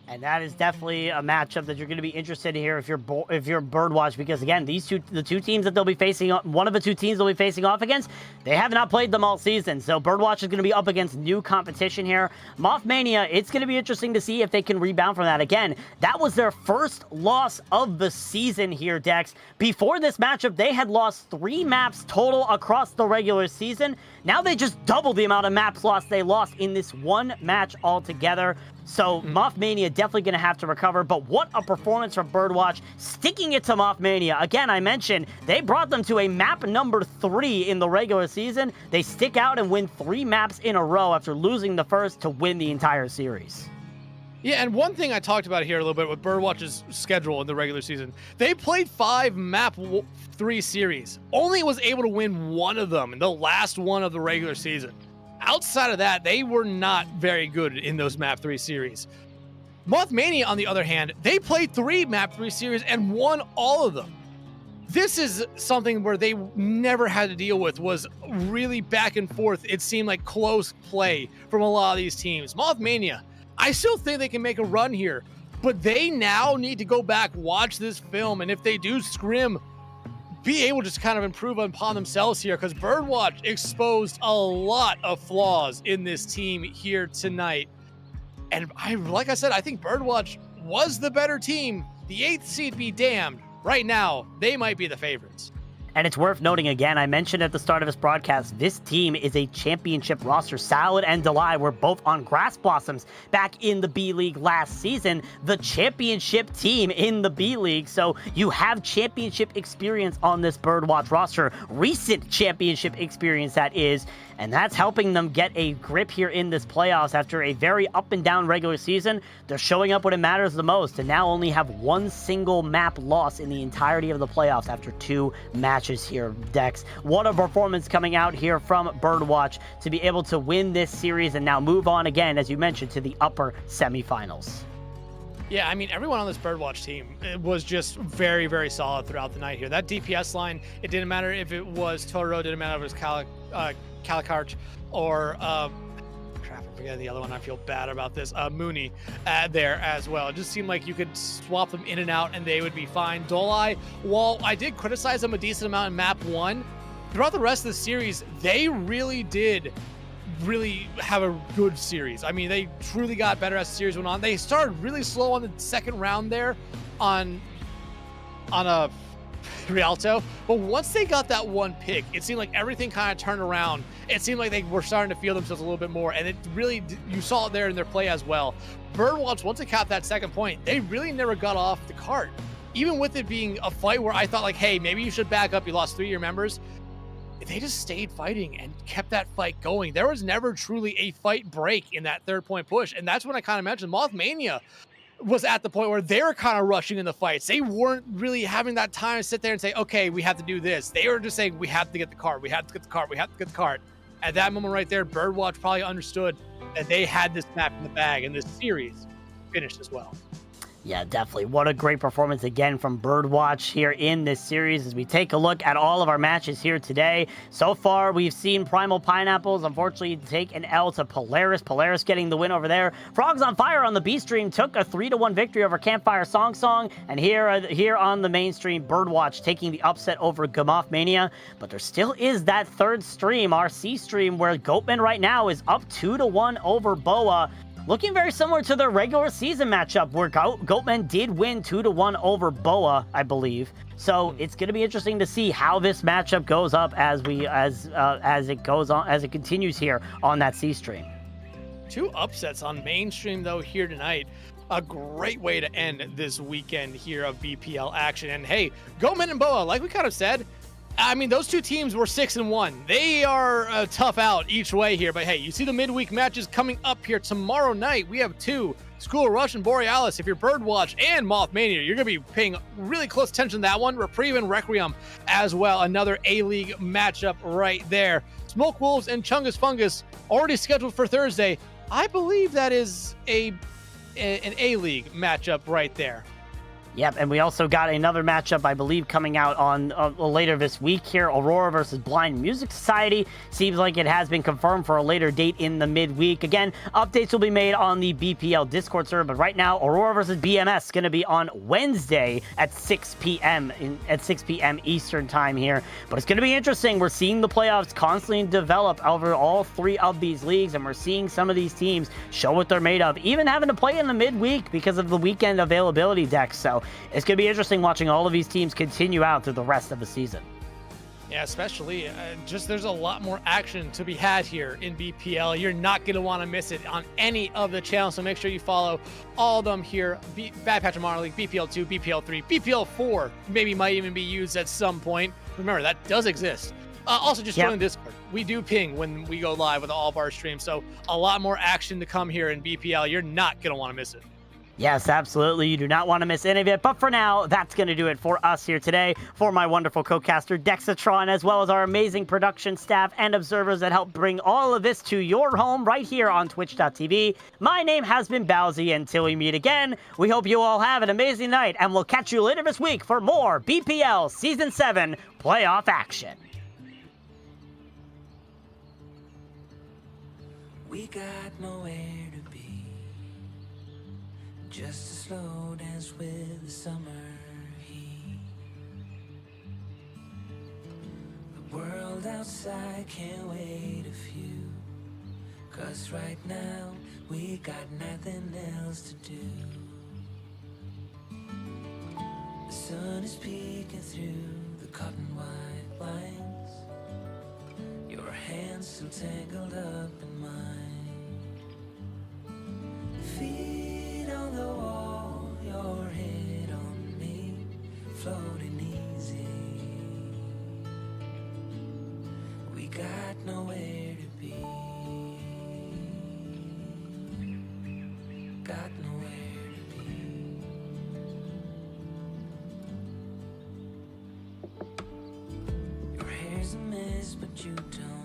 And that is definitely a matchup that you're going to be interested in here if you're BirdWatch, because again, the two teams that they'll be facing, one of the two teams they'll be facing off against, they have not played them all season. So BirdWatch is going to be up against new competition here. Mothmania, it's going to be interesting to see if they can rebound from that. Again, that was their first loss of the season here, Dex. Before this matchup, they had lost 3 maps total across the regular season. Now they just doubled the amount of maps lost they lost in this one match altogether. So Mothmania definitely going to have to recover, but what a performance from BirdWatch, sticking it to Mothmania. Again, I mentioned they brought them to a map number 3 in the regular season. They stick out and win 3 maps in a row after losing the first to win the entire series. Yeah, and one thing I talked about here a little bit with BirdWatch's schedule in the regular season, they played 5 map 3 series, only was able to win 1 of them in the last one of the regular season. Outside of that, they were not very good in those map 3 series. Mothmania, on the other hand, they played 3 map 3 series and won all of them. This is something where they never had to deal with, was really back and forth. It seemed like close play from a lot of these teams. Mothmania, I still think they can make a run here, but they now need to go back, watch this film, and if they do scrim, be able to just kind of improve upon themselves here, because BirdWatch exposed a lot of flaws in this team here tonight. And like I said, I think BirdWatch was the better team. The 8th seed be damned. Right now, they might be the favorites. And it's worth noting again, I mentioned at the start of this broadcast, this team is a championship roster. Salad and Delay were both on Grass Blossoms back in the B League last season, the championship team in the B League. So you have championship experience on this BirdWatch roster, recent championship experience that is, and that's helping them get a grip here in this playoffs after a very up and down regular season. They're showing up when it matters the most, and now only have one single map loss in the entirety of the playoffs after 2 matches here, Dex. What a performance coming out here from BirdWatch to be able to win this series and now move on again, as you mentioned, to the upper semifinals. Yeah, I mean, everyone on this BirdWatch team was just very, very solid throughout the night here. That DPS line, it didn't matter if it was Toro, it didn't matter if it was Calicart or crap, I forget the other one. I feel bad about this. Mooney there as well. It just seemed like you could swap them in and out and they would be fine. Dolai, while I did criticize them a decent amount in map 1, throughout the rest of the series, they really did have a good series. I mean, they truly got better as the series went on. They started really slow on the second round there on a Rialto, but once they got that one pick, it seemed like everything kind of turned around. It seemed like they were starting to feel themselves a little bit more, and it really, you saw it there in their play as well. BirdWatch, once they capped that second point, they really never got off the cart. Even with it being a fight where I thought like, hey, maybe you should back up, you lost 3 of your members, they just stayed fighting and kept that fight going. There was never truly a fight break in that 3rd point push, and that's when I kind of mentioned Mothmania was at the point where they were kind of rushing in the fights. They weren't really having that time to sit there and say, okay, we have to do this. They were just saying, we have to get the card. We have to get the card. We have to get the card. At that moment right there, BirdWatch probably understood that they had this map in the bag, and this series finished as well. Yeah, definitely. What a great performance again from BirdWatch here in this series as we take a look at all of our matches here today. So far, we've seen Primal Pineapples unfortunately take an L to Polaris. Polaris getting the win over there. Frogs on Fire on the B stream took a 3-1 victory over Campfire Song. And here on the main stream, BirdWatch taking the upset over Mothmania. But there still is that 3rd stream, our C stream, where Goatman right now is up 2-1 over Boa. Looking very similar to the regular season matchup where Goatman did win 2-1 over Boa, I believe. So it's going to be interesting to see how this matchup goes up as it continues here on that C stream. 2 upsets on mainstream though here tonight. A great way to end this weekend here of BPL action. And hey, Goatman and Boa, like we kind of said, I mean, those 2 teams were 6-1. They are a tough out each way here. But hey, you see the midweek matches coming up here tomorrow night. We have 2, School of Rush and Borealis. If you're BirdWatch and Mothmania, you're going to be paying really close attention to that one. Reprieve and Requiem as well. Another A-League matchup right there. Smoke Wolves and Chungus Fungus already scheduled for Thursday. I believe that is an A-League matchup right there. Yep, and we also got another matchup, I believe, coming out on later this week here. Aurora versus Blind Music Society. Seems like it has been confirmed for a later date in the midweek. Again, updates will be made on the BPL Discord server, but right now, Aurora versus BMS is going to be on Wednesday at 6 p.m. Eastern time here. But it's going to be interesting. We're seeing the playoffs constantly develop over all 3 of these leagues, and we're seeing some of these teams show what they're made of, even having to play in the midweek because of the weekend availability decks. So it's going to be interesting watching all of these teams continue out through the rest of the season. Yeah, especially there's a lot more action to be had here in BPL. You're not going to want to miss it on any of the channels, so make sure you follow all of them here. Bad Pachimari League, BPL 2, BPL 3, BPL 4 maybe might even be used at some point. Remember, that does exist. Also, just join Discord. We do ping when we go live with all of our streams, so a lot more action to come here in BPL. You're not going to want to miss it. Yes, absolutely. You do not want to miss any of it. But for now, that's going to do it for us here today. For my wonderful co-caster, Dexatron, as well as our amazing production staff and observers that help bring all of this to your home right here on twitch.tv. My name has been Bowsy. Until we meet again, we hope you all have an amazing night, and we'll catch you later this week for more BPL Season 7 playoff action. We got nowhere to be, just a slow dance with the summer heat. The world outside can't wait a few, 'cause right now we got nothing else to do. The sun is peeking through the cotton white so tangled up in mine. Feet on the wall, your head on me, floating easy. We got nowhere to be. Got nowhere to be. Your hair's a mess, but you don't